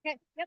Okay. Yep.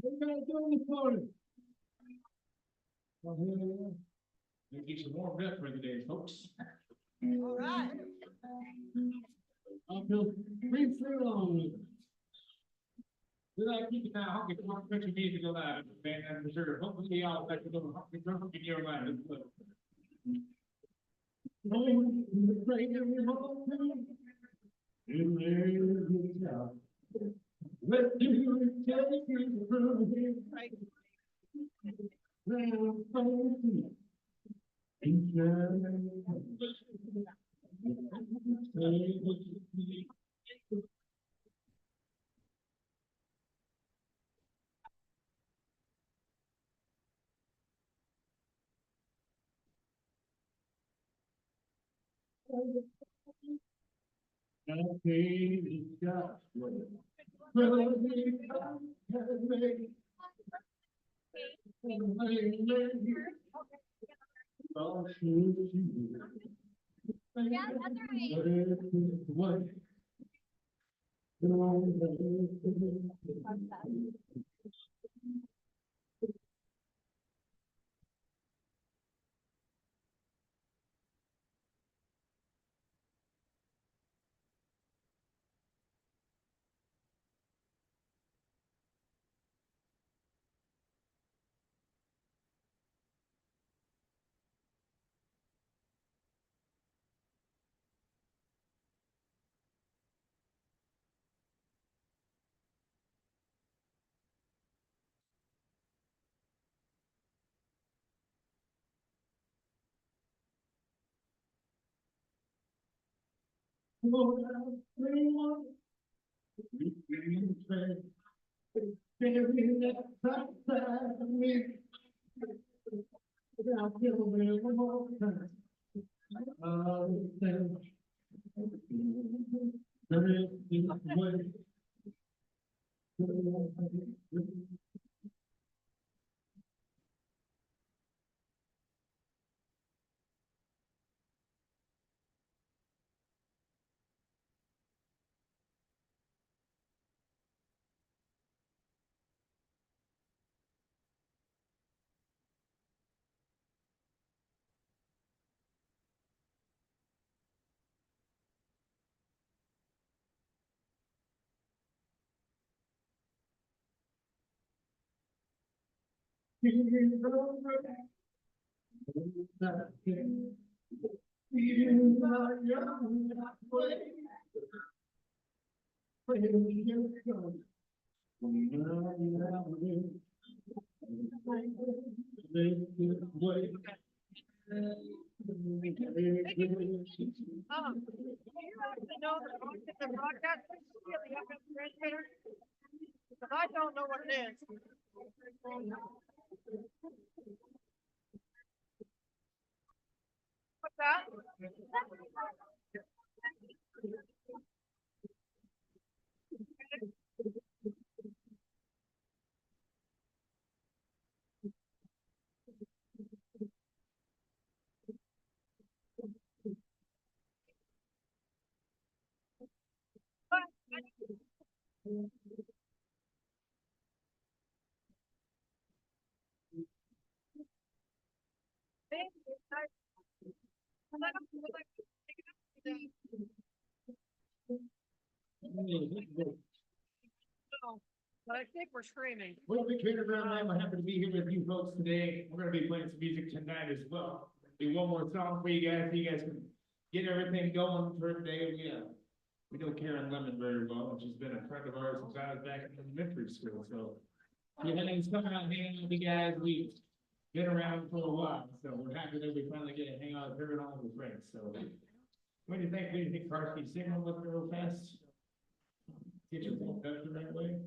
What are you doing this morning? Well, here we are. Gonna get some warmed up for the day, folks. All right. I'll feel free through on. Did I keep it now? I'll get one picture of me to go live, man, and reserve. Hopefully y'all like to go, hopefully you're live as well. Oh, the train of your home. In there you go. What do you tell you from here? Yeah, that's right. Do you actually know the broadcast frequency of the FM transmitter? Because I don't know what it is. What's that? But I think we're screaming. Well, we catered around that. I'm happy to be here with you folks today. We're gonna be playing some music tonight as well. Do one more song for you guys, so you guys can get everything going for today. We know Karen Lemon very well, and she's been a friend of ours since I was back in elementary school, so. If you haven't come out and hang out with you guys, we've been around for a while, so we're happy that we finally get to hang out with her and all of her friends, so. What do you think? What do you think, Carsky? Sing one with her real fast? Get your phone up the right way.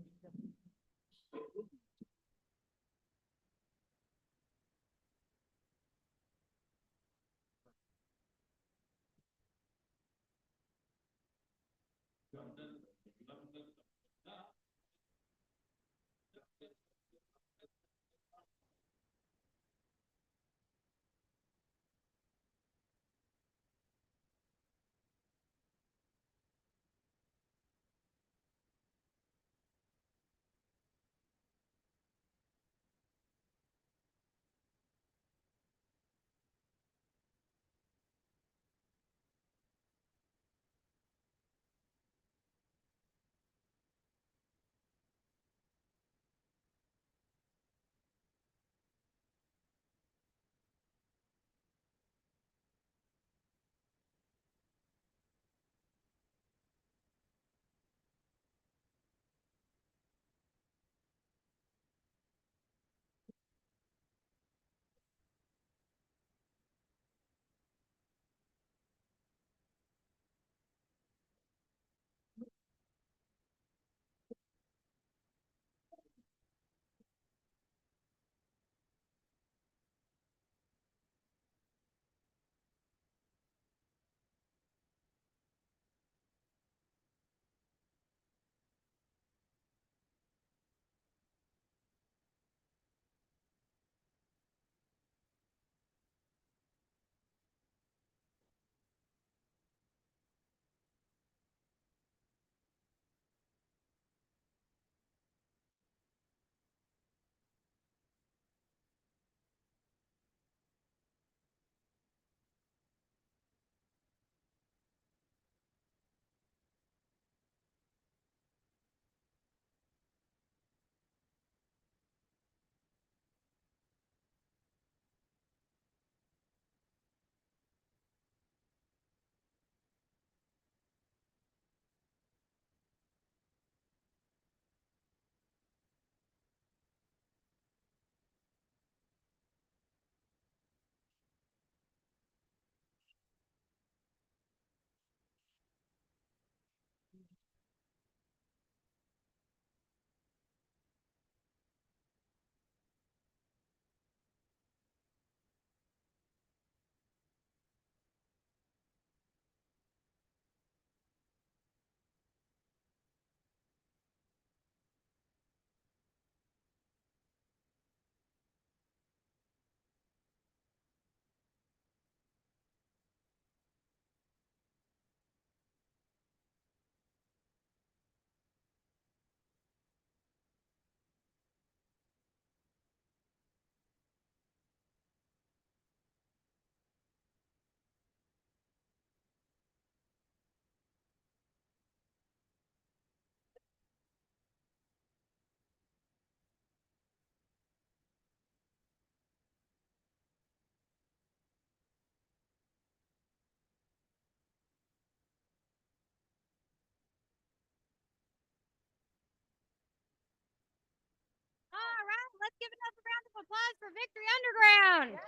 let's give another round of applause for Victory Underground.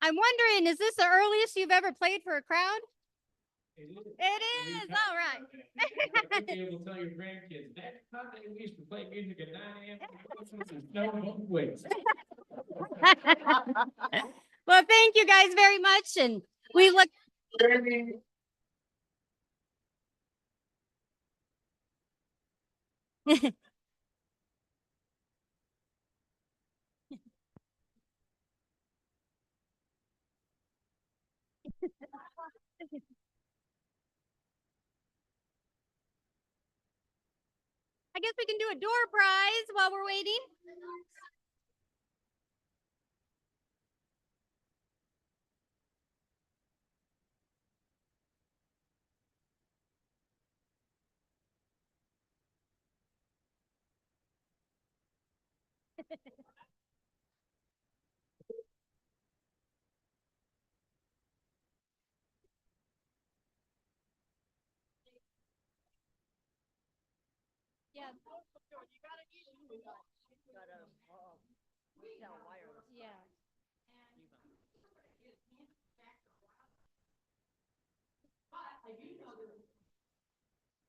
I'm wondering, is this the earliest you've ever played for a crowd? It is. It is, all right. You'll be able to tell your grandkids, that Sunday we used to play music at 9 a.m. There's no both ways. Well, thank you guys very much, and we look. I guess we can do a door prize while we're waiting. Yeah. Yeah. That's what I wanted.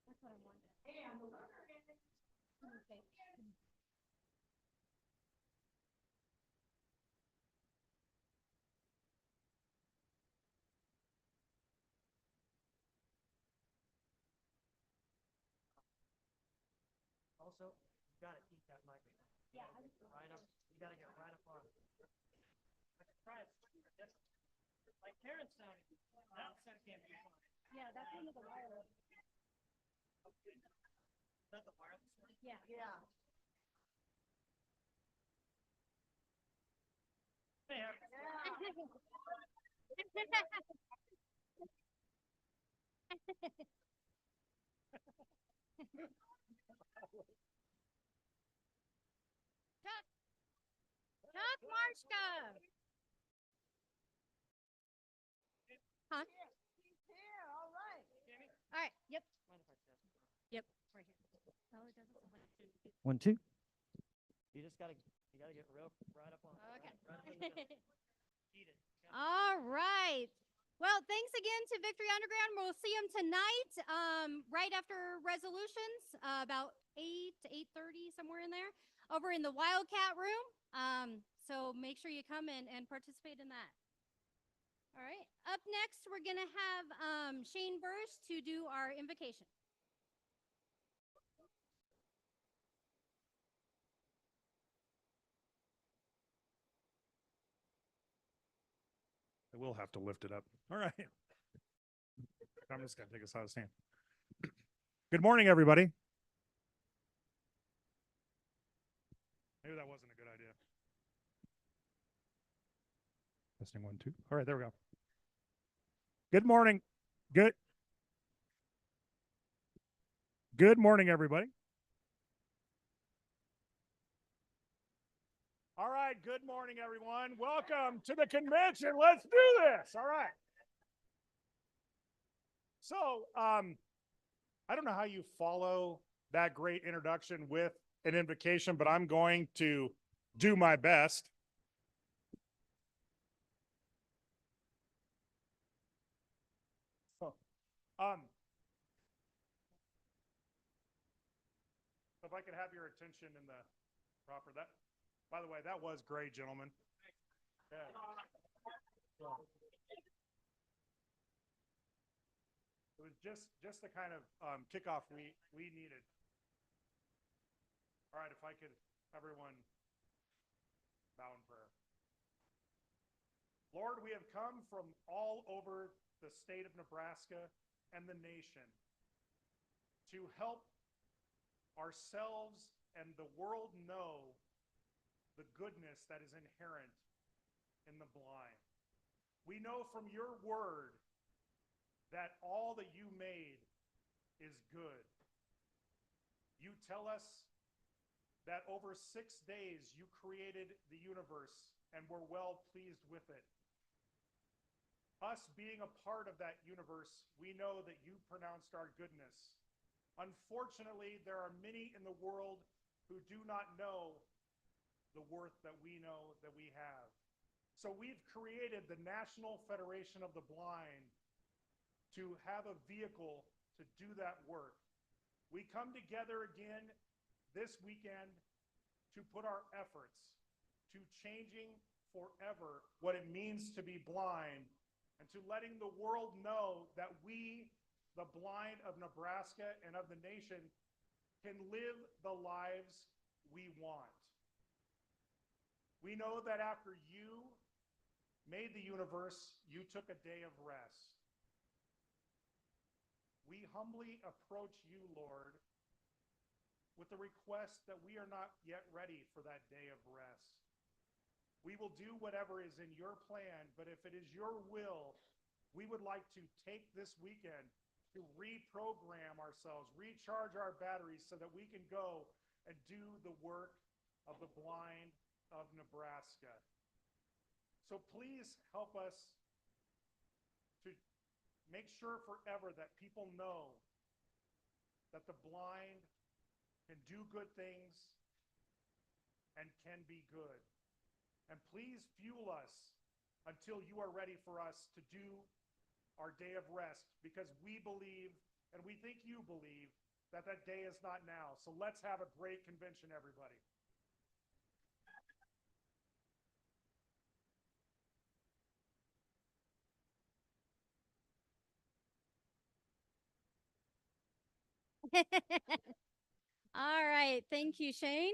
Okay. Also, you gotta eat that microphone. Yeah. Right up, you gotta get right up on it. Try it. Like Karen sounded, that sound can't be fun. Yeah, that's one of the wireless. Is that the wireless one? Yeah. Yeah. Chuck Marshka. Huh? Here, all right. All right. Yep. Mind if I test? Yep. Right here. Oh, it doesn't sound like it. 1, 2. You just gotta get real right up on. Okay. Right up in the middle. Eat it. All right. Well, thanks again to Victory Underground. We'll see them tonight, right after resolutions, about 8 to 8:30, somewhere in there, over in the Wildcat room. So make sure you come in and participate in that. All right. Up next, we're going to have Shane Burst to do our invocation. I will have to lift it up. All right. I'm just going to take us out of stand. Good morning, everybody. Maybe that wasn't a good idea. Testing 1, 2. All right, there we go. Good morning. Good morning, everybody. All right, good morning, everyone. Welcome to the convention. Let's do this. All right. So, I don't know how you follow that great introduction with an invocation, but I'm going to do my best. So, if I could have your attention in the proper that. By the way, that was great, gentlemen. Yeah. It was just the kind of kickoff we needed. All right, if I could, everyone bow in prayer. Lord, we have come from all over the state of Nebraska and the nation to help ourselves and the world know the goodness that is inherent in the blind. We know from your word that all that you made is good. You tell us that over 6 days you created the universe and were well pleased with it. Us being a part of that universe, we know that you pronounced our goodness Unfortunately, there are many in the world who do not know the worth that we know that we have. So we've created the National Federation of the Blind to have a vehicle to do that work. We come together again this weekend to put our efforts to changing forever what it means to be blind and to letting the world know that we, the blind of Nebraska and of the nation, can live the lives we want. We know that after you made the universe, you took a day of rest. We humbly approach you, Lord, with the request that we are not yet ready for that day of rest. We will do whatever is in your plan, but if it is your will, we would like to take this weekend to reprogram ourselves, recharge our batteries so that we can go and do the work of the blind of Nebraska. So please help us to make sure forever that people know that the blind can do good things and can be good. And please fuel us until you are ready for us to do our day of rest, because we believe, and we think you believe, that that day is not now. So let's have a great convention, everybody. All right. Thank you, Shane.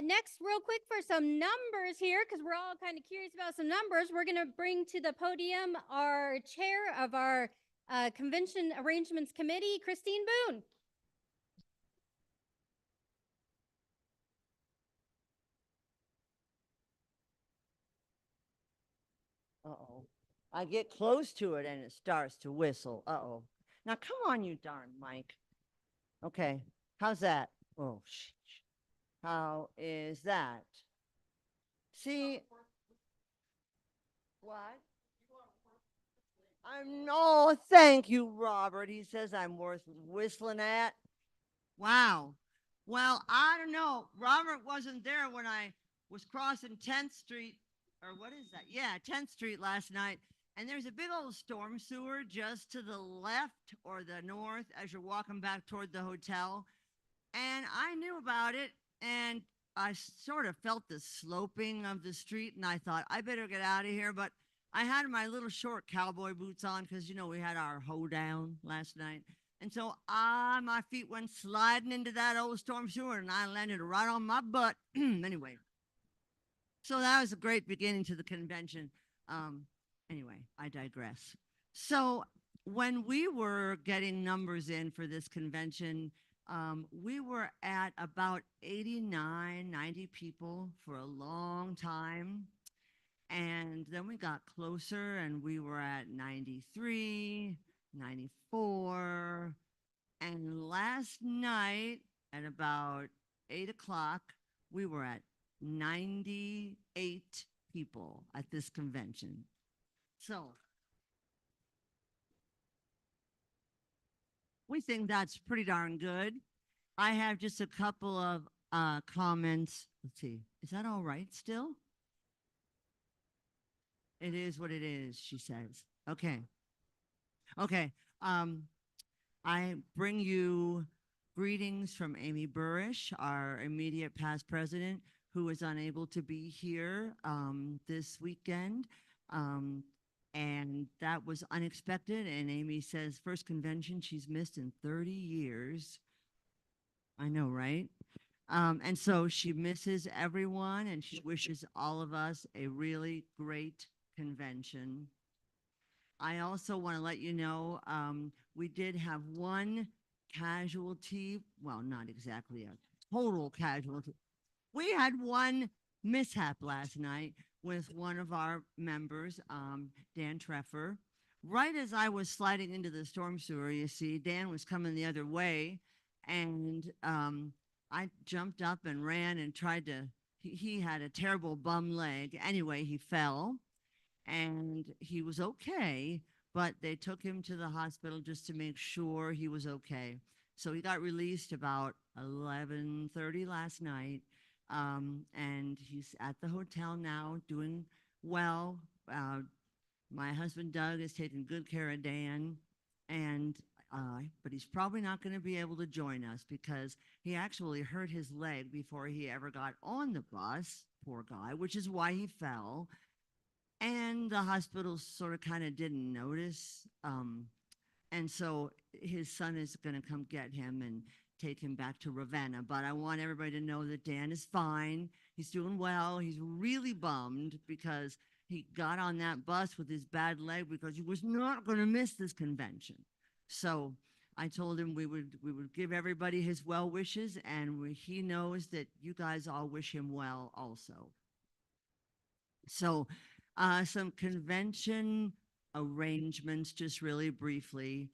Next, real quick for some numbers here, because we're all kind of curious about some numbers, we're going to bring to the podium our chair of our Convention Arrangements Committee, Christine Boone. Uh-oh. I get close to it and it starts to whistle. Uh-oh. Now, come on, you darn Mike. Okay. How's that? Oh, shh. How is that? See? What? No, thank you, Robert. He says I'm worth whistling at. Wow. Well, I don't know. Robert wasn't there when I was crossing 10th Street, or what is that? Yeah, 10th Street last night. And there's a big old storm sewer just to the left or the north as you're walking back toward the hotel. And I knew about it, and I sort of felt the sloping of the street, and I thought, I better get out of here. But I had my little short cowboy boots on because, you know, we had our hoedown last night. And so my feet went sliding into that old storm sewer, and I landed right on my butt. Anyway, so that was a great beginning to the convention. Anyway, I digress. So when we were getting numbers in for this convention, we were at about 89, 90 people for a long time. And then we got closer and we were at 93, 94. And last night at about 8 o'clock, we were at 98 people at this convention. So we think that's pretty darn good. I have just a couple of comments. Let's see. Is that all right still? It is what it is, she says. Okay. Okay. I bring you greetings from Amy Burrish, our immediate past president, who was unable to be here this weekend. And that was unexpected. And Amy says, first convention she's missed in 30 years. I know, right? And so she misses everyone and she wishes all of us a really great convention. I also want to let you know, we did have one casualty. Well, not exactly a total casualty. We had one mishap last night with one of our members, Dan Treffer. Right as I was sliding into the storm sewer, you see, Dan was coming the other way, and I jumped up and ran and tried to, he had a terrible bum leg. Anyway, he fell, and he was okay, but they took him to the hospital just to make sure he was okay. So he got released about 11:30 last night, and he's at the hotel now, doing well. My husband Doug is taking good care of Dan, and but he's probably not going to be able to join us because he actually hurt his leg before he ever got on the bus. Poor guy, which is why he fell. And the hospital sort of kind of didn't notice. And so his son is going to come get him and take him back to Ravenna. But I want everybody to know that Dan is fine. He's doing well. He's really bummed because he got on that bus with his bad leg because he was not going to miss this convention. So I told him we would give everybody his well wishes, and he knows that you guys all wish him well also. So some convention arrangements, just really briefly.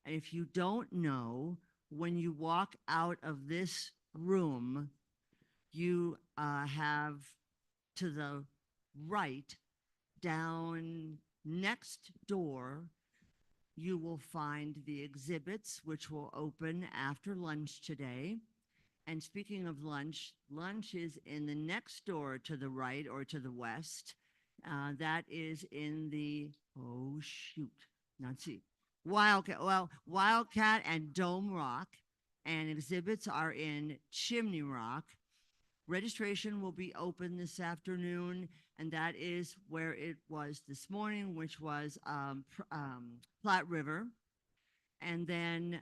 If you don't know, when you walk out of this room, you have to the right, down next door, you will find the exhibits, which will open after lunch today. And speaking of lunch, lunch is in the next door to the right or to the west. That is in the, oh shoot, not see, Wildcat and Dome Rock. And exhibits are in Chimney Rock. Registration will be open this afternoon, and that is where it was this morning, which was Platte River. And then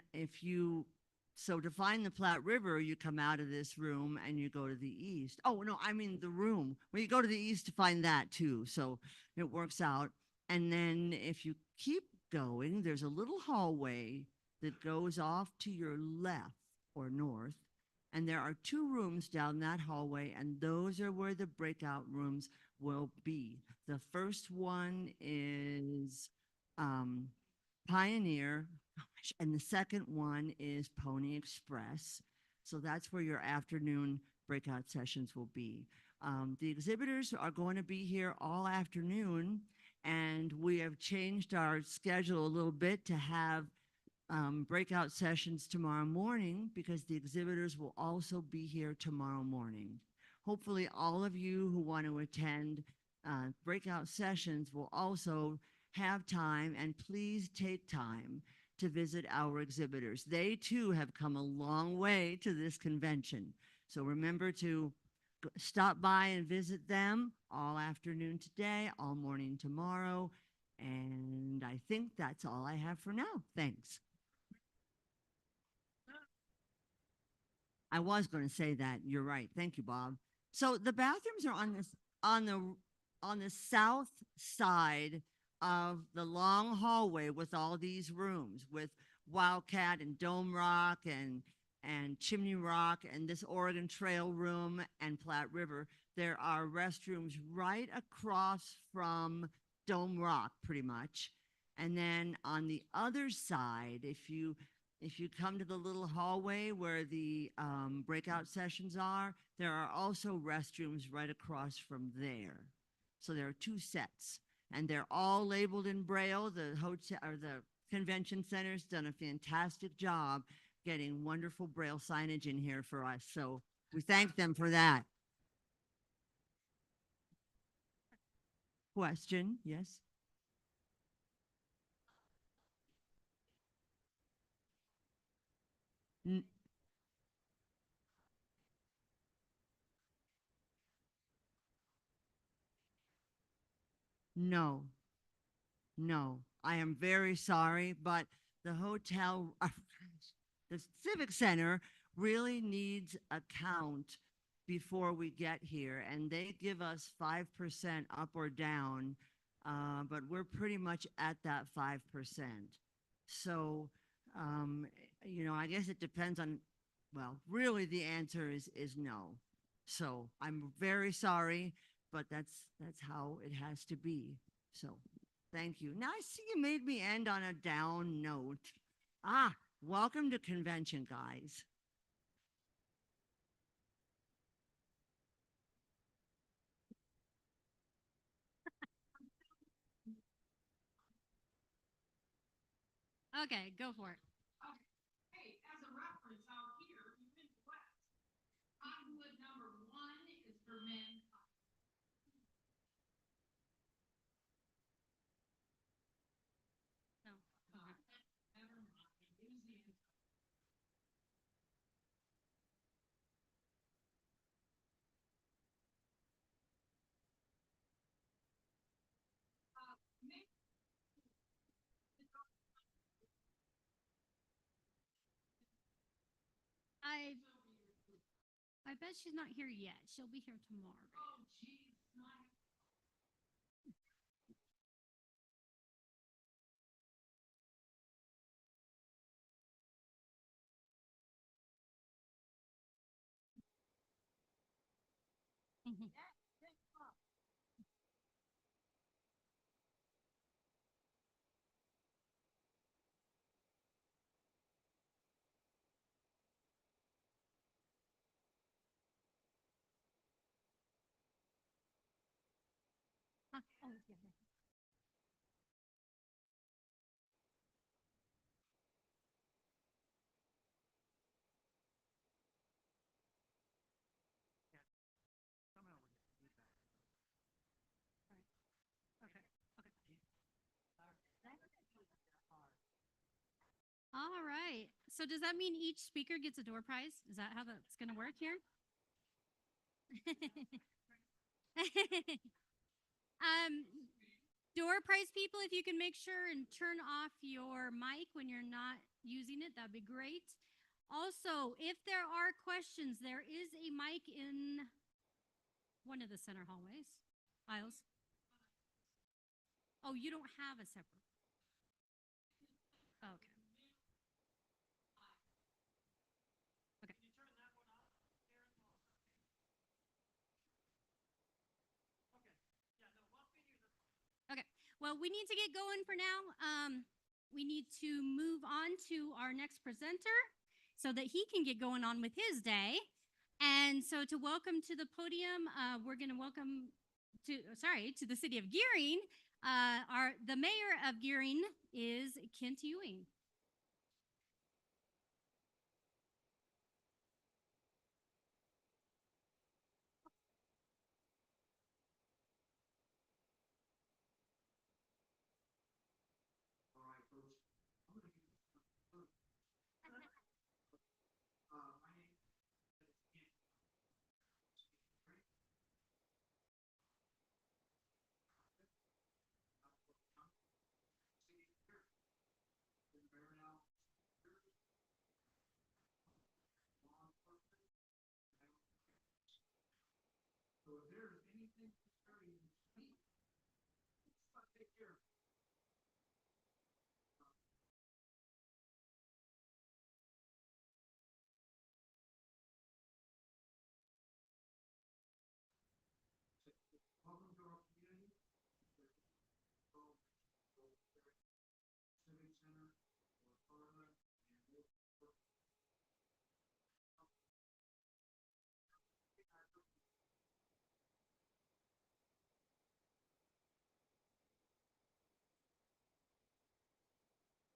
so to find the Platte River, you come out of this room and you go to the east. Oh, no, I mean the room. Well, you go to the east to find that too. So it works out. And then if you keep going, there's a little hallway that goes off to your left or north. And there are two rooms down that hallway, and those are where the breakout rooms will be. The first one is Pioneer, and the second one is Pony Express. So that's where your afternoon breakout sessions will be. The exhibitors are going to be here all afternoon, and we have changed our schedule a little bit to have breakout sessions tomorrow morning because the exhibitors will also be here tomorrow morning. Hopefully all of you who want to attend breakout sessions will also have time, and please take time to visit our exhibitors. They too have come a long way to this convention. So remember to stop by and visit them all afternoon today, all morning tomorrow. And I think that's all I have for now. Thanks. I was going to say that. You're right. Thank you, Bob. So the bathrooms are on the south side of the long hallway with all these rooms with Wildcat and Dome Rock and Chimney Rock and this Oregon Trail room and Platte River. There are restrooms right across from Dome Rock, pretty much. And then on the other side, if you come to the little hallway where the breakout sessions are, there are also restrooms right across from there. So there are two sets, and they're all labeled in Braille. The hotel or the convention center's done a fantastic job getting wonderful Braille signage in here for us. So we thank them for that. Question, yes? No, no, I am very sorry, but the hotel, the Civic Center really needs a count before we get here, and they give us 5% up or down, but we're pretty much at that 5%. So, I guess it depends on, well, really the answer is no. So I'm very sorry, but that's how it has to be. So thank you. Now I see you made me end on a down note. Welcome to convention, guys. Okay, go for it. Hey, as a reference out here, you went west. Cottonwood #1 is for men. No. Never mind. Use the I I bet she's not here yet. She'll be here tomorrow. oh, geez, my Mhm. Oh, yeah. Okay. All right. So does that mean each speaker gets a door prize? Is that how that's going to work here? um, door prize people, if you can make sure and turn off your mic when you're not using it, that'd be great. Also, if there are questions, there is a mic in one of the center hallways, aisles. Oh, you don't have a separate. Okay. Okay. Okay. Well, we need to get going for now. We need to move on to our next presenter so that he can get going on with his day. And so to welcome to the podium, we're going to welcome to the city of Gearing. The mayor of Gearing is Kent Ewing.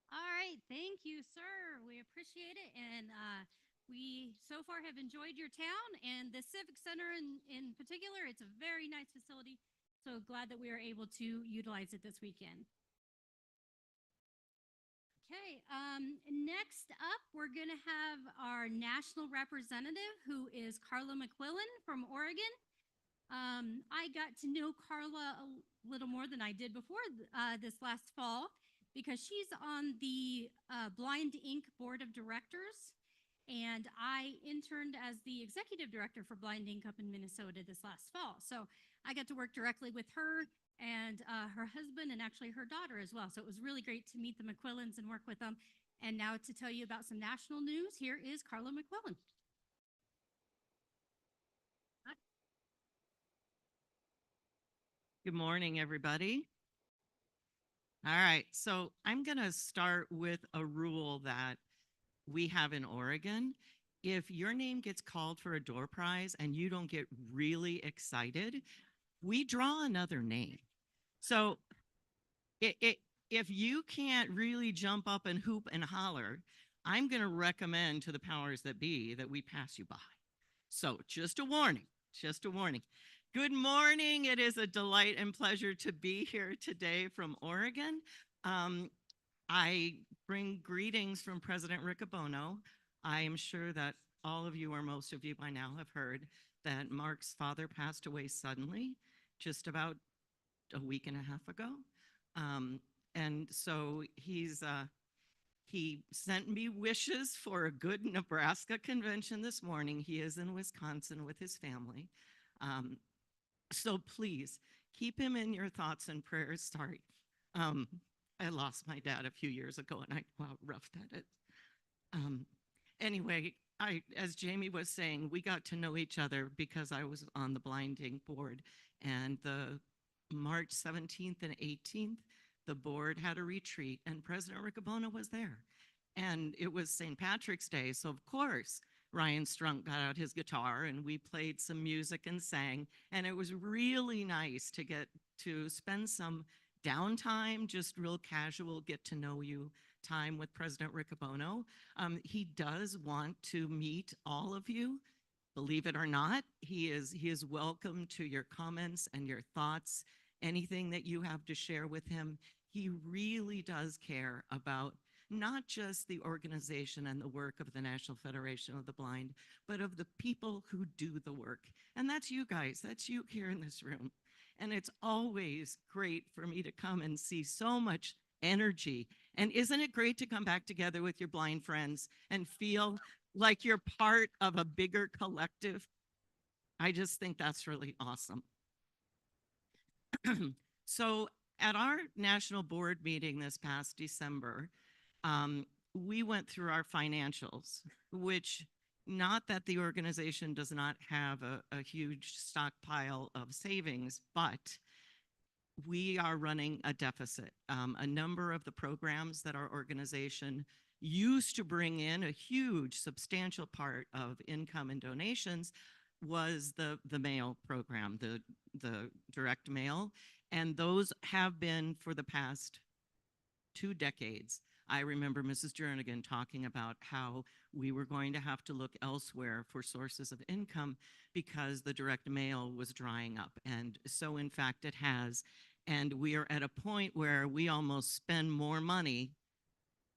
All right, thank you, sir. We appreciate it, and we so far have enjoyed your town and the Civic Center in particular. It's a very nice facility, so glad that we are able to utilize it this weekend. Okay, next up, we're going to have our national representative, who is Carla McQuillan from Oregon. I got to know Carla a little more than I did before this last fall because she's on the Blind Inc. Board of Directors, and I interned as the executive director for Blind Inc. up in Minnesota this last fall. So I got to work directly with her and her husband and actually her daughter as well. So it was really great to meet the McQuillans and work with them. And now to tell you about some national news, here is Carla McQuillan. Good morning, everybody. All right, so I'm going to start with a rule that we have in Oregon. If your name gets called for a door prize and you don't get really excited, we draw another name. So if you can't really jump up and hoop and holler, I'm going to recommend to the powers that be that we pass you by. So just a warning, just a warning. Good morning. It is a delight and pleasure to be here today from Oregon. I bring greetings from President Riccobono. I am sure that all of you, or most of you by now, have heard that Mark's father passed away suddenly just about a week and a half ago. And so he sent me wishes for a good Nebraska convention this morning. He is in Wisconsin with his family. So please keep him in your thoughts and prayers. Sorry. I lost my dad a few years ago and wow, rough that is. Anyway, as Jamie was saying, we got to know each other because I was on the blinding board, and the March 17th and 18th, the board had a retreat and President Riccobono was there. And it was St. Patrick's Day. So of course, Ryan Strunk got out his guitar and we played some music and sang. And it was really nice to get to spend some downtime, just real casual, get to know you time with President Riccobono. He does want to meet all of you. Believe it or not, he is welcome to your comments and your thoughts, anything that you have to share with him. He really does care about not just the organization and the work of the National Federation of the Blind, but of the people who do the work. And that's you guys, that's you here in this room. And it's always great for me to come and see so much energy. And isn't it great to come back together with your blind friends and feel like you're part of a bigger collective? I just think that's really awesome. So at our national board meeting this past December, we went through our financials, which, not that the organization does not have a huge stockpile of savings, but we are running a deficit. A number of the programs that our organization used to bring in, a huge, substantial part of income and donations, was the mail program, the direct mail. And those have been for the past 2 decades. I remember Mrs. Jernigan talking about how we were going to have to look elsewhere for sources of income because the direct mail was drying up. And so in fact it has. And we are at a point where we almost spend more money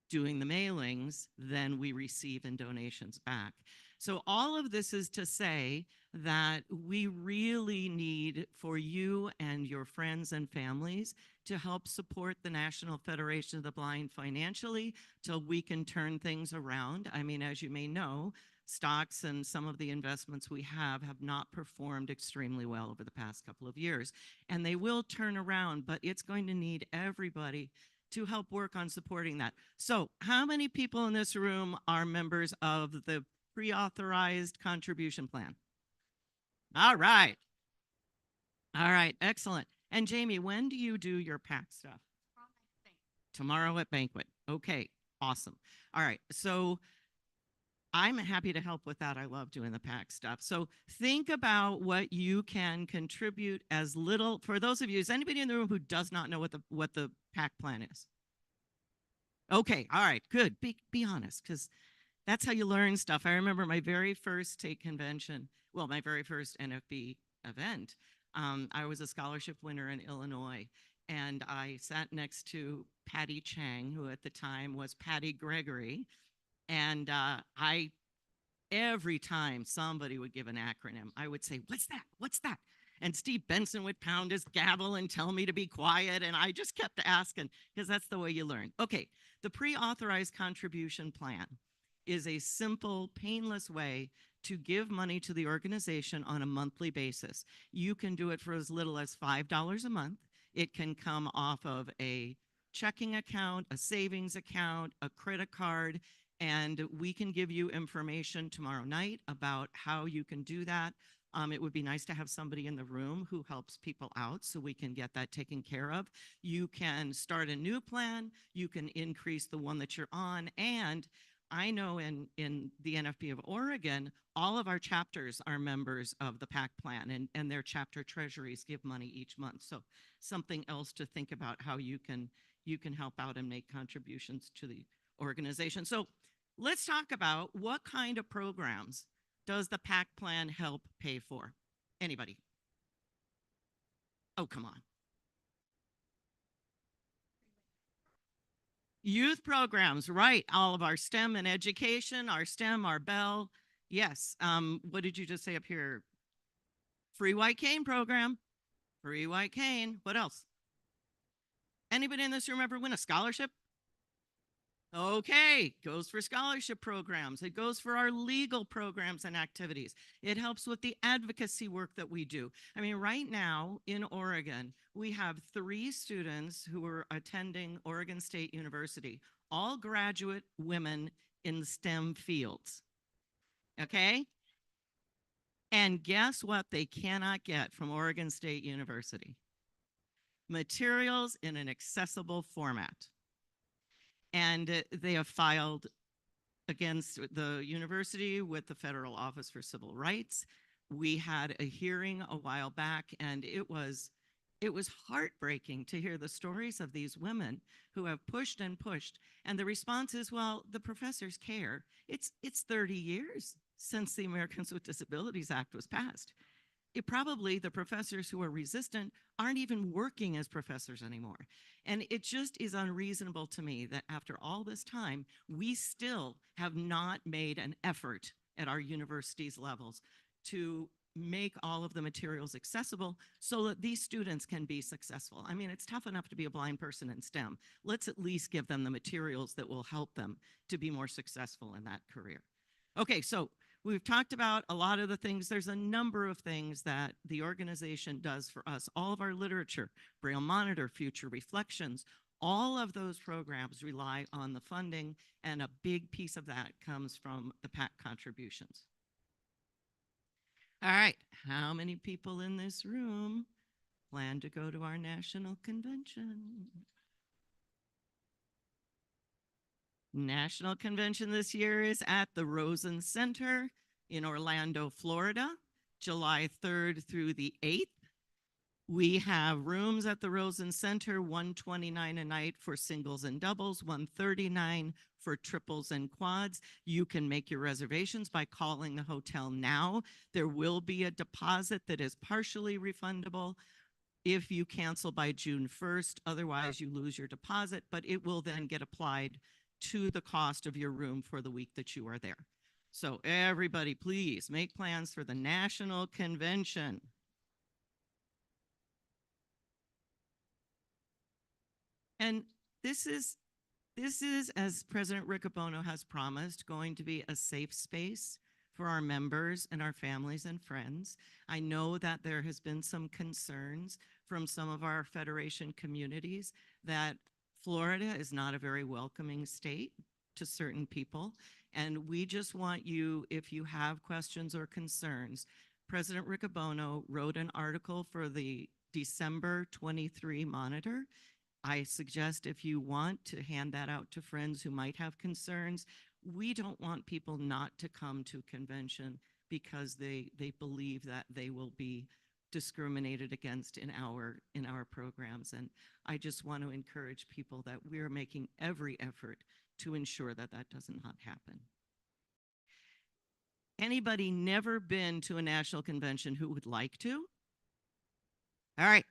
doing the mailings than we receive in donations back. So all of this is to say that we really need for you and your friends and families to help support the National Federation of the Blind financially till we can turn things around. I mean, as you may know, stocks and some of the investments we have not performed extremely well over the past couple of years. And they will turn around, but it's going to need everybody to help work on supporting that. So how many people in this room are members of the pre-authorized contribution plan? All right. All right, excellent. And Jamie, when do you do your PAC stuff? Tomorrow at Banquet. Okay, awesome. All right, so I'm happy to help with that. I love doing the PAC stuff. So think about what you can contribute as little. For those of you, is anybody in the room who does not know what the PAC plan is? Okay, all right, good. Be honest, because that's how you learn stuff. I remember my very first state convention, well, my very first NFB event. I was a scholarship winner in Illinois, and I sat next to Patty Chang, who at the time was Patty Gregory. And every time somebody would give an acronym, I would say, what's that? What's that? And Steve Benson would pound his gavel and tell me to be quiet. And I just kept asking because that's the way you learn. Okay, the pre-authorized contribution plan is a simple, painless way to give money to the organization on a monthly basis. You can do it for as little as $5 a month. It can come off of a checking account, a savings account, a credit card, and we can give you information tomorrow night about how you can do that. It would be nice to have somebody in the room who helps people out so we can get that taken care of. You can start a new plan, you can increase the one that you're on, and I know in the NFB of Oregon, all of our chapters are members of the PAC plan, and their chapter treasuries give money each month. So something else to think about how you can you can help out and make contributions to the organization. So let's talk about what kind of programs does the PAC plan help pay for? Anybody? Oh, come on. Youth programs, right. All of our STEM and education, our STEM, our Bell. Yes. What did you just say up here? Free White Cane program. Free White Cane. What else? Anybody in this room ever win a scholarship? Okay, goes for scholarship programs. It goes for our legal programs and activities. It helps with the advocacy work that we do. I mean, right now in Oregon, we have 3 students who are attending Oregon State University, all graduate women in STEM fields. Okay? And guess what they cannot get from Oregon State University? Materials in an accessible format. And they have filed against the university with the Federal Office for Civil Rights. We had a hearing a while back, and it was heartbreaking to hear the stories of these women who have pushed and pushed. And the response is, well, the professors care. It's 30 years since the Americans with Disabilities Act was passed. The professors who are resistant aren't even working as professors anymore. And it just is unreasonable to me that after all this time, we still have not made an effort at our universities levels to make all of the materials accessible so that these students can be successful. I mean, it's tough enough to be a blind person in STEM. Let's at least give them the materials that will help them to be more successful in that career. Okay, so we've talked about a lot of the things. There's a number of things that the organization does for us. All of our literature, Braille Monitor, Future Reflections, all of those programs rely on the funding, and a big piece of that comes from the PAC contributions. All right, how many people in this room plan to go to our national convention? National convention this year is at the Rosen Center in Orlando, Florida, July 3rd through the 8th. We have rooms at the Rosen Center, $129 a night for singles and doubles, $139 for triples and quads. You can make your reservations by calling the hotel now. There will be a deposit that is partially refundable if you cancel by June 1st. Otherwise, you lose your deposit, but it will then get applied to the cost of your room for the week that you are there. So everybody, please make plans for the national convention. And this is, as President Riccobono has promised, going to be a safe space for our members and our families and friends. I know that there has been some concerns from some of our Federation communities that Florida is not a very welcoming state to certain people. And we just want you, if you have questions or concerns, President Riccobono wrote an article for the December 23 Monitor. I suggest if you want to hand that out to friends who might have concerns. We don't want people not to come to a convention because they believe that they will be discriminated against in our programs. And I just want to encourage people that we're making every effort to ensure that that does not happen. Anybody never been to a national convention who would like to? All right.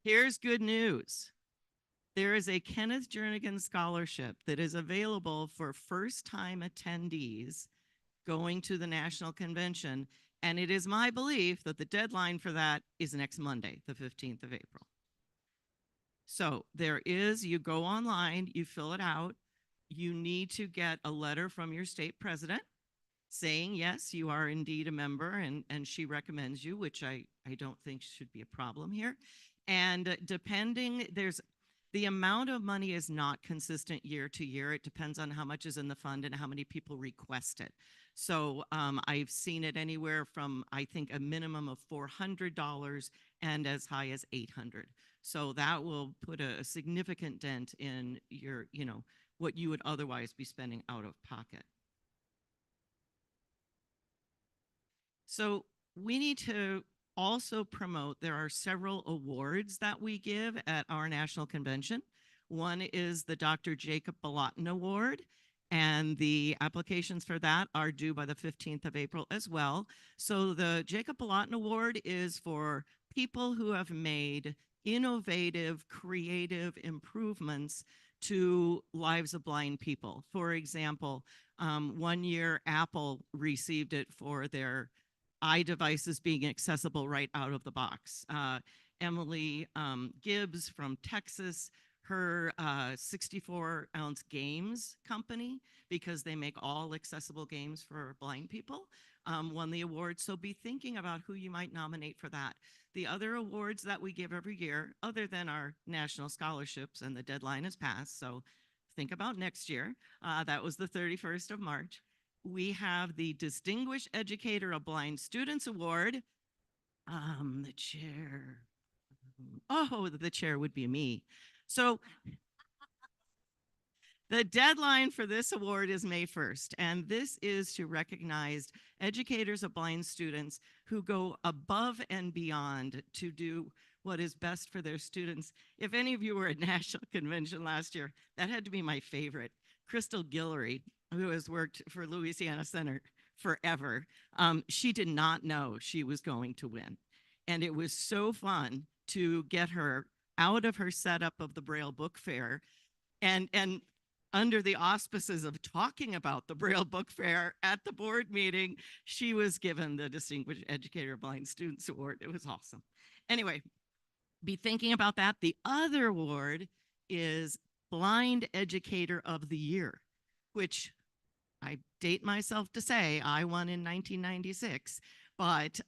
Here's good news. There is a Kenneth Jernigan Scholarship that is available for first-time attendees going to the national convention. And it is my belief that the deadline for that is next Monday, the 15th of April. So you go online, you fill it out. You need to get a letter from your state president saying, yes, you are indeed a member, and she recommends you, which I don't think should be a problem here. And the amount of money is not consistent year to year. It depends on how much is in the fund and how many people request it. So I've seen it anywhere from, I think, a minimum of $400 and as high as $800. So that will put a significant dent in your, what you would otherwise be spending out of pocket. So we need to also promote, there are several awards that we give at our national convention. One is the Dr. Jacob Balatin Award, and the applications for that are due by the 15th of April as well. So the Jacob Balatin Award is for people who have made innovative, creative improvements to lives of blind people. For example, one year Apple received it for their iDevices being accessible right out of the box. Emily Gibbs from Texas, her 64-ounce games company, because they make all accessible games for blind people, won the award. So be thinking about who you might nominate for that. The other awards that we give every year, other than our national scholarships, and the deadline is passed, so think about next year. That was the 31st of March. We have the Distinguished Educator of Blind Students Award. The chair. Oh, the chair would be me. So the deadline for this award is May 1st, and this is to recognize educators of blind students who go above and beyond to do what is best for their students. If any of you were at National Convention last year, that had to be my favorite. Crystal Guillory, who has worked for Louisiana Center forever, she did not know she was going to win. And it was so fun to get her out of her setup of the Braille Book Fair and under the auspices of talking about the Braille Book Fair at the board meeting, she was given the Distinguished Educator of Blind Students Award. It was awesome. Anyway, be thinking about that. The other award is Blind Educator of the Year, which I date myself to say I won in 1996. But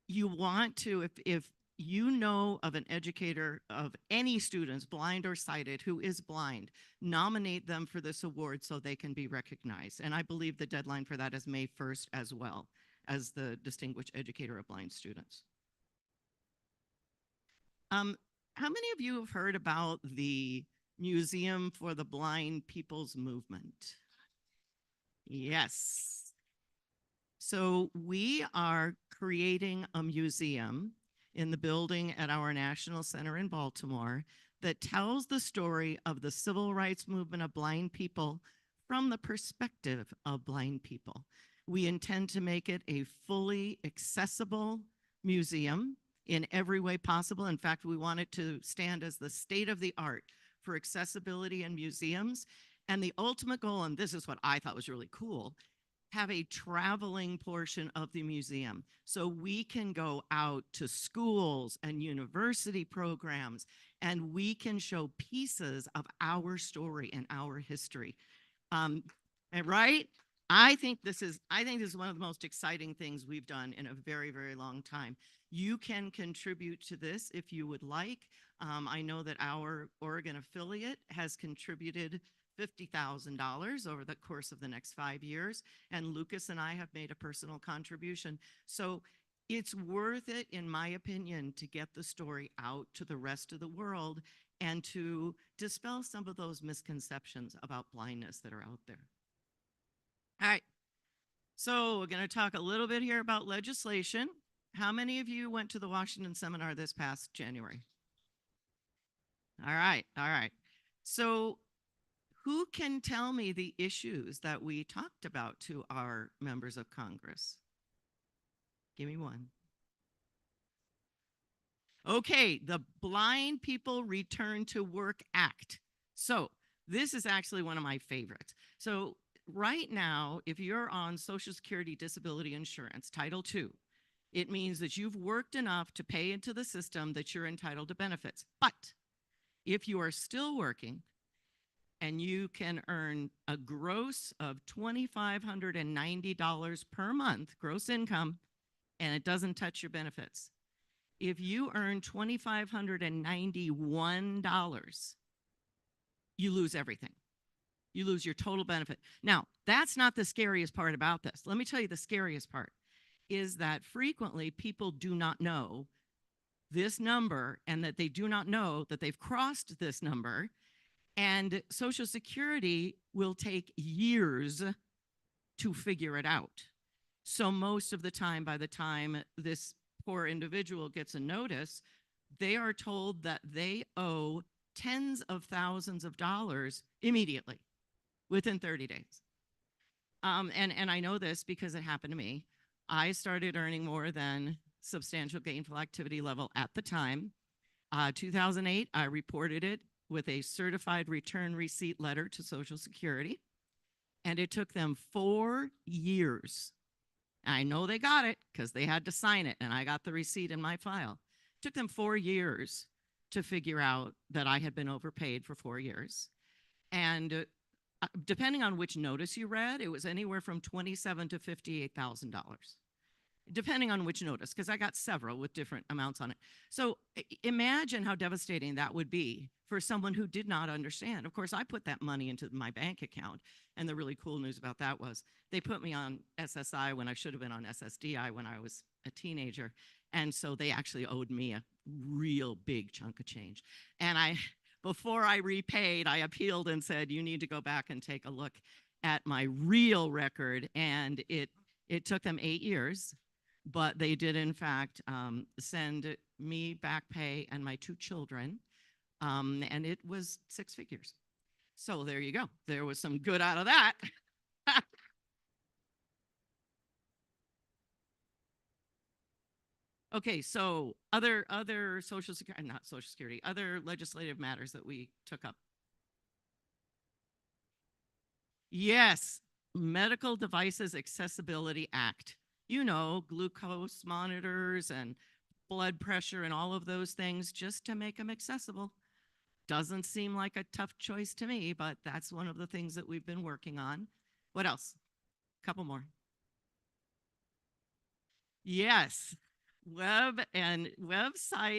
you want to, if you know of an educator of any students, blind or sighted, who is blind, nominate them for this award so they can be recognized. And I believe the deadline for that is May 1st as well as the Distinguished Educator of Blind Students. How many of you have heard about the Museum for the Blind People's Movement? Yes. So we are creating a museum in the building at our National Center in Baltimore that tells the story of the civil rights movement of blind people from the perspective of blind people. We intend to make it a fully accessible museum in every way possible. In fact, we want it to stand as the state of the art for accessibility in museums. And the ultimate goal, and this is what I thought was really cool, have a traveling portion of the museum so we can go out to schools and university programs and we can show pieces of our story and our history. And right? I think this is one of the most exciting things we've done in a very, very long time. You can contribute to this if you would like. I know that our Oregon affiliate has contributed $50,000 over the course of the next 5 years. And Lucas and I have made a personal contribution. So it's worth it, in my opinion, to get the story out to the rest of the world and to dispel some of those misconceptions about blindness that are out there. All right. So we're going to talk a little bit here about legislation. How many of you went to the Washington seminar this past January? All right. All right. So who can tell me the issues that we talked about to our members of Congress? Give me one. Okay, the Blind People Return to Work Act. So this is actually one of my favorites. So right now, if you're on Social Security Disability Insurance, Title II, it means that you've worked enough to pay into the system that you're entitled to benefits. But if you are still working, and you can earn a gross of $2,590 per month, gross income, and it doesn't touch your benefits. If you earn $2,591, you lose everything. You lose your total benefit. Now, that's not the scariest part about this. Let me tell you the scariest part is that frequently people do not know this number and that they do not know that they've crossed this number. And Social Security will take years to figure it out. So most of the time, by the time this poor individual gets a notice, they are told that they owe tens of thousands of dollars immediately within 30 days. And I know this because it happened to me. I started earning more than substantial gainful activity level at the time. 2008, I reported it with a certified return receipt letter to Social Security, and it took them 4 years. I know they got it because they had to sign it, and I got the receipt in my file. It took them 4 years to figure out that I had been overpaid for 4 years. And depending on which notice you read, it was anywhere from $27,000 to $58,000, depending on which notice, because I got several with different amounts on it. So imagine how devastating that would be for someone who did not understand. Of course, I put that money into my bank account, and the really cool news about that was they put me on SSI when I should have been on SSDI when I was a teenager, and so they actually owed me a real big chunk of change. And before I repaid, I appealed and said, you need to go back and take a look at my real record, and it took them 8 years. But they did, in fact, send me back pay and my 2 children, and it was 6 figures. So there you go. There was some good out of that. Okay, so other Social Security, not Social Security, other legislative matters that we took up. Yes, Medical Devices Accessibility Act. You know, glucose monitors and blood pressure and all of those things just to make them accessible. Doesn't seem like a tough choice to me, but that's one of the things that we've been working on. What else? A couple more. Yes, Website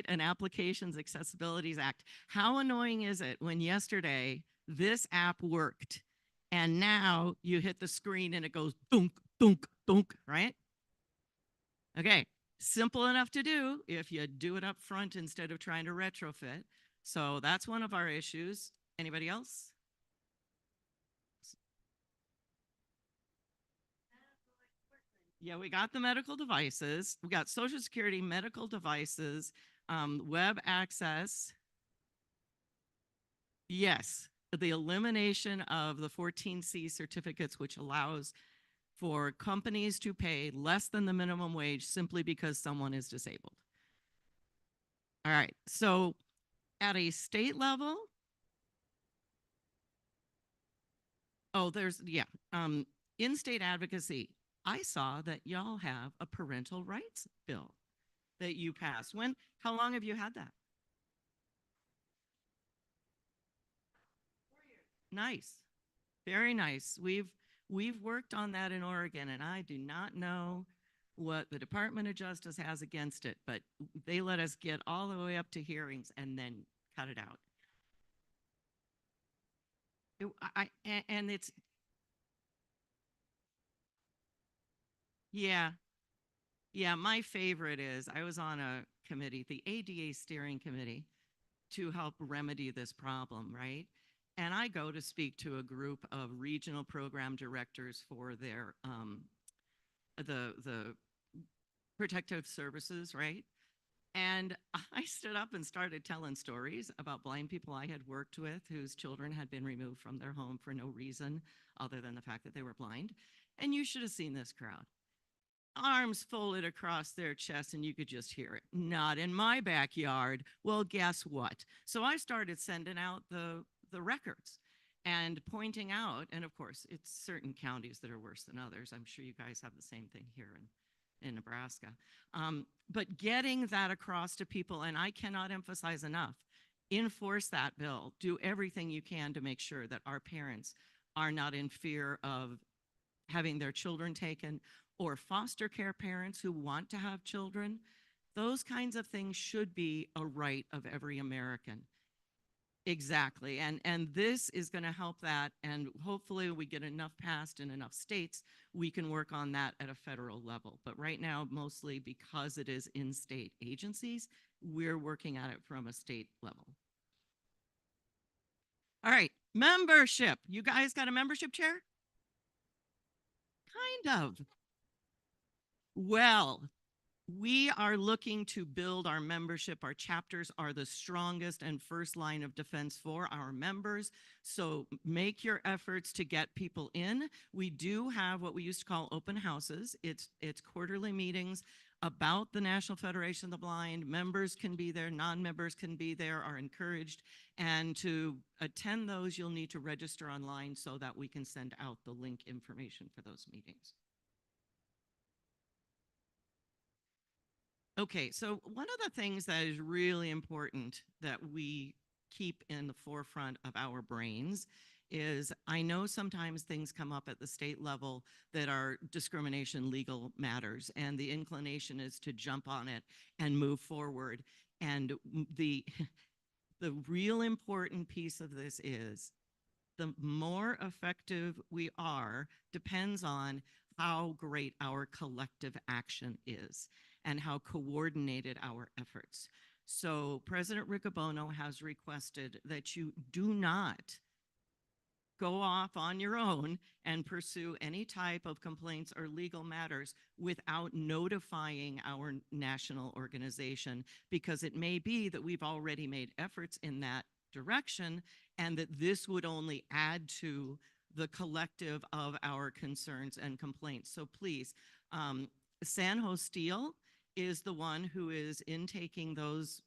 and Applications Accessibilities Act. How annoying is it when yesterday this app worked and now you hit the screen and it goes dunk, dunk, dunk, right? Okay, simple enough to do if you do it up front instead of trying to retrofit. So that's one of our issues. Anybody else? Yeah, we got the medical devices. We got Social Security medical devices, web access. Yes, the elimination of the 14C certificates, which allows for companies to pay less than the minimum wage simply because someone is disabled. All right, so at a state level, in-state advocacy, I saw that y'all have a parental rights bill that you passed. How long have you had that? 4 years. Nice. Very nice. We've worked on that in Oregon, and I do not know what the Department of Justice has against it, but they let us get all the way up to hearings and then cut it out. And it's, yeah. Yeah, my favorite is I was on a committee, the ADA steering committee, to help remedy this problem, right? And I go to speak to a group of regional program directors for their the protective services, right? And I stood up and started telling stories about blind people I had worked with whose children had been removed from their home for no reason other than the fact that they were blind. And you should have seen this crowd. Arms folded across their chest, and you could just hear it. Not in my backyard. Well, guess what? So I started sending out the records and pointing out, and of course, it's certain counties that are worse than others. I'm sure you guys have the same thing here in Nebraska. But getting that across to people, and I cannot emphasize enough, enforce that bill. Do everything you can to make sure that our parents are not in fear of having their children taken, or foster care parents who want to have children. Those kinds of things should be a right of every American. Exactly, and this is going to help that, and hopefully we get enough passed in enough states, we can work on that at a federal level. But right now, mostly because it is in state agencies, we're working at it from a state level. All right, membership. You guys got a membership chair? Kind of. Well, we are looking to build our membership. Our chapters are the strongest and first line of defense for our members. So make your efforts to get people in. We do have what we used to call open houses. It's quarterly meetings about the National Federation of the Blind. Members can be there, non-members can be there, are encouraged. And to attend those, you'll need to register online so that we can send out the link information for those meetings. Okay, so one of the things that is really important that we keep in the forefront of our brains is I know sometimes things come up at the state level that are discrimination legal matters, and the inclination is to jump on it and move forward. And the real important piece of this is the more effective we are depends on how great our collective action is and how coordinated our efforts. So President Riccobono has requested that you do not go off on your own and pursue any type of complaints or legal matters without notifying our national organization, because it may be that we've already made efforts in that direction and that this would only add to the collective of our concerns and complaints. So please, San Jose Steel is the one who is intaking those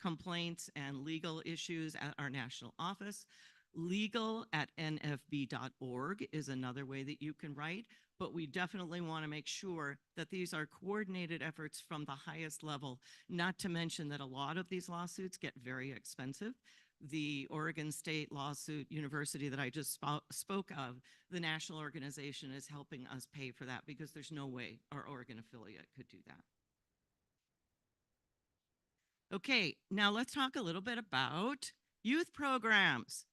complaints and legal issues at our national office. Legal@nfb.org is another way that you can write, but we definitely want to make sure that these are coordinated efforts from the highest level, not to mention that a lot of these lawsuits get very expensive. The Oregon State Lawsuit University that I just spoke of, the national organization is helping us pay for that because there's no way our Oregon affiliate could do that. Okay, now let's talk a little bit about youth programs.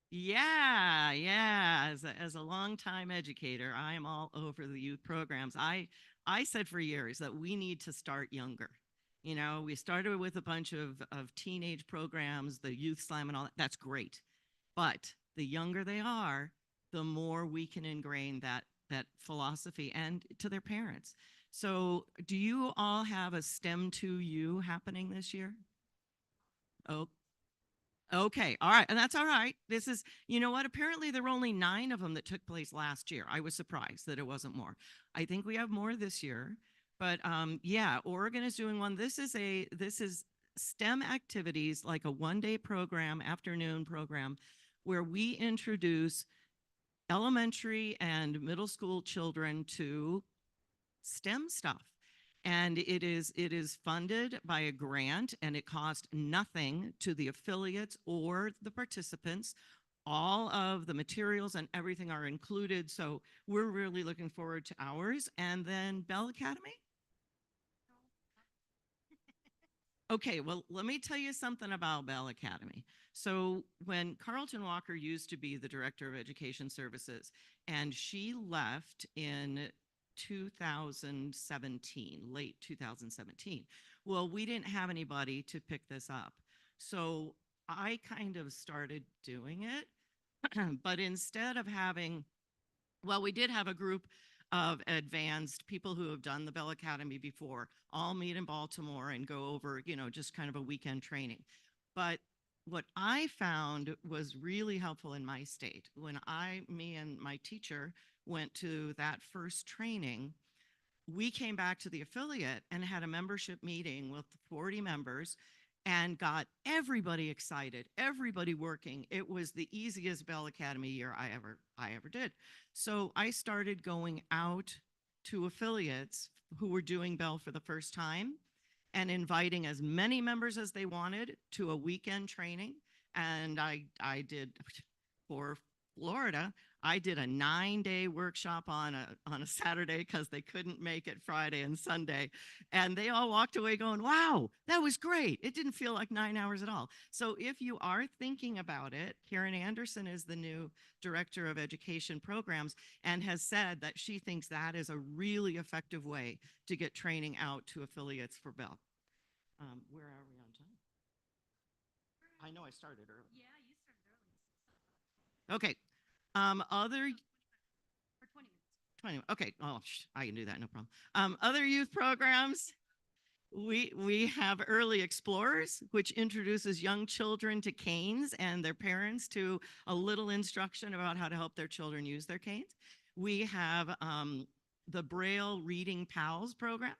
Yeah. As a longtime educator, I am all over the youth programs. I said for years that we need to start younger. You know, we started with a bunch of teenage programs, the Youth Slam and all that. That's great. But the younger they are, the more we can ingrain that philosophy and to their parents. So do you all have a STEM to You happening this year? Oh, okay. All right. And that's all right. This is, you know what? Apparently there were only 9 of them that took place last year. I was surprised that it wasn't more. I think we have more this year. But yeah, Oregon is doing one. This is STEM activities, like a one-day program, afternoon program, where we introduce elementary and middle school children to STEM stuff. And it is funded by a grant, and it costs nothing to the affiliates or the participants. All of the materials and everything are included. So we're really looking forward to ours. And then Bell Academy. Okay, well, let me tell you something about Bell Academy. So when Carlton Walker used to be the Director of Education Services, and she left in 2017, late 2017. Well, we didn't have anybody to pick this up. So I kind of started doing it, but instead of having, well, we did have a group of advanced people who have done the Bell Academy before, all meet in Baltimore and go over, you know, just kind of a weekend training. But what I found was really helpful in my state, when me and my teacher went to that first training, we came back to the affiliate and had a membership meeting with 40 members and got everybody excited, everybody working. It was the easiest Bell Academy year I ever did. So I started going out to affiliates who were doing Bell for the first time and inviting as many members as they wanted to a weekend training. And I did, for Florida, I did a 9-day workshop on a Saturday because they couldn't make it Friday and Sunday. And they all walked away going, wow, that was great. It didn't feel like 9 hours at all. So if you are thinking about it, Karen Anderson is the new Director of Education Programs and has said that she thinks that is a really effective way to get training out to affiliates for Bell. Where are we on time? I know I started early. Yeah, you started early. Okay. Other For 20 minutes. 21. Okay. Oh, I can do that. No problem. Other youth programs. We have Early Explorers, which introduces young children to canes and their parents to a little instruction about how to help their children use their canes. We have the Braille Reading Pals program,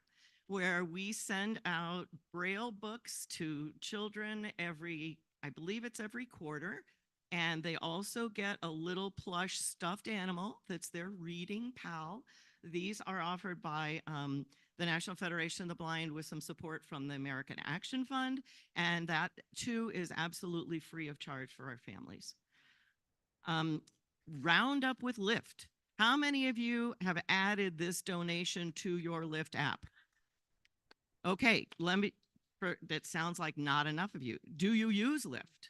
where we send out Braille books to children I believe it's every quarter. And they also get a little plush stuffed animal that's their reading pal. These are offered by the National Federation of the Blind with some support from the American Action Fund. And that too is absolutely free of charge for our families. Round Up with Lyft. How many of you have added this donation to your Lyft app? Okay, that sounds like not enough of you. Do you use Lyft?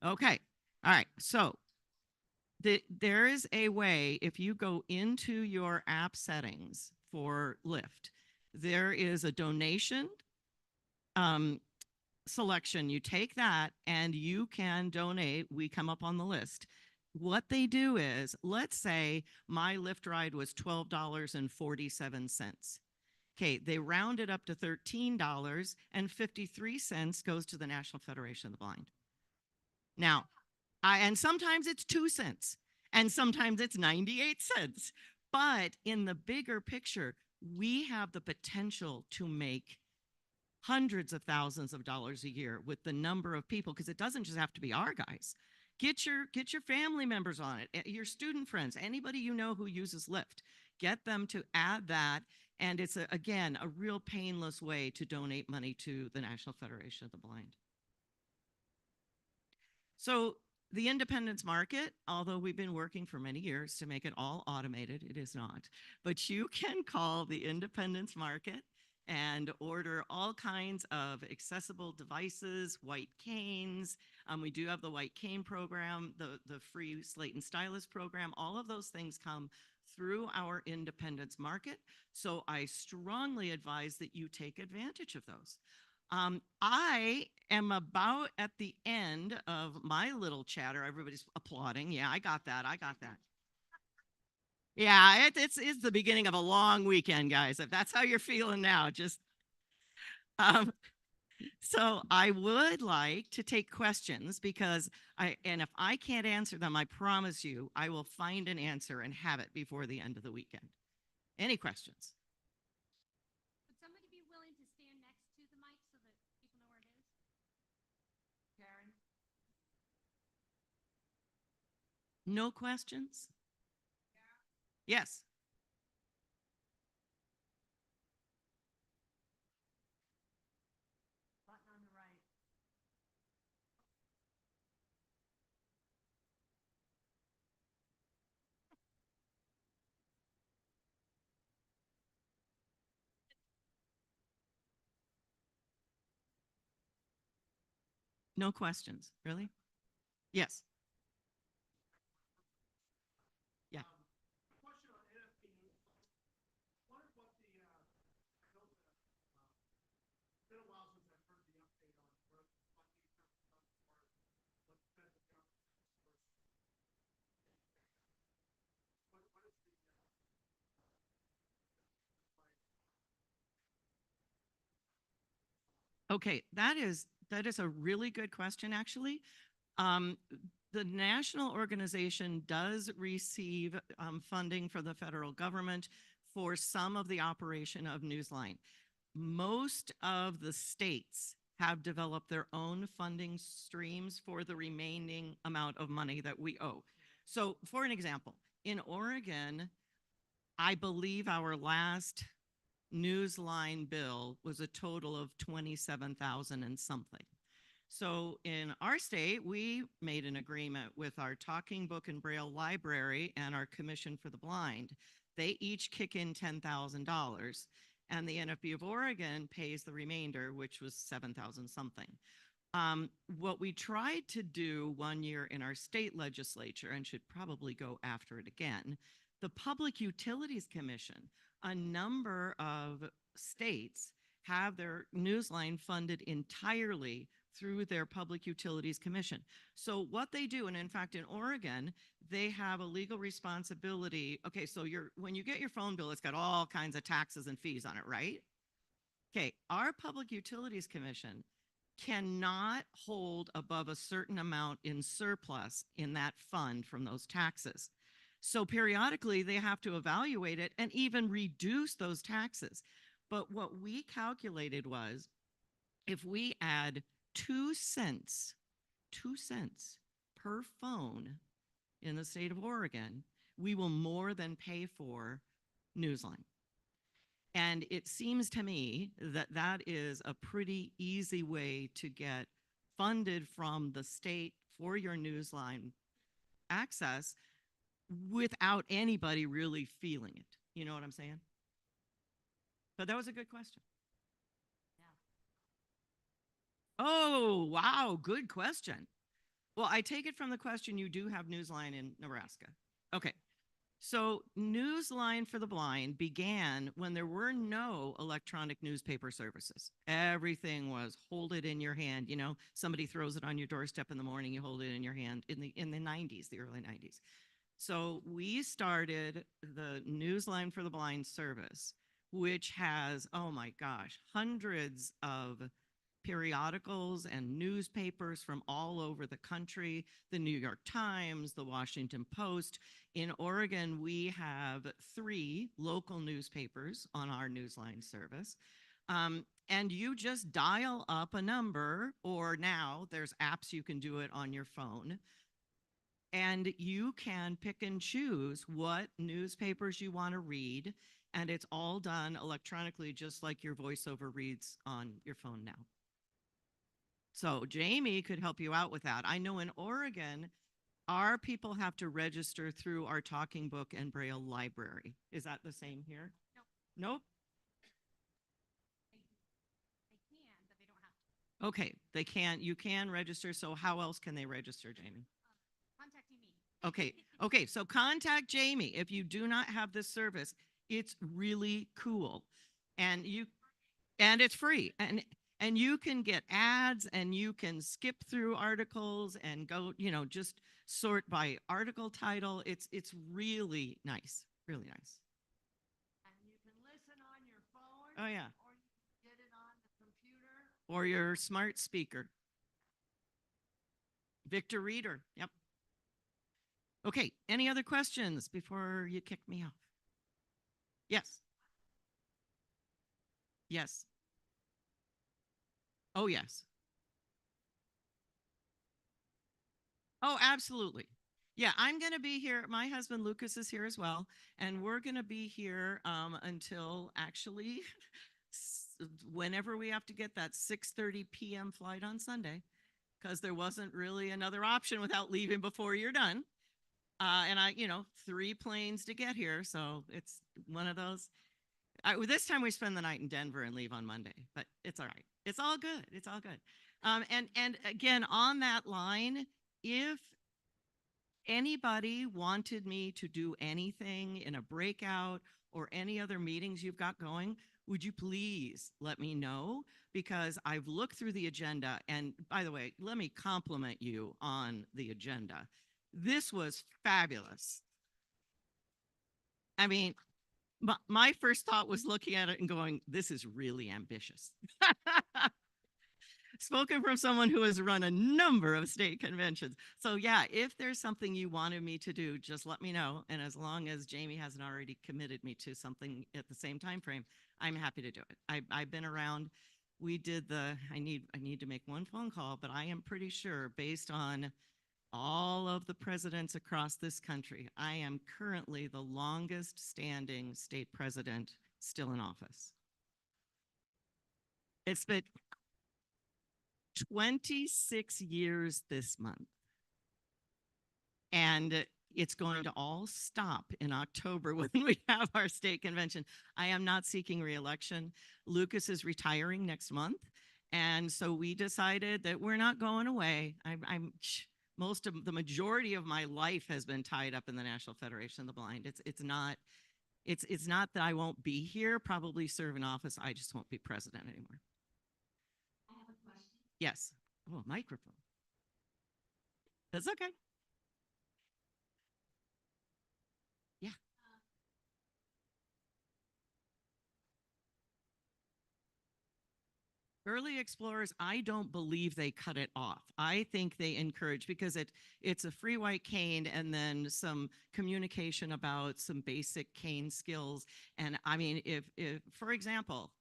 Okay, all right. So there is a way, if you go into your app settings for Lyft, there is a donation selection. You take that and you can donate. We come up on the list. What they do is, let's say my Lyft ride was $12.47. Okay, they round it up to $13.53 goes to the National Federation of the Blind. Now, and sometimes it's 2 cents and sometimes it's 98 cents. But in the bigger picture, we have the potential to make hundreds of thousands of dollars a year with the number of people, because it doesn't just have to be our guys. Get your family members on it, your student friends, anybody you know who uses Lyft. Get them to add that. And it's, again, a real painless way to donate money to the National Federation of the Blind. So the independence market, although we've been working for many years to make it all automated, it is not. But you can call the independence market and order all kinds of accessible devices, white canes. We do have the white cane program, the free slate and stylus program. All of those things come through our independence market. So I strongly advise that you take advantage of those. I am about at the end of my little chatter. Everybody's applauding. Yeah, I got that. Yeah, it's the beginning of a long weekend, guys. If that's how you're feeling now, just so I would like to take questions, because if I can't answer them, I promise you I will find an answer and have it before the end of the weekend. Any questions? Would somebody be willing to stand next to the mic so that people know where it is? Karen? No questions? Yes. Button on the right. No questions, really? Yes. Yeah. Question on NFBN. Wondered what the, I know that, it's been a while since I've heard the update on where the funding comes from, or what the federal government is what is the, Okay, that is a really good question, actually. The national organization does receive funding from the federal government for some of the operation of Newsline. Most of the states have developed their own funding streams for the remaining amount of money that we owe. So, for an example, in Oregon, I believe our last Newsline bill was a total of 27,000 and something. So in our state, we made an agreement with our Talking Book and Braille Library and our Commission for the Blind. They each kick in $10,000, and the NFB of Oregon pays the remainder, which was 7,000 something. What we tried to do one year in our state legislature, and should probably go after it again, the Public Utilities Commission, a number of states have their Newsline funded entirely through their Public Utilities Commission. So what they do, and in fact, in Oregon, they have a legal responsibility. Okay, so when you get your phone bill, it's got all kinds of taxes and fees on it, right? Okay, our Public Utilities Commission cannot hold above a certain amount in surplus in that fund from those taxes. So periodically they have to evaluate it and even reduce those taxes. But what we calculated was if we add 2 cents per phone in the state of Oregon, we will more than pay for Newsline. And it seems to me that that is a pretty easy way to get funded from the state for your Newsline access without anybody really feeling it. You know what I'm saying? But that was a good question. Yeah. Oh, wow. Good question. Well, I take it from the question you do have Newsline in Nebraska. Okay. So Newsline for the Blind began when there were no electronic newspaper services. Everything was hold it in your hand. You know, somebody throws it on your doorstep in the morning, you hold it in your hand in the 90s, the early 90s. So we started the Newsline for the Blind service, which has, oh my gosh, hundreds of periodicals and newspapers from all over the country, the New York Times, the Washington Post. In Oregon, we have 3 local newspapers on our Newsline service. And you just dial up a number, or now there's apps you can do it on your phone. And you can pick and choose what newspapers you want to read. And it's all done electronically, just like your voiceover reads on your phone now. So Jamie could help you out with that. I know in Oregon, our people have to register through our Talking Book and Braille library. Is that the same here? No. Nope. They can, but they don't have to. Okay, they can. You can register. So how else can they register, Jamie? Contacting me. Okay. Okay. So contact Jamie if you do not have this service. It's really cool, and it's free, and you can get ads, and you can skip through articles and go, just sort by article title. It's really nice, really nice. And you can listen on your phone. Oh yeah. Or you can get it on the computer. Or your smart speaker. Victor Reader. Yep. Okay. Any other questions before you kick me off? Yes. Yes. Oh, yes. Oh, absolutely. Yeah, I'm going to be here. My husband, Lucas, is here as well. And we're going to be here until actually whenever we have to get that 6:30 p.m. flight on Sunday, because there wasn't really another option without leaving before you're done. And 3 planes to get here. So it's one of those. This time we spend the night in Denver and leave on Monday, but it's all right. It's all good. It's all good. And again, on that line, if anybody wanted me to do anything in a breakout or any other meetings you've got going, would you please let me know? Because I've looked through the agenda. And by the way, let me compliment you on the agenda. This was fabulous. I mean, my first thought was looking at it and going, this is really ambitious. Spoken from someone who has run a number of state conventions. So yeah, if there's something you wanted me to do, just let me know. And as long as Jamie hasn't already committed me to something at the same time frame, I'm happy to do it. I've been around. We did I need to make one phone call, but I am pretty sure based on all of the presidents across this country, I am currently the longest standing state president still in office. It's been 26 years this month. And it's going to all stop in October when we have our state convention. I am not seeking re-election. Lucas is retiring next month. And so we decided that we're not going away. The majority of my life has been tied up in the National Federation of the Blind. It's not that I won't be here, probably serve in office. I just won't be president anymore. I have a question. Yes. Oh, microphone. That's okay. Yeah. Early explorers, I don't believe they cut it off. I think they encourage because it's a free white cane and then some communication about some basic cane skills. And I mean, if for example,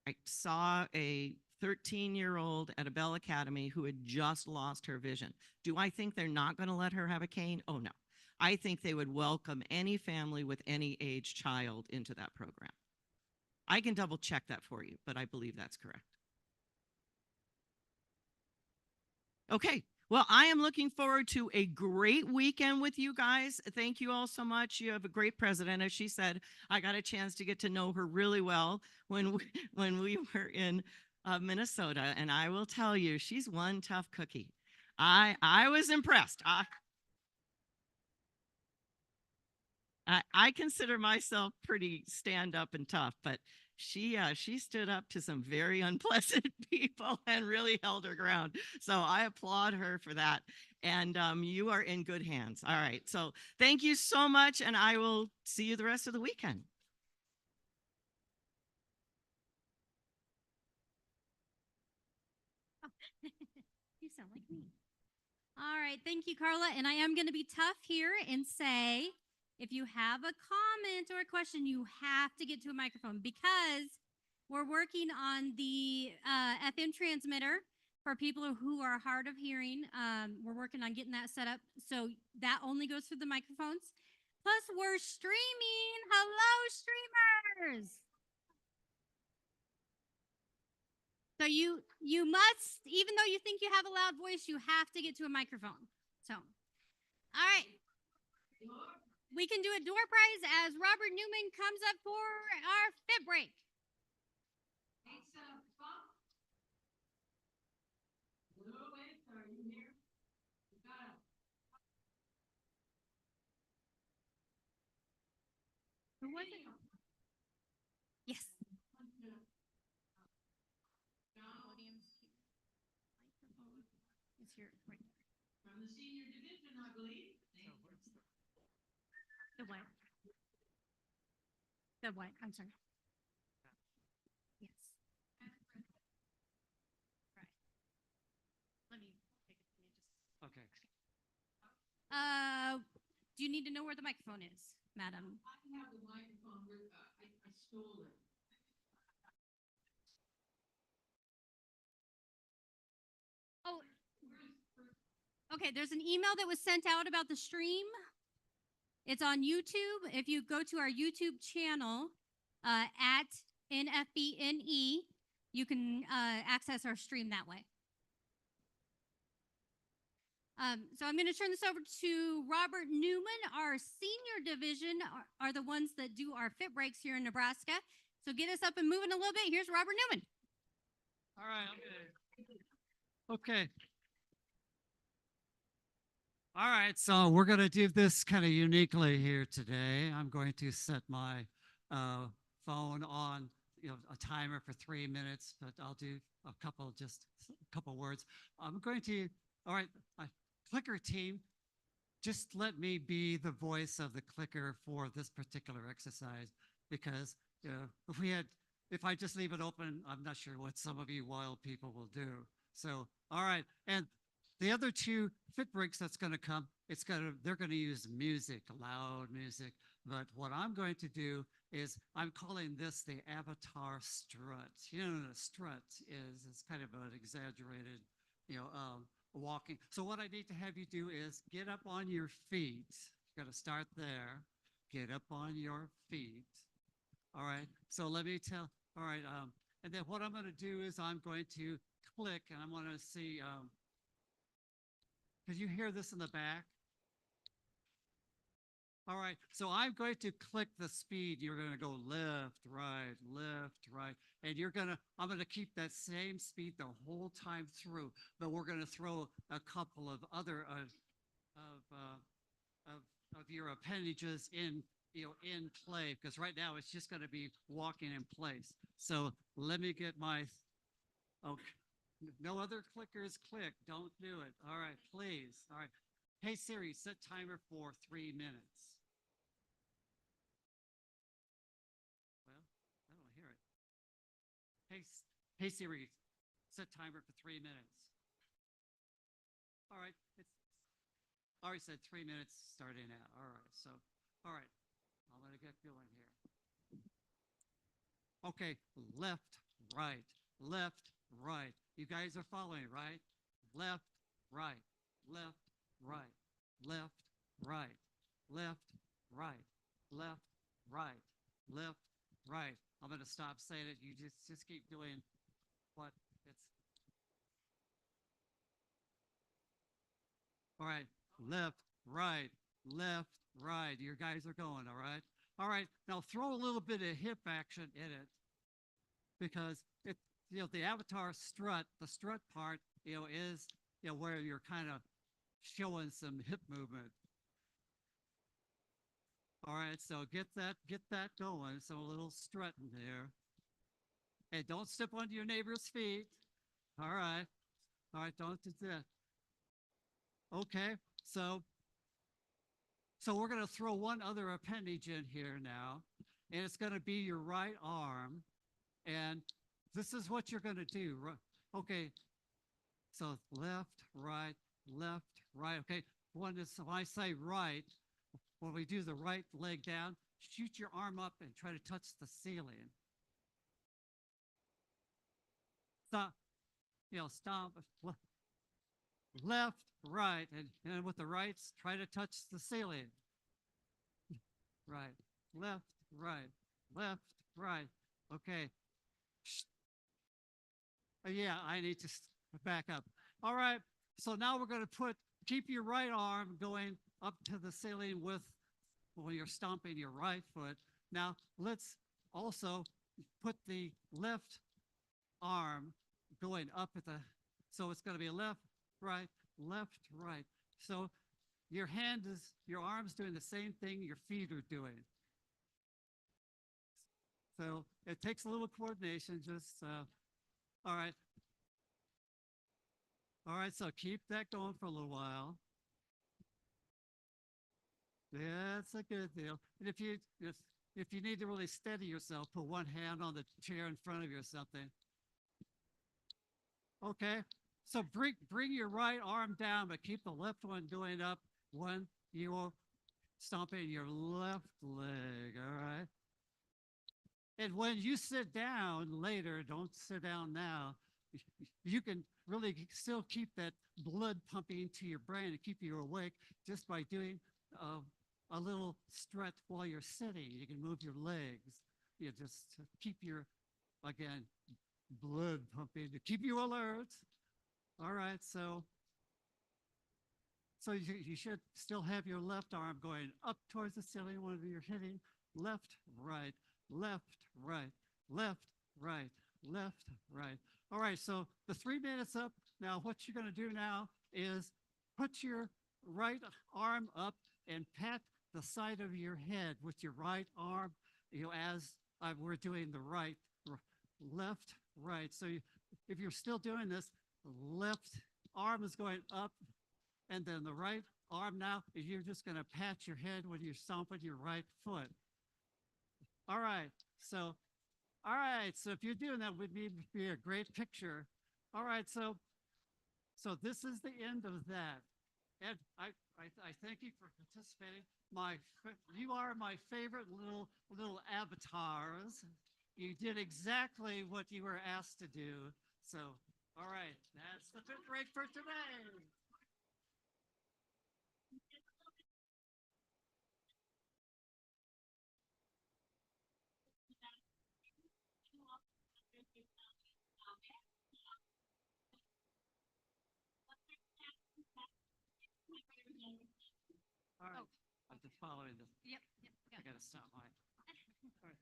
I saw a 13-year-old at a Bell Academy who had just lost her vision. Do I think they're not going to let her have a cane? Oh no. I think they would welcome any family with any age child into that program. I can double check that for you, but I believe that's correct. Okay. Well, I am looking forward to a great weekend with you guys. Thank you all so much. You have a great president. As she said, I got a chance to get to know her really well when we were in Minnesota. And I will tell you, she's one tough cookie. I was impressed. I consider myself pretty stand up and tough, but she stood up to some very unpleasant people and really held her ground. So I applaud her for that. And you are in good hands. All right. So thank you so much. And I will see you the rest of the weekend. You sound like me. All right. Thank you, Carla. And I am going to be tough here and say, if you have a comment or a question, you have to get to a microphone because we're working on the FM transmitter for people who are hard of hearing. We're working on getting that set up. So that only goes through the microphones. Plus, we're streaming. Hello, streamers. So you must, even though you think you have a loud voice, you have to get to a microphone. So, all right. We can do a door prize as Robert Newman comes up for our fit break. Who was it? Yes. Is here right From the senior division, I believe. the what? The what? I'm sorry. Yes. Right. Let me take it from you just. Okay. Do you need to know where the microphone is, madam? I have the microphone where I stole it. Oh, okay. There's an email that was sent out about the stream. It's on YouTube. If you go to our YouTube channel at NFBNE, you can access our stream that way. So I'm going to turn this over to Robert Newman. Our senior division are the ones that do our fit breaks here in Nebraska. So get us up and moving a little bit. Here's Robert Newman. All right. Okay. All right. So we're going to do this kind of uniquely here today. I'm going to set my phone on, a timer for 3 minutes, but I'll do a couple words. I'm going to, all right, clicker team, just let me be the voice of the clicker for this particular exercise, because if I just leave it open, I'm not sure what some of you wild people will do. So, all right. And the other two fit breaks that's going to come, they're going to use music, loud music. But what I'm going to do is I'm calling this the avatar strut. You know what a strut is? It's kind of an exaggerated, walking. So what I need to have you do is get up on your feet. You got to start there. Get up on your feet. All right. So let me tell. All right. And then what I'm going to do is I'm going to click, and I'm going to see. Can you hear this in the back? All right. So I'm going to click the speed. You're going to go left, right, and I'm going to keep that same speed the whole time through. But we're going to throw a couple of other of your appendages in play, because right now it's just going to be walking in place. So let me get my, okay. No other clickers click. Don't do it. All right, please. All right. Hey Siri, set timer for 3 minutes. Well, I don't hear it. Hey Siri, set timer for 3 minutes. All right, it's already said 3 minutes starting out. All right, so, all right, I'm gonna get going here. Okay, left, right, left, right. You guys are following, right? Left, right, left, right, left, right, left, right, left, right, left, right. I'm gonna stop saying it. You just keep doing what it's. All right, left, right, left, right. Your guys are going, all right? All right, now throw a little bit of hip action in it because it, the avatar strut, the strut part, is, where you're kind of showing some hip movement. All right, so get that going. So a little strut in there. Hey, don't step on your neighbor's feet. All right, don't do that. Okay, so we're going to throw one other appendage in here now, and it's going to be your right arm. And this is what you're going to do. Okay, so left, right, left, right. Okay, when I say right, when we do the right leg down, shoot your arm up and try to touch the ceiling. Stop, stomp. Left, right, and with the rights, try to touch the ceiling. Right, left, right. Okay. Yeah, I need to back up. All right, so now we're going to keep your right arm going up to the ceiling when you're stomping your right foot. Now, let's also put the left arm going up so it's going to be left, right, left, right. So your arm's doing the same thing your feet are doing. So it takes a little coordination, all right. All right, so keep that going for a little while. That's a good deal. And if you need to really steady yourself, put one hand on the chair in front of you or something. Okay, so bring your right arm down, but keep the left one going up when you're stomping your left leg, all right? And when you sit down later, don't sit down now, you can really still keep that blood pumping to your brain and keep you awake just by doing a little stretch while you're sitting. You can move your legs. Just to keep your, again, blood pumping to keep you alert. All right, so you should still have your left arm going up towards the ceiling when you're hitting left, right, left, right, left, right, left, right. All right, so the 3 minutes up. Now what you're going to do now is put your right arm up and pat the side of your head with your right arm, as we're doing the right, left, right. So if you're still doing this, left arm is going up, and then the right arm now, you're just going to pat your head when you're stomping your right foot. All right, so if you're doing that, would be a great picture. All right, so this is the end of that. And I thank you for participating. You are my favorite little avatars. You did exactly what you were asked to do. So, all right, that's the fifth break for today. All right, I'm just following this. Yep. I gotta stop my. All right.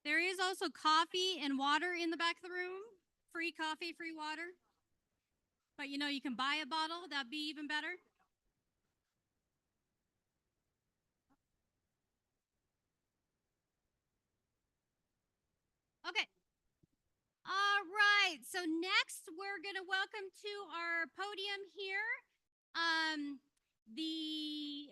There is also coffee and water in the back of the room. Free coffee, free water. But you can buy a bottle. That'd be even better. Okay. All right. So next, we're going to welcome to our podium here the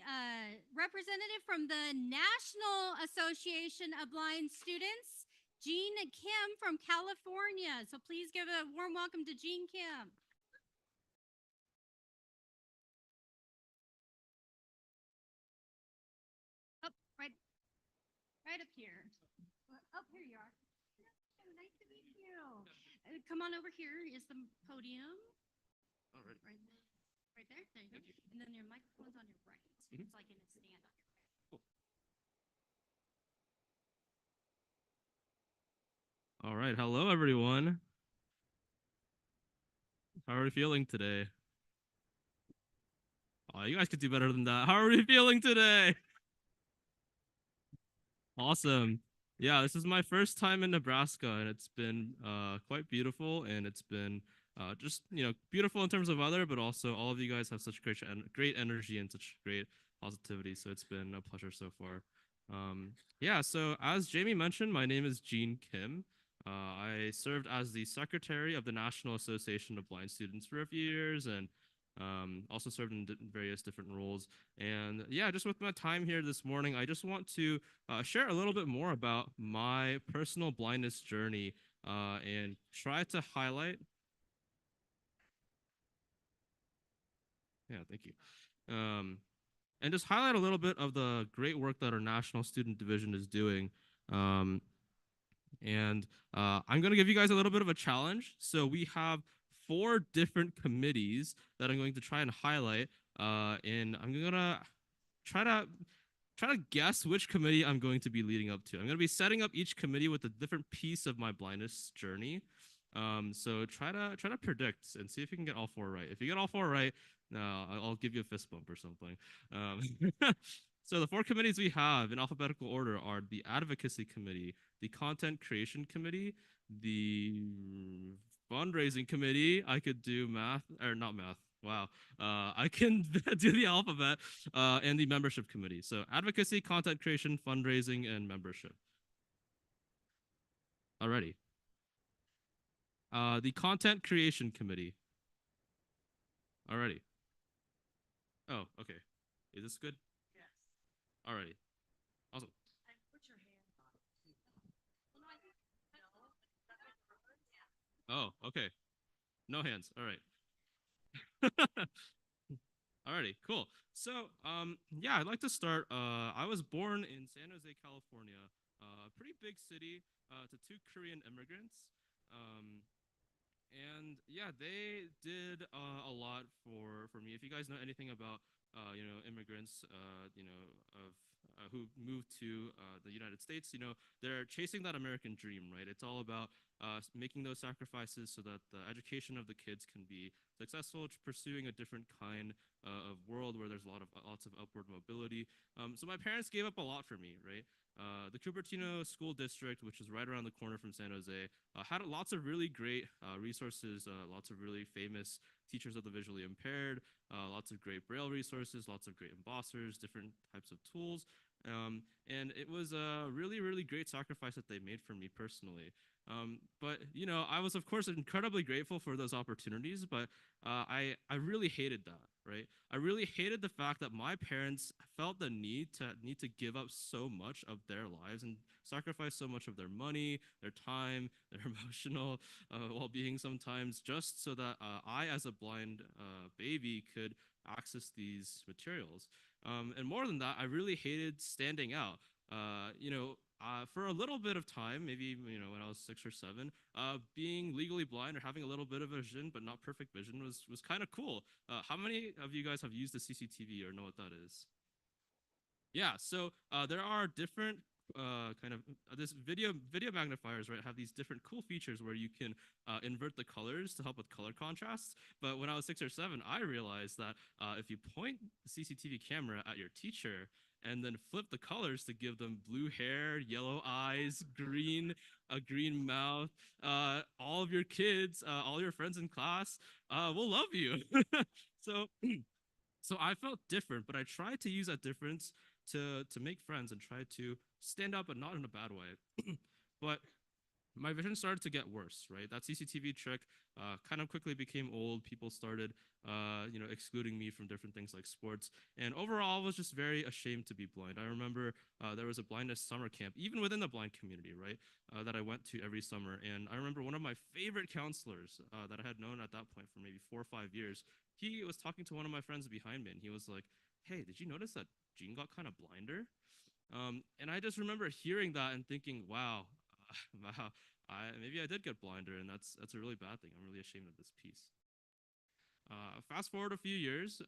representative from the National Association of Blind Students, Jean Kim from California. So please give a warm welcome to Jean Kim. Oh, right up here. Oh, here you are. Nice to meet you. Come on over here is the podium. All right. Right there. There you go. And then your microphone's on your right. It's like in a stand on your right. Cool. All right. Hello, everyone. How are we feeling today? Oh, you guys could do better than that. How are we feeling today? Awesome. Yeah, this is my first time in Nebraska, and it's been quite beautiful, and it's been just beautiful in terms of weather, but also all of you guys have such great energy and such great positivity. So it's been a pleasure so far. Yeah, so as Jamie mentioned, my name is Jean Kim. I served as the secretary of the National Association of Blind Students for a few years, and also served in various different roles. And yeah, just with my time here this morning, I just want to share a little bit more about my personal blindness journey and try to highlight. Yeah, thank you. And just highlight a little bit of the great work that our National Student Division is doing. I'm going to give you guys a little bit of a challenge. So we have 4 different committees that I'm going to try and highlight. And I'm going to try to guess which committee I'm going to be leading up to. I'm going to be setting up each committee with a different piece of my blindness journey. So try to predict and see if you can get all 4 right. If you get all 4 right, I'll give you a fist bump or something. So the 4 committees we have in alphabetical order are the Advocacy Committee, the Content Creation Committee, the Fundraising Committee. I could do math, or not math. Wow. I can do the alphabet, and the Membership Committee. So Advocacy, Content Creation, Fundraising, and Membership. Alrighty. The Content Creation Committee. Alrighty. Oh, okay. Is this good? Yes. Alrighty. Awesome. And put your hand on it. Oh, okay. No hands. All right. Alrighty, cool. So, yeah, I'd like to start. I was born in San Jose, California, a pretty big city to 2 Korean immigrants. And yeah, they did a lot for me. If you guys know anything about immigrants, of who moved to the United States, they're chasing that American dream, right? It's all about making those sacrifices so that the education of the kids can be successful, pursuing a different kind of world where there's lots of upward mobility. So my parents gave up a lot for me, right? The Cupertino School District, which is right around the corner from San Jose, had lots of really great resources, lots of really famous teachers of the visually impaired, lots of great Braille resources, lots of great embossers, different types of tools. And it was a really, really great sacrifice that they made for me personally. But I was of course incredibly grateful for those opportunities, but I really hated that, right? I really hated the fact that my parents felt the need to give up so much of their lives and sacrifice so much of their money, their time, their emotional well-being sometimes, just so that I, as a blind baby, could access these materials. And more than that, I really hated standing out. For a little bit of time, maybe when I was 6 or 7, being legally blind or having a little bit of vision but not perfect vision was kind of cool. How many of you guys have used the CCTV or know what that is? Yeah, so there are different kind of this video magnifiers, right, have these different cool features where you can invert the colors to help with color contrasts. But when I was 6 or 7, I realized that if you point the CCTV camera at your teacher and then flip the colors to give them blue hair, yellow eyes, a green mouth, all of your kids, all your friends in class will love you. So so I felt different, but I tried to use that difference to make friends and try to stand up, but not in a bad way. But my vision started to get worse, right? That CCTV trick kind of quickly became old. People started, excluding me from different things like sports. And overall, I was just very ashamed to be blind. I remember there was a blindness summer camp, even within the blind community, right, that I went to every summer. And I remember one of my favorite counselors that I had known at that point for maybe 4 or 5 years, he was talking to one of my friends behind me, and he was like, "Hey, did you notice that Gene got kind of blinder?" And I just remember hearing that and thinking, wow, wow, maybe I did get blinder, and that's a really bad thing. I'm really ashamed of this piece. Fast forward a few years,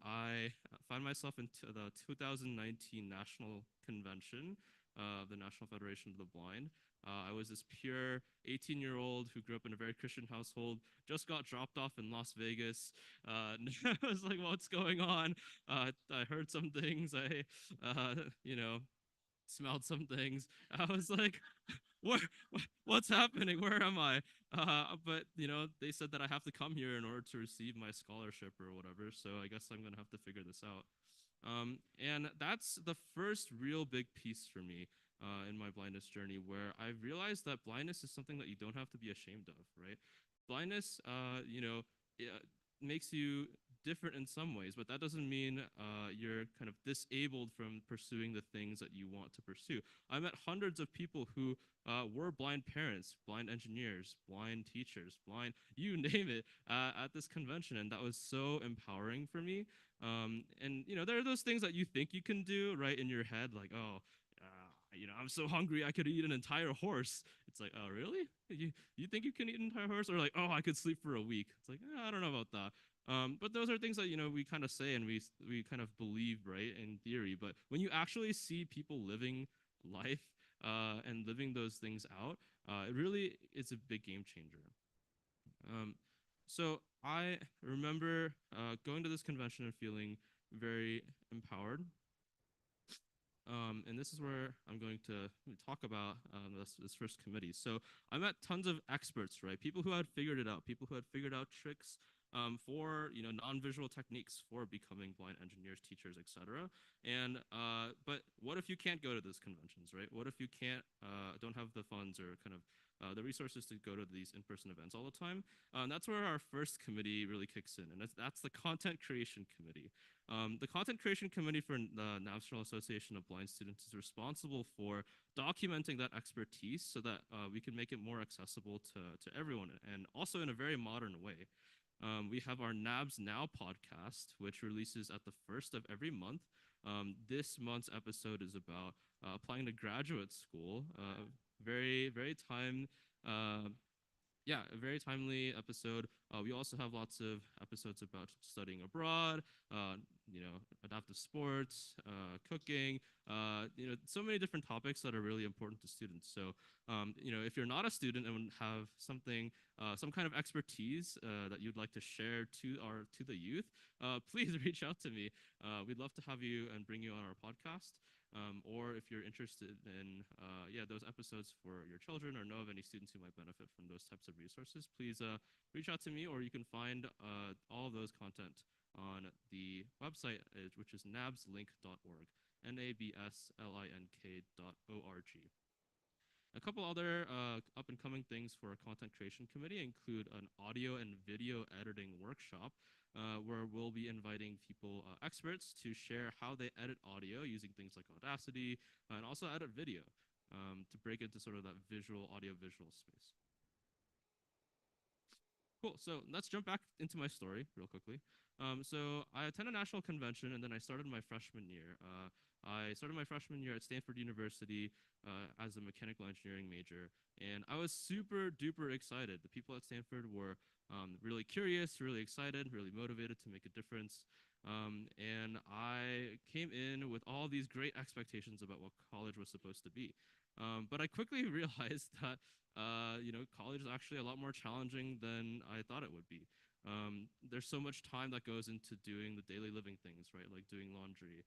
I find myself in the 2019 National Convention of the National Federation of the Blind. I was this pure 18-year-old who grew up in a very Christian household, just got dropped off in Las Vegas. I was like, what's going on? I heard some things. Uh, you know, smelled some things. I was like, what, what's happening? Where am I? But they said that I have to come here in order to receive my scholarship or whatever. So I guess I'm gonna have to figure this out. And that's the first real big piece for me in my blindness journey, where I realized that blindness is something that you don't have to be ashamed of, right? Blindness, it, makes you different in some ways, but that doesn't mean you're kind of disabled from pursuing the things that you want to pursue. I met hundreds of people who were blind parents, blind engineers, blind teachers, blind, you name it, at this convention. And that was so empowering for me. And there are those things that you think you can do right in your head, like, oh, I'm so hungry I could eat an entire horse. It's like, oh, really? You think you can eat an entire horse? Or like, oh, I could sleep for a week. It's like, I don't know about that. But those are things that we kind of say and we kind of believe, right, in theory. But when you actually see people living life and living those things out, it really is a big game changer. So I remember going to this convention and feeling very empowered. And this is where I'm going to talk about this first committee. So I met tons of experts, right? People who had figured it out, people who had figured out tricks for non-visual techniques for becoming blind engineers, teachers, etc. And but what if you can't go to those conventions, right? What if you don't have the funds or kind of the resources to go to these in-person events all the time? That's where our first committee really kicks in, and that's the Content Creation Committee. The Content Creation Committee for the National Association of Blind Students is responsible for documenting that expertise so that we can make it more accessible to everyone, and also in a very modern way. We have our NABS Now podcast, which releases at the first of every month. This month's episode is about applying to graduate school. Very, very a very timely episode. We also have lots of episodes about studying abroad, adaptive sports, cooking, so many different topics that are really important to students. So, if you're not a student and have something, some kind of expertise that you'd like to share to the youth, please reach out to me. We'd love to have you and bring you on our podcast. Or if you're interested in those episodes for your children or know of any students who might benefit from those types of resources, please reach out to me, or you can find all of those content on the website, which is nabslink.org, nabslink.org. A couple other up-and-coming things for our Content Creation Committee include an audio and video editing workshop where we'll be inviting people, experts, to share how they edit audio using things like Audacity and also edit video to break into sort of that audio-visual space. Cool. So let's jump back into my story real quickly. So I attended a national convention, and then I started my freshman year. I started my freshman year at Stanford University as a mechanical engineering major, and I was super duper excited. The people at Stanford were really curious, really excited, really motivated to make a difference. And I came in with all these great expectations about what college was supposed to be. But I quickly realized that college is actually a lot more challenging than I thought it would be. There's so much time that goes into doing the daily living things, right? Like doing laundry,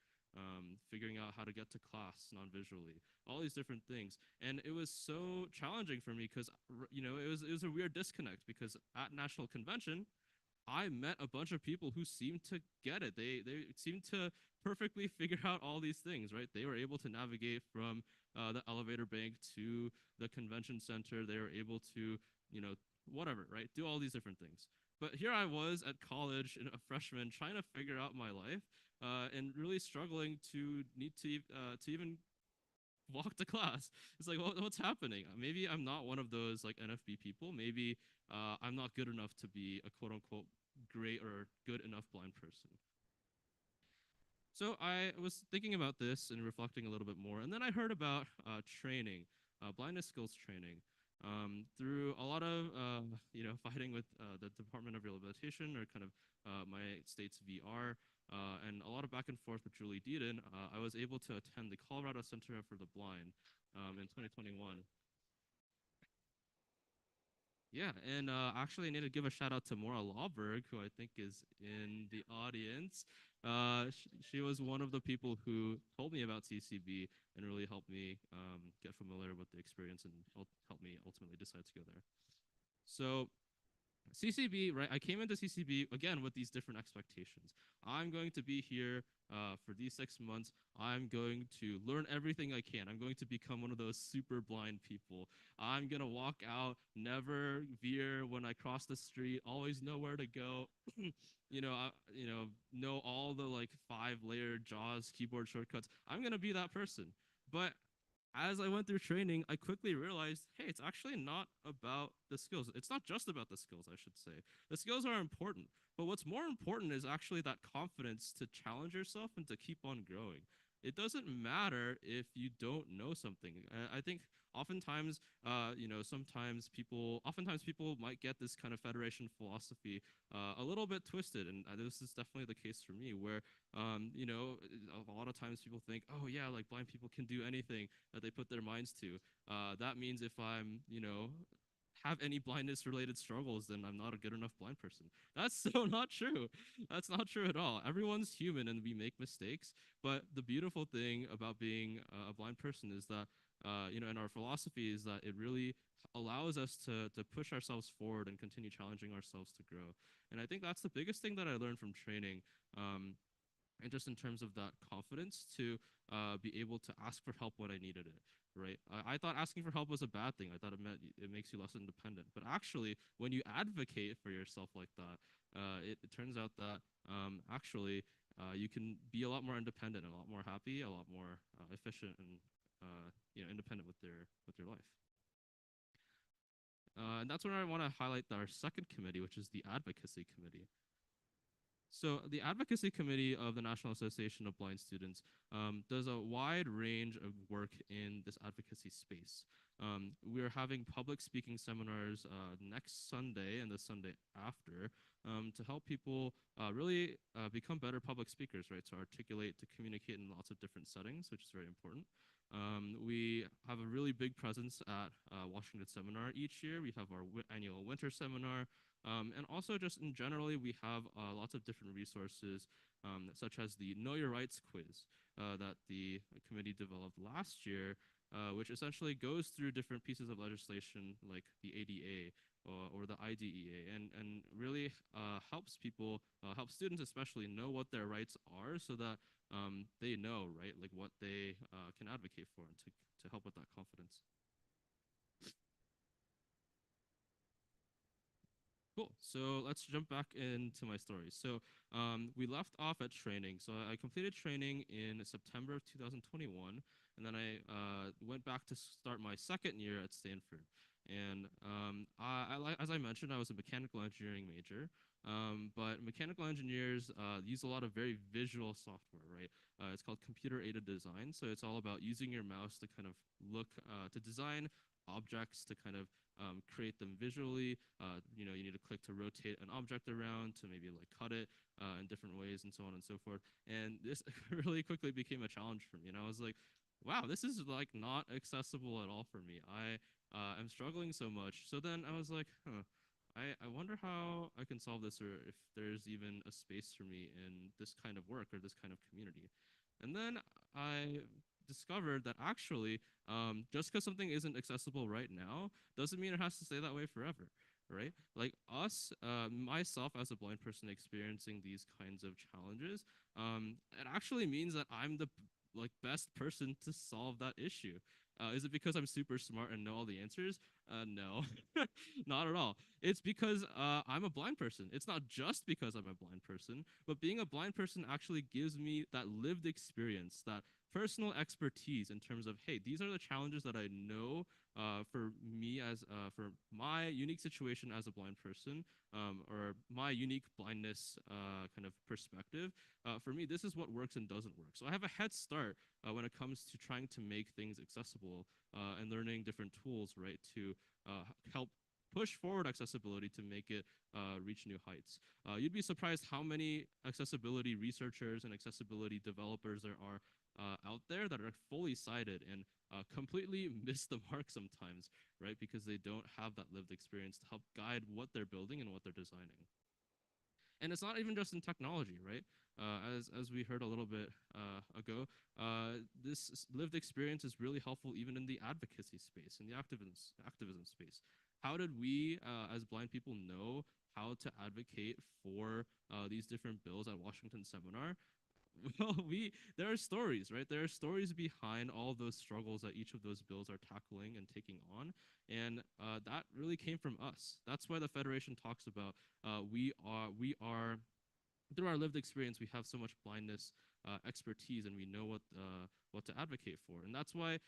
figuring out how to get to class non-visually, all these different things. And it was so challenging for me because, it was a weird disconnect because at national convention, I met a bunch of people who seemed to get it. They seemed to perfectly figure out all these things, right? They were able to navigate from the elevator bank to the convention center. They were able to, you know, whatever, right? Do all these different things. But here I was at college, a freshman, trying to figure out my life, and really struggling to need to even walk to class. It's like, what's happening? Maybe I'm not one of those like NFB people. Maybe I'm not good enough to be a quote unquote great or good enough blind person. So I was thinking about this and reflecting a little bit more, and then I heard about training, blindness skills training, through a lot of fighting with the Department of Rehabilitation, or kind of my state's VR, and a lot of back and forth with Julie Deedon. I was able to attend the Colorado Center for the Blind in 2021. Yeah, and actually, I need to give a shout out to Maura Lawberg, who I think is in the audience. She was one of the people who told me about CCB and really helped me get familiar with the experience and helped me ultimately decide to go there. So CCB, right? I came into CCB again with these different expectations. I'm going to be here for these 6 months. I'm going to learn everything I can. I'm going to become one of those super blind people. I'm gonna walk out, never veer when I cross the street, always know where to go. Know all the like 5-layer JAWS keyboard shortcuts. I'm gonna be that person. But as I went through training, I quickly realized, hey, it's actually not about the skills. It's not just about the skills, I should say. The skills are important, but what's more important is actually that confidence to challenge yourself and to keep on growing. It doesn't matter if you don't know something. I think oftentimes, oftentimes people might get this kind of federation philosophy a little bit twisted, and this is definitely the case for me, where a lot of times people think, oh yeah, like blind people can do anything that they put their minds to. That means if I'm, have any blindness related struggles, then I'm not a good enough blind person. That's so not true. That's not true at all. Everyone's human and we make mistakes. But the beautiful thing about being a blind person is that, in our philosophy is that it really allows us to push ourselves forward and continue challenging ourselves to grow. And I think that's the biggest thing that I learned from training. And just in terms of that confidence to be able to ask for help when I needed it, right? I thought asking for help was a bad thing. I thought it meant it makes you less independent. But actually, when you advocate for yourself like that, it turns out that actually you can be a lot more independent, a lot more happy, a lot more efficient, and independent with your life. And that's where I want to highlight our second committee, which is the advocacy committee. So the Advocacy Committee of the National Association of Blind Students does a wide range of work in this advocacy space. We're having public speaking seminars next Sunday and the Sunday after to help people really become better public speakers, right? To articulate, to communicate in lots of different settings, which is very important. We have a really big presence at Washington Seminar each year. We have our annual winter seminar. And also just in generally, we have lots of different resources, such as the Know Your Rights quiz that the committee developed last year, which essentially goes through different pieces of legislation like the ADA or the IDEA, and really helps people, helps students especially know what their rights are, so that they know, right, like what they can advocate for, and to help with that confidence. Cool. So let's jump back into my story. So we left off at training. So I completed training in September of 2021, and then I went back to start my second year at Stanford. And as I mentioned, I was a mechanical engineering major, but mechanical engineers use a lot of very visual software, right? It's called computer-aided design. So it's all about using your mouse to kind of look, to design objects, to kind of create them visually. You need to click to rotate an object around, to maybe like cut it in different ways, and so on and so forth. And this really quickly became a challenge for me. And I was like, wow, this is like not accessible at all for me. I am struggling so much. So then I was like, I wonder how I can solve this, or if there's even a space for me in this kind of work or this kind of community. And then I discovered that actually, just because something isn't accessible right now doesn't mean it has to stay that way forever. right? Like us, myself as a blind person experiencing these kinds of challenges, it actually means that I'm the like best person to solve that issue. Is it because I'm super smart and know all the answers? No, not at all. It's because I'm a blind person. It's not just because I'm a blind person, but being a blind person actually gives me that lived experience, that personal expertise in terms of, hey, these are the challenges that I know for me as for my unique situation as a blind person, or my unique blindness kind of perspective. For me, this is what works and doesn't work. So I have a head start when it comes to trying to make things accessible and learning different tools, right, to help push forward accessibility to make it reach new heights. You'd be surprised how many accessibility researchers and accessibility developers there are out there that are fully sighted and completely miss the mark sometimes, right? Because they don't have that lived experience to help guide what they're building and what they're designing. And it's not even just in technology, right? As we heard a little bit ago, this lived experience is really helpful even in the advocacy space, in the activism space. How did we, as blind people, know how to advocate for these different bills at Washington Seminar? Well, we there are stories, right? There are stories behind all those struggles that each of those bills are tackling and taking on, and that really came from us. That's why the Federation talks about we are through our lived experience, we have so much blindness expertise, and we know what to advocate for. And that's why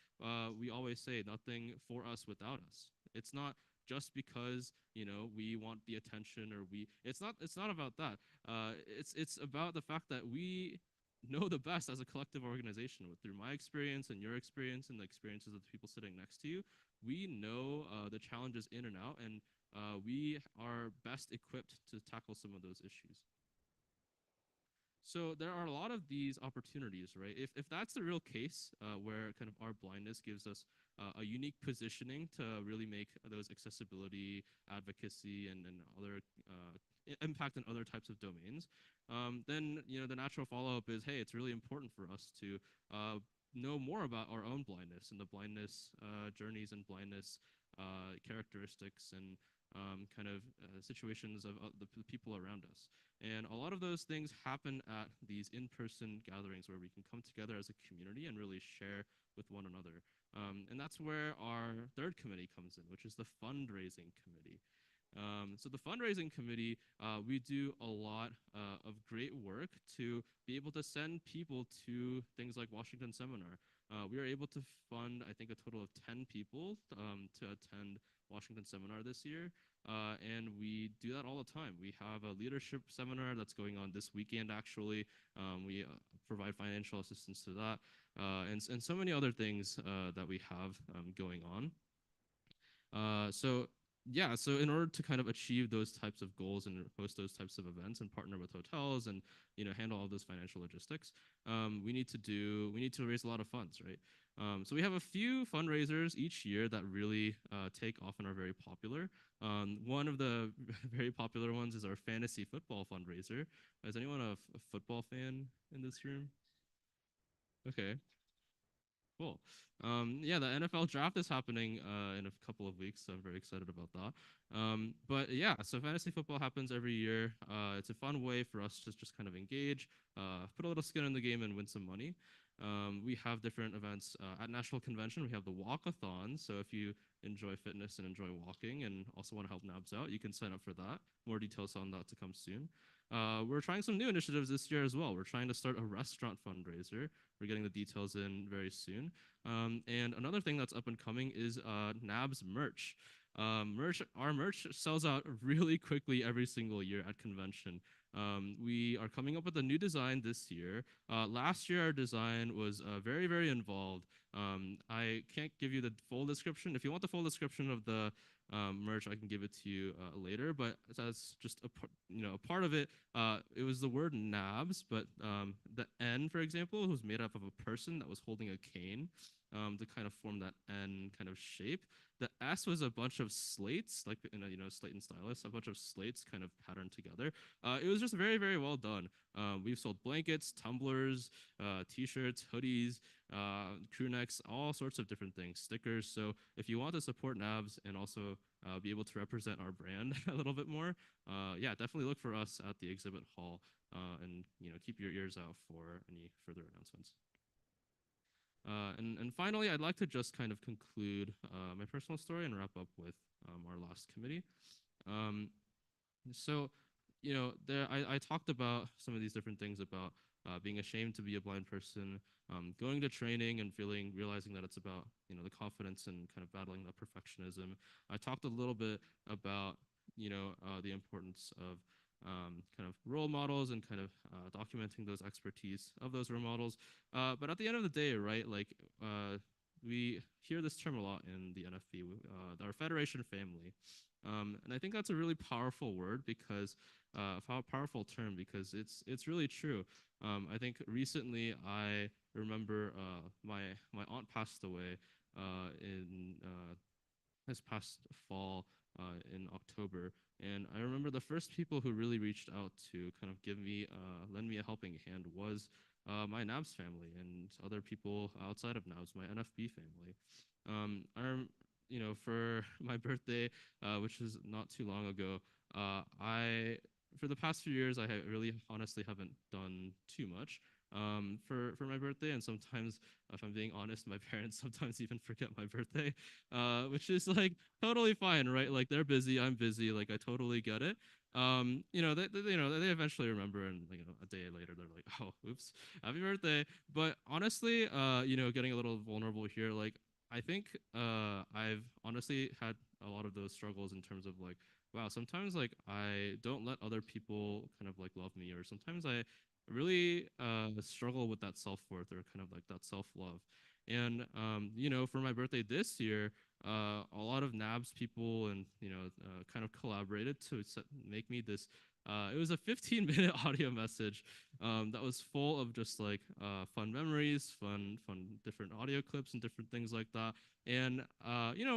we always say nothing for us without us. It's not just because we want the attention, or we. It's not about that. It's about the fact that we know the best as a collective organization. Through my experience and your experience and the experiences of the people sitting next to you, we know the challenges in and out, and we are best equipped to tackle some of those issues. So there are a lot of these opportunities, right? If that's the real case, where kind of our blindness gives us a unique positioning to really make those accessibility, advocacy, and other impact in other types of domains, then the natural follow-up is, hey, it's really important for us to know more about our own blindness and the blindness journeys and blindness characteristics and kind of situations of the people around us. And a lot of those things happen at these in-person gatherings where we can come together as a community and really share with one another. And that's where our third committee comes in, which is the fundraising committee. So the fundraising committee, we do a lot of great work to be able to send people to things like Washington Seminar. We are able to fund, I think, a total of 10 people to attend Washington Seminar this year. And we do that all the time. We have a leadership seminar that's going on this weekend, actually. We provide financial assistance to that, and so many other things that we have going on. So yeah, so in order to kind of achieve those types of goals and host those types of events and partner with hotels and handle all those financial logistics, we need to raise a lot of funds, right? So we have a few fundraisers each year that really take off and are very popular. One of the very popular ones is our fantasy football fundraiser. Is anyone a football fan in this room? Okay. Cool. Yeah, the NFL draft is happening in a couple of weeks, so I'm very excited about that. But yeah, so fantasy football happens every year. It's a fun way for us to just kind of engage, put a little skin in the game, and win some money. We have different events at National Convention. We have the walkathon. So if you enjoy fitness and enjoy walking and also want to help NABS out, you can sign up for that. More details on that to come soon. We're trying some new initiatives this year as well. We're trying to start a restaurant fundraiser. We're getting the details in very soon. And another thing that's up and coming is NABS merch. Our merch sells out really quickly every single year at convention. We are coming up with a new design this year. Last year, our design was very, very involved. I can't give you the full description. If you want the full description of the merch, I can give it to you later. But that's just a part of it. It was the word NABS, but the N, for example, was made up of a person that was holding a cane to kind of form that N kind of shape. The S was a bunch of slates, like in a slate and stylus, a bunch of slates kind of patterned together. It was just very, very well done. We've sold blankets, tumblers, t-shirts, hoodies, crew necks, all sorts of different things, stickers. So if you want to support NABS and also be able to represent our brand a little bit more, yeah, definitely look for us at the exhibit hall, and keep your ears out for any further announcements. And finally, I'd like to just kind of conclude my personal story and wrap up with our last committee. Um, so, I talked about some of these different things about being ashamed to be a blind person, going to training and realizing that it's about, the confidence and kind of battling that perfectionism. I talked a little bit about, the importance of kind of role models and kind of documenting those expertise of those role models. But at the end of the day, right, like we hear this term a lot in the NFB, our federation family. And I think that's a really powerful word because powerful term because it's really true. I think recently I remember my aunt passed away in this past fall in October, and I remember the first people who really reached out to kind of lend me a helping hand was my NABS family and other people outside of NABS, my NFB family. For my birthday, which is not too long ago, for the past few years, I really honestly haven't done too much for my birthday, and sometimes, if I'm being honest, my parents sometimes even forget my birthday, which is like totally fine, right? Like they're busy, I'm busy, like I totally get it. They eventually remember, and a day later they're like, oh, oops, happy birthday. But honestly, getting a little vulnerable here, like I think I've honestly had a lot of those struggles in terms of like, wow, sometimes like I don't let other people kind of like love me, or sometimes I really struggle with that self-worth or kind of like that self-love. And for my birthday this year, a lot of NABS people and kind of collaborated to make me this. It was a 15-minute audio message that was full of just like fun memories, fun different audio clips and different things like that. And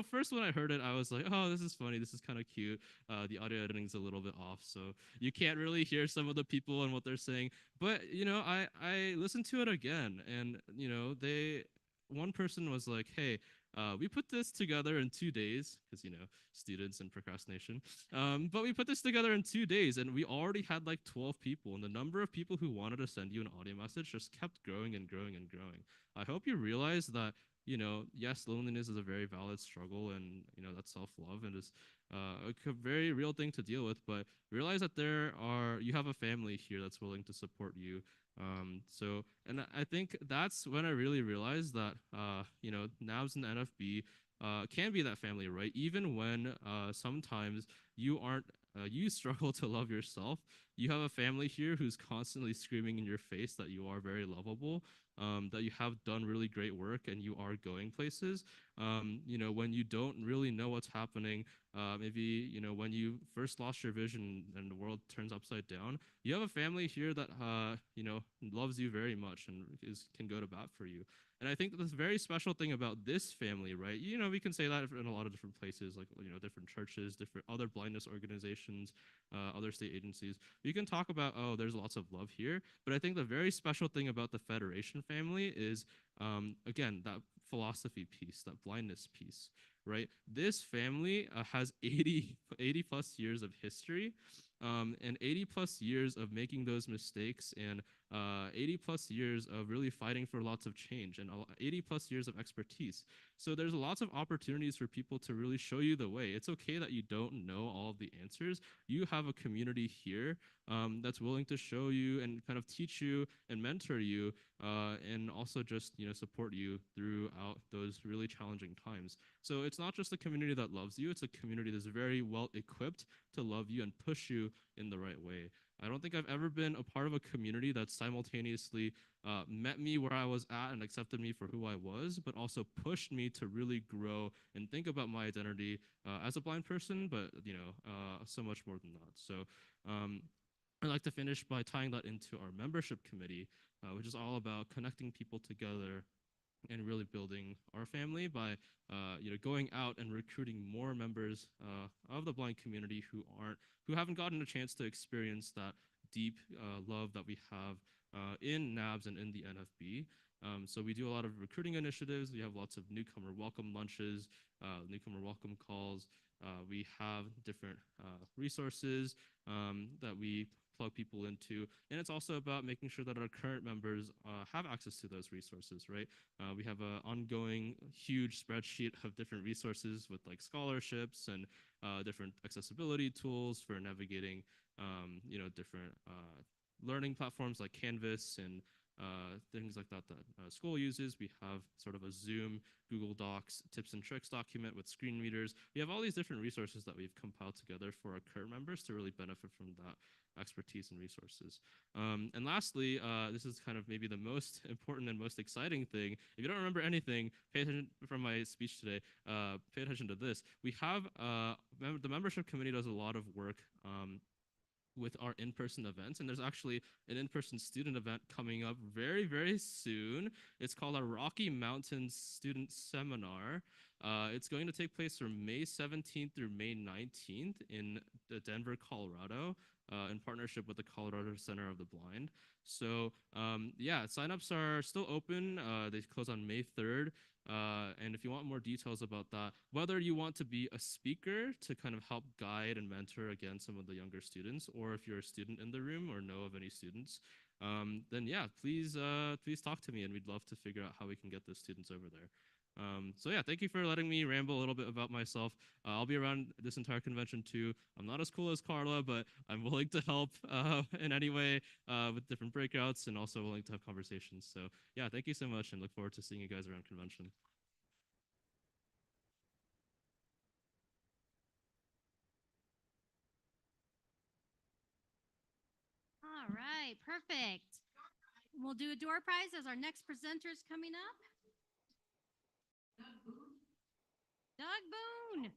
first when I heard it, I was like, oh, this is funny, this is kind of cute. The audio editing's a little bit off, so you can't really hear some of the people and what they're saying. But I listened to it again, and one person was like, hey, we put this together in 2 days because students and procrastination. But we put this together in 2 days, and we already had like 12 people, and the number of people who wanted to send you an audio message just kept growing and growing and growing. I hope you realize that yes, loneliness is a very valid struggle, and that's self-love, and is a very real thing to deal with. But realize that you have a family here that's willing to support you. And I think that's when I really realized that, NABS and NFB can be that family, right? Even when sometimes you struggle to love yourself, you have a family here who's constantly screaming in your face that you are very lovable, that you have done really great work and you are going places. When you don't really know what's happening, maybe, when you first lost your vision and the world turns upside down, you have a family here that, loves you very much and can go to bat for you. And I think the very special thing about this family, right? We can say that in a lot of different places, like, different churches, different other blindness organizations, other state agencies. You can talk about, oh, there's lots of love here. But I think the very special thing about the Federation family is, again, that philosophy piece, that blindness piece, right? This family has 80 plus years of history, and 80 plus years of making those mistakes, and 80 plus years of really fighting for lots of change, and 80 plus years of expertise. So there's lots of opportunities for people to really show you the way. It's okay that you don't know all of the answers. You have a community here that's willing to show you and kind of teach you and mentor you, and also just support you throughout those really challenging times. So it's not just a community that loves you, it's a community that's very well equipped to love you and push you in the right way. I don't think I've ever been a part of a community that simultaneously met me where I was at and accepted me for who I was, but also pushed me to really grow and think about my identity as a blind person, but so much more than that. So I'd like to finish by tying that into our membership committee, which is all about connecting people together and really building our family by going out and recruiting more members of the blind community who haven't gotten a chance to experience that deep love that we have in NABS and in the NFB. So we do a lot of recruiting initiatives. We have lots of newcomer welcome lunches, newcomer welcome calls. We have different resources that we plug people into. And it's also about making sure that our current members have access to those resources, right? We have an ongoing huge spreadsheet of different resources with like scholarships and different accessibility tools for navigating, different learning platforms like Canvas and things like that that school uses. We have sort of a Zoom, Google Docs, tips and tricks document with screen readers. We have all these different resources that we've compiled together for our current members to really benefit from that expertise and resources. And lastly, this is kind of maybe the most important and most exciting thing. If you don't remember anything, pay attention from my speech today, pay attention to this. We have, the membership committee does a lot of work with our in-person events, and there's actually an in-person student event coming up very, very soon. It's called our Rocky Mountains Student Seminar. It's going to take place from May 17th through May 19th in Denver, Colorado, in partnership with the Colorado Center of the Blind. So yeah, signups are still open. They close on May 3rd. And if you want more details about that, whether you want to be a speaker to kind of help guide and mentor again some of the younger students, or if you're a student in the room or know of any students, then yeah, please talk to me, and we'd love to figure out how we can get those students over there. So yeah, thank you for letting me ramble a little bit about myself. I'll be around this entire convention too. I'm not as cool as Carla, but I'm willing to help in any way with different breakouts, and also willing to have conversations. So yeah, thank you so much, and look forward to seeing you guys around convention. All right, perfect. We'll do a door prize as our next presenter's coming up. Doug Boone.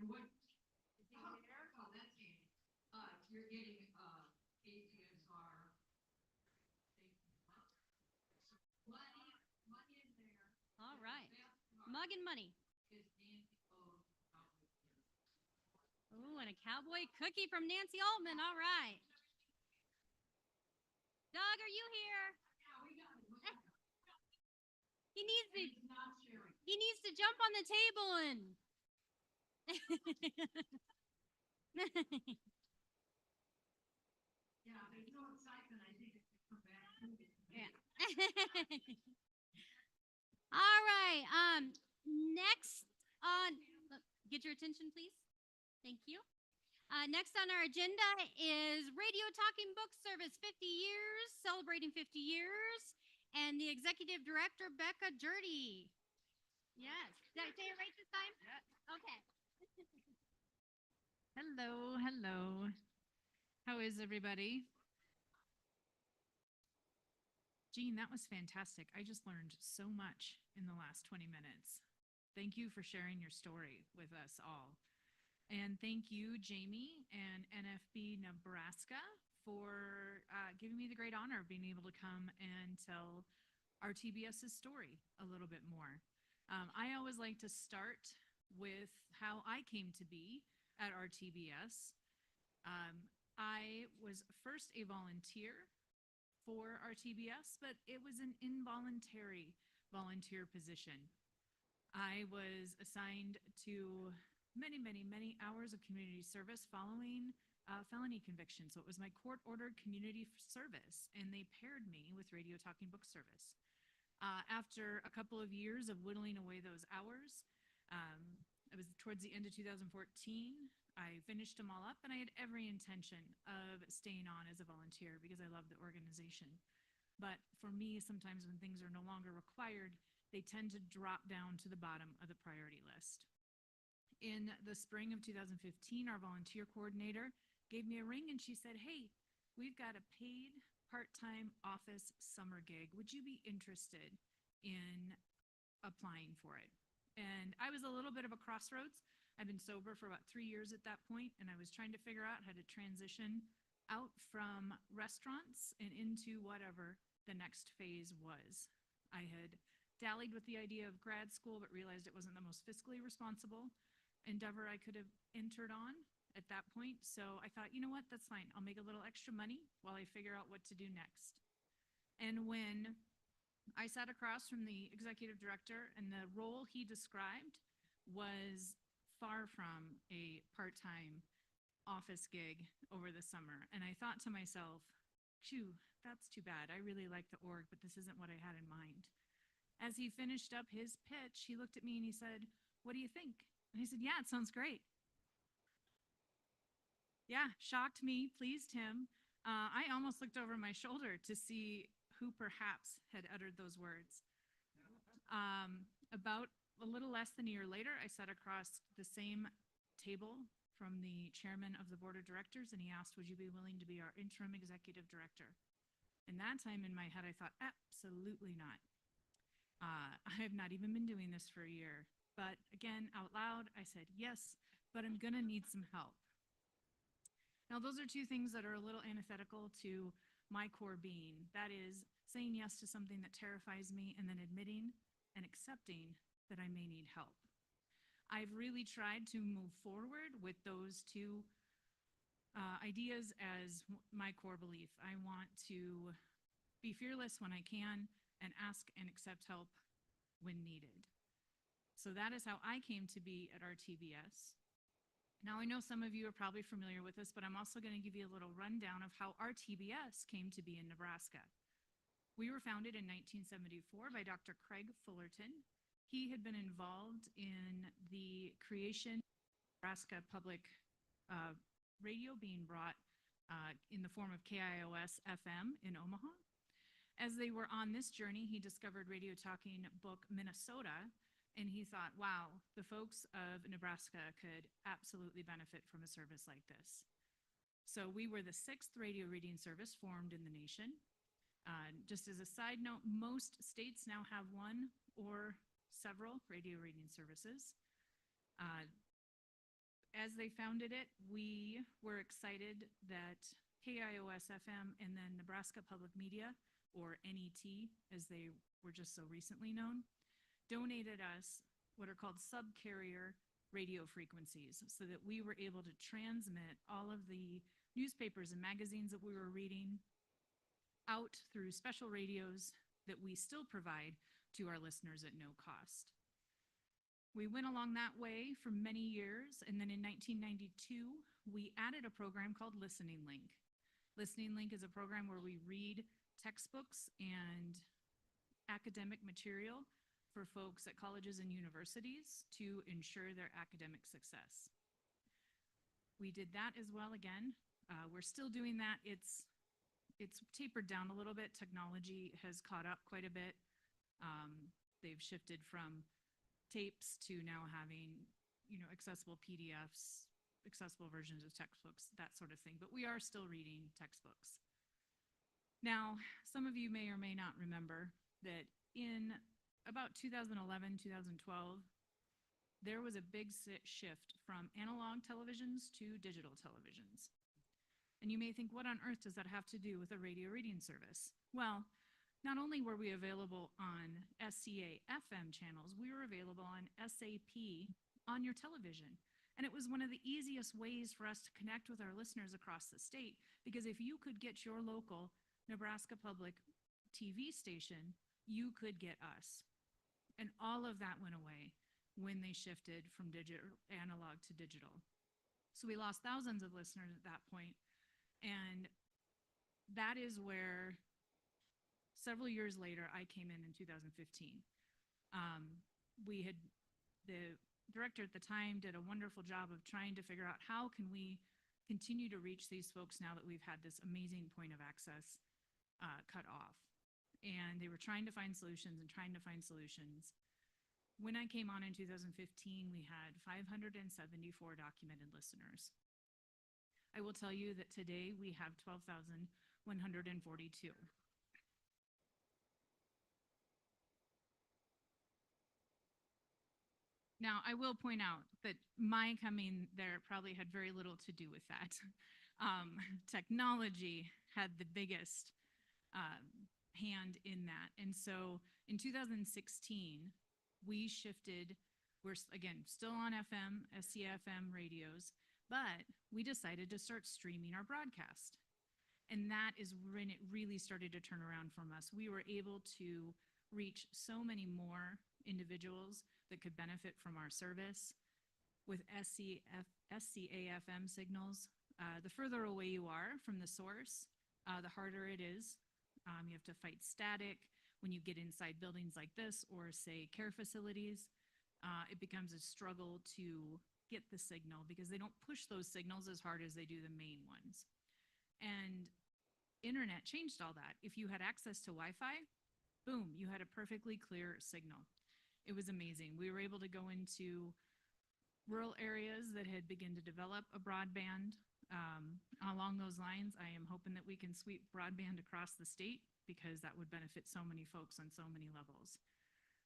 And what? Is he there? Oh, that's Andy. You're getting, ACSR. Money in there. All right. Mug and money. Ooh, and a cowboy cookie from Nancy Altman. All right. Doug, are you here? He needs to. He needs to jump on the table and. Yeah, there's no excitement. I think it's come back. Yeah. All right. Next on, get your attention, please. Thank you. Next on our agenda is Radio Talking Book Service 50 years, celebrating 50 years, and the executive director, Becca Jurdy. Yes. Did I say it right this time? Yeah. Okay. Hello, hello. How is everybody? Jean, that was fantastic. I just learned so much in the last 20 minutes. Thank you for sharing your story with us all. And thank you, Jamie and NFB Nebraska, for giving me the great honor of being able to come and tell RTBS's story a little bit more. I always like to start with how I came to be at RTBS. I was first a volunteer for RTBS, but it was an involuntary volunteer position. I was assigned to many hours of community service following felony conviction. So it was my court-ordered community service, and they paired me with Radio Talking Book Service. After a couple of years of whittling away those hours, it was towards the end of 2014, I finished them all up, and I had every intention of staying on as a volunteer because I love the organization. But for me, sometimes when things are no longer required, they tend to drop down to the bottom of the priority list. In the spring of 2015, our volunteer coordinator gave me a ring and she said, "Hey, we've got a paid part-time office summer gig. Would you be interested in applying for it?" And I was a little bit of a crossroads. I've been sober for about 3 years at that point, and I was trying to figure out how to transition out from restaurants and into whatever the next phase was. I had dallied with the idea of grad school, but realized it wasn't the most fiscally responsible endeavor I could have entered on at that point. So I thought, you know what, that's fine. I'll make a little extra money while I figure out what to do next. And when I sat across from the executive director, and the role he described was far from a part-time office gig over the summer. And I thought to myself, phew, that's too bad. I really like the org, but this isn't what I had in mind. As he finished up his pitch, he looked at me and he said, "What do you think?" And I said, "Yeah, it sounds great." Yeah, shocked me, pleased him. I almost looked over my shoulder to see who perhaps had uttered those words. About a little less than a year later, I sat across the same table from the chairman of the board of directors, and he asked, "Would you be willing to be our interim executive director?" And that time in my head, I thought, absolutely not. I have not even been doing this for a year. But again, out loud, I said, yes, but I'm going to need some help. Now, those are two things that are a little antithetical to my core being. That is saying yes to something that terrifies me and then admitting and accepting that I may need help. I've really tried to move forward with those two ideas as my core belief. I want to be fearless when I can and ask and accept help when needed. So that is how I came to be at RTBS. Now, I know some of you are probably familiar with this, but I'm also going to give you a little rundown of how RTBS came to be in Nebraska. We were founded in 1974 by Dr. Craig Fullerton. He had been involved in the creation of Nebraska Public Radio being brought in the form of KIOS FM in Omaha. As they were on this journey, he discovered Radio Talking Book Minnesota, and he thought, wow, the folks of Nebraska could absolutely benefit from a service like this. So we were the 6th radio reading service formed in the nation. Just as a side note, most states now have one or several radio reading services. As they founded it, we were excited that KIOS FM and then Nebraska Public Media, or NET, as they were just so recently known, donated us what are called subcarrier radio frequencies so that we were able to transmit all of the newspapers and magazines that we were reading out through special radios that we still provide to our listeners at no cost. We went along that way for many years, and then in 1992, we added a program called Listening Link. Listening Link is a program where we read textbooks and academic material for folks at colleges and universities to ensure their academic success. We did that as well again. We're still doing that. It's tapered down a little bit. Technology has caught up quite a bit. They've shifted from tapes to now having, accessible PDFs, accessible versions of textbooks, that sort of thing. But we are still reading textbooks. Now, some of you may or may not remember that in about 2011, 2012, there was a big shift from analog televisions to digital televisions. And you may think, what on earth does that have to do with a radio reading service? Well, not only were we available on SCA FM channels, we were available on SAP on your television. And it was one of the easiest ways for us to connect with our listeners across the state, because if you could get your local Nebraska Public TV station, you could get us. And all of that went away when they shifted from analog to digital. So we lost thousands of listeners at that point. And that is where several years later, I came in 2015. The director at the time did a wonderful job of trying to figure out how can we continue to reach these folks now that we've had this amazing point of access cut off. And they were trying to find solutions and trying to find solutions. When I came on in 2015, we had 574 documented listeners. I will tell you that today we have 12,142. Now, I will point out that my coming there probably had very little to do with that. Technology had the biggest hand in that. And so in 2016, we shifted. We're, again, still on FM, SCFM radios, but we decided to start streaming our broadcast. And that is when it really started to turn around from us. We were able to reach so many more individuals that could benefit from our service with SCAFM signals. The further away you are from the source, the harder it is. You have to fight static. When you get inside buildings like this or say care facilities, it becomes a struggle to get the signal because they don't push those signals as hard as they do the main ones. And internet changed all that. If you had access to Wi-Fi, boom, you had a perfectly clear signal. It was amazing. We were able to go into rural areas that had begun to develop a broadband. Along those lines, I am hoping that we can sweep broadband across the state because that would benefit so many folks on so many levels.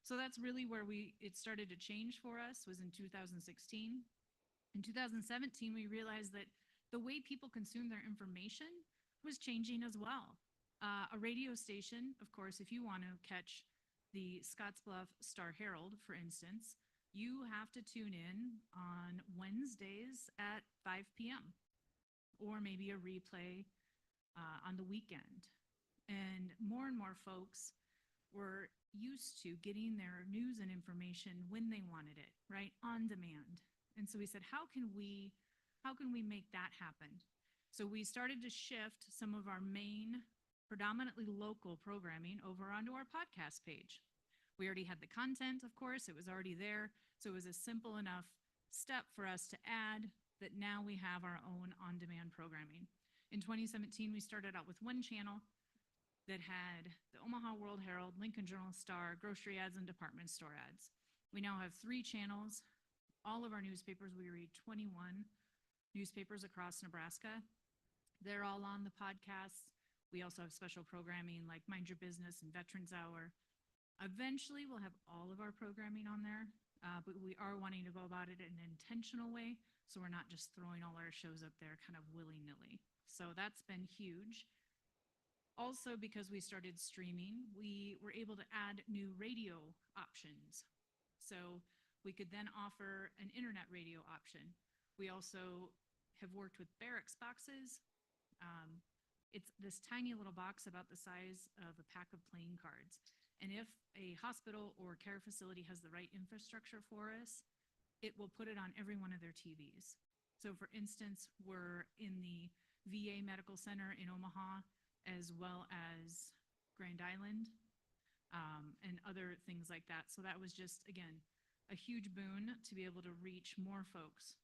So that's really where it started to change for us, was in 2016. In 2017, we realized that the way people consume their information was changing as well. A radio station, of course, if you want to catch the Scottsbluff Star Herald, for instance, you have to tune in on Wednesdays at 5 p.m. or maybe a replay on the weekend. And more folks were used to getting their news and information when they wanted it, right? On demand. And so we said, how can we make that happen? So we started to shift some of our main, predominantly local programming over onto our podcast page. We already had the content, of course, it was already there. So it was a simple enough step for us to add that now we have our own on-demand programming. In 2017, we started out with one channel that had the Omaha World Herald, Lincoln Journal-Star, grocery ads, and department store ads. We now have 3 channels. All of our newspapers, we read 21 newspapers across Nebraska. They're all on the podcasts. We also have special programming like Mind Your Business and Veterans Hour. Eventually, we'll have all of our programming on there, but we are wanting to go about it in an intentional way, so we're not just throwing all our shows up there kind of willy-nilly. So that's been huge. Also, because we started streaming, we were able to add new radio options. So we could then offer an internet radio option. We also have worked with barracks boxes. It's this tiny little box about the size of a pack of playing cards. And if a hospital or care facility has the right infrastructure for us, it will put it on every one of their TVs. So for instance, we're in the VA Medical Center in Omaha, as well as Grand Island, and other things like that. So that was just, again, a huge boon to be able to reach more folks.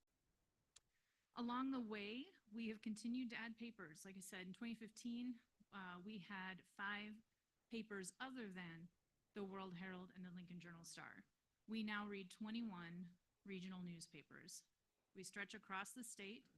Along the way, we have continued to add papers. Like I said, in 2015, we had 5 papers other than the World Herald and the Lincoln Journal-Star. We now read 21 regional newspapers. We stretch across the state.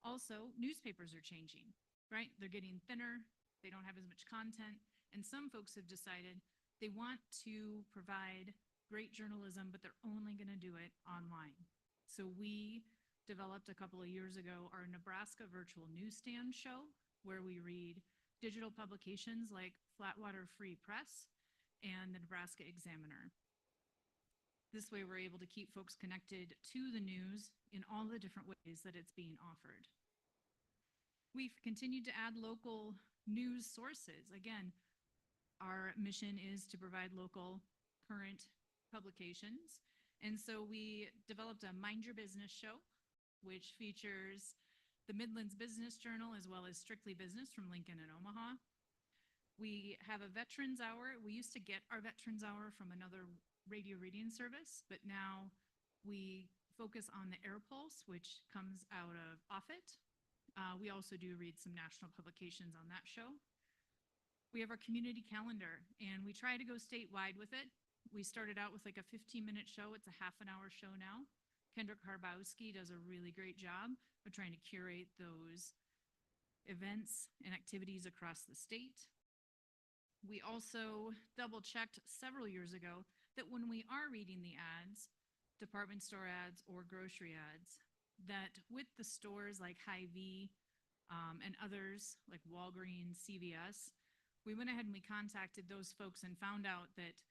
Also, newspapers are changing, right? They're getting thinner, they don't have as much content, and some folks have decided they want to provide great journalism, but they're only going to do it online. So we developed a couple of years ago our Nebraska Virtual Newsstand show, where we read digital publications like Flatwater Free Press and the Nebraska Examiner. This way we're able to keep folks connected to the news in all the different ways that it's being offered. We've continued to add local news sources. Again, our mission is to provide local current publications. And so we developed a Mind Your Business show, which features the Midlands Business Journal as well as Strictly Business from Lincoln and Omaha. We have a Veterans Hour. We used to get our Veterans Hour from another radio reading service, but now we focus on the Air Pulse, which comes out of Offutt. We also do read some national publications on that show. We have our community calendar, and we try to go statewide with it. We started out with like a 15-minute show. It's a half-an-hour show now. Kendra Karbowski does a really great job of trying to curate those events and activities across the state. We also double-checked several years ago that when we are reading the ads, department store ads or grocery ads, that with the stores like Hy-Vee and others like Walgreens, CVS, we went ahead and we contacted those folks and found out that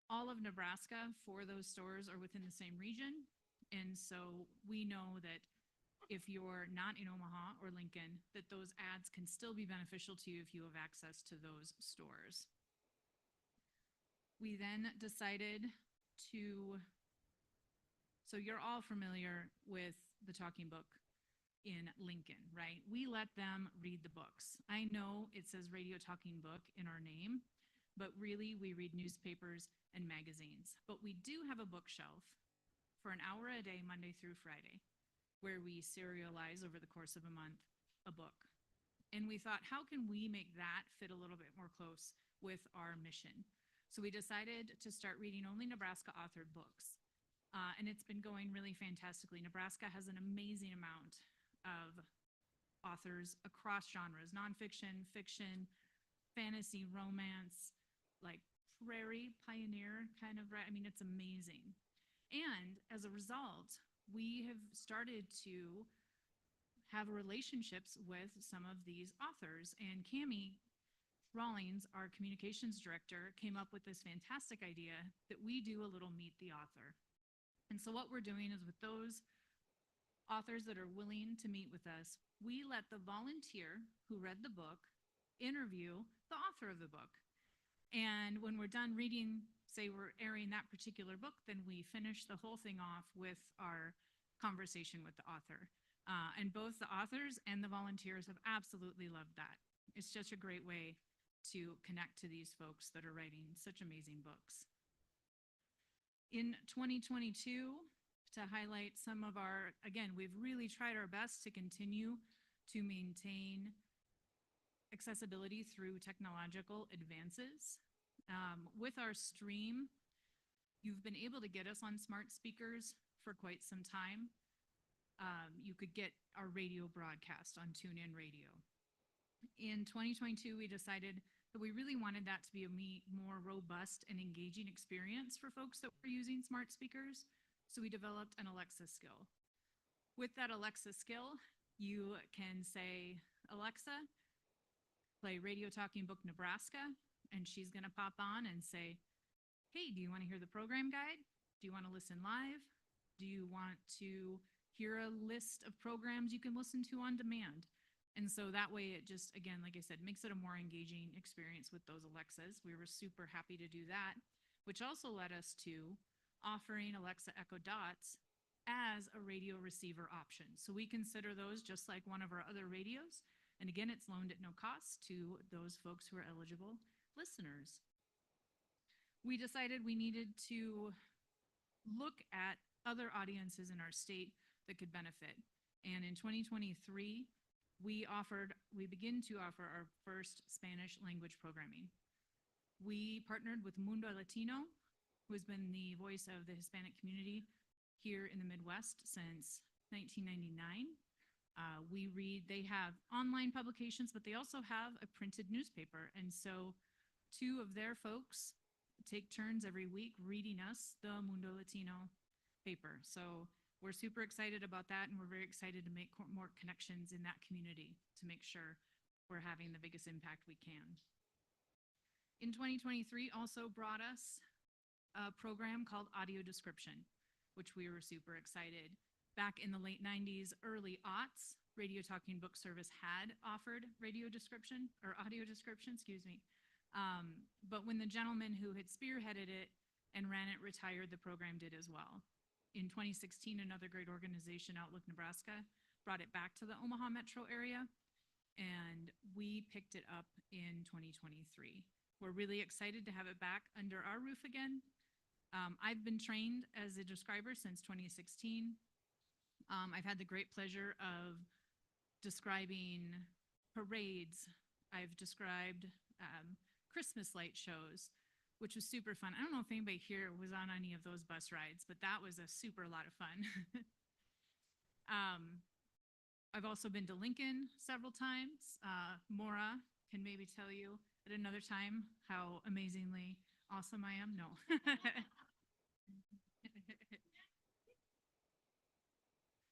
all of Nebraska for those stores are within the same region. And so we know that if you're not in Omaha or Lincoln, that those ads can still be beneficial to you if you have access to those stores. We then decided to, so you're all familiar with the Talking Book in Lincoln, right? We let them read the books. I know it says Radio Talking Book in our name, but really we read newspapers and magazines. But we do have a bookshelf for an hour a day, Monday through Friday, where we serialize over the course of a month a book. And we thought, how can we make that fit a little bit more close with our mission? So we decided to start reading only Nebraska authored books. And it's been going really fantastically. Nebraska has an amazing amount of authors across genres, nonfiction, fiction, fantasy, romance, like prairie pioneer kind of, I mean, it's amazing. And as a result, we have started to have relationships with some of these authors. And Cammie Rawlings, our communications director, came up with this fantastic idea that we do a little meet the author. And so what we're doing is with those authors that are willing to meet with us, we let the volunteer who read the book interview the author of the book. And when we're done reading, say we're airing that particular book, then we finish the whole thing off with our conversation with the author. And both the authors and the volunteers have absolutely loved that. It's such a great way to connect to these folks that are writing such amazing books. In 2022, to highlight some of our, again, we've really tried our best to continue to maintain accessibility through technological advances. With our stream, you've been able to get us on smart speakers for quite some time. You could get our radio broadcast on TuneIn Radio. In 2022, we decided that we really wanted that to be a more robust and engaging experience for folks that were using smart speakers. So we developed an Alexa skill. With that Alexa skill, you can say, Alexa, play Radio Talking Book Nebraska, and she's gonna pop on and say, hey, do you wanna hear the program guide? Do you wanna listen live? Do you want to hear a list of programs you can listen to on demand? And so that way it just, again, like I said, makes it a more engaging experience with those Alexas. We were super happy to do that, which also led us to offering Alexa Echo Dots as a radio receiver option. So we consider those just like one of our other radios. And again, it's loaned at no cost to those folks who are eligible listeners. We decided we needed to look at other audiences in our state that could benefit. And in 2023, we begin to offer our first Spanish language programming. We partnered with Mundo Latino, who has been the voice of the Hispanic community here in the Midwest since 1999. They have online publications, but they also have a printed newspaper. And so two of their folks take turns every week reading us the Mundo Latino paper. So we're super excited about that, and we're very excited to make more connections in that community to make sure we're having the biggest impact we can. In 2023 also brought us a program called Audio Description, which we were super excited. Back in the late 90s, early aughts, Radio Talking Book Service had offered radio description, or audio description, excuse me. But when the gentleman who had spearheaded it and ran it retired, the program did as well. In 2016, another great organization, Outlook Nebraska, brought it back to the Omaha metro area, and we picked it up in 2023. We're really excited to have it back under our roof again. I've been trained as a describer since 2016. I've had the great pleasure of describing parades. I've described Christmas light shows, which was super fun. I don't know if anybody here was on any of those bus rides, but that was a super lot of fun. I've also been to Lincoln several times. Maura can maybe tell you at another time how amazingly awesome I am. No.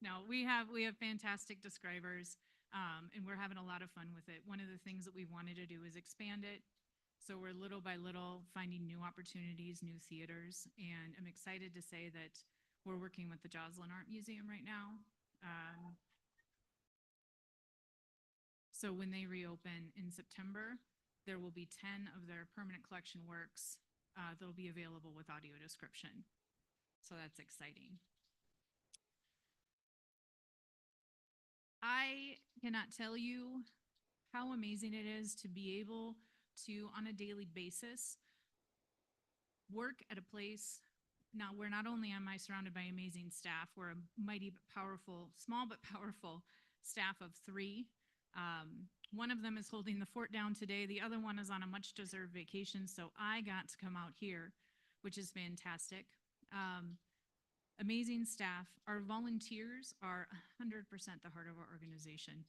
No, we have fantastic describers, and we're having a lot of fun with it. One of the things that we wanted to do is expand it. So we're little by little finding new opportunities, new theaters, and I'm excited to say that we're working with the Joslyn Art Museum right now. So when they reopen in September, there will be 10 of their permanent collection works that'll be available with audio description. So that's exciting. I cannot tell you how amazing it is to be able to, on a daily basis, work at a place now where not only am I surrounded by amazing staff, we're a mighty but powerful, small but powerful staff of 3. One of them is holding the fort down today. The other one is on a much deserved vacation. So I got to come out here, which is fantastic. Amazing staff. Our volunteers are 100% the heart of our organization.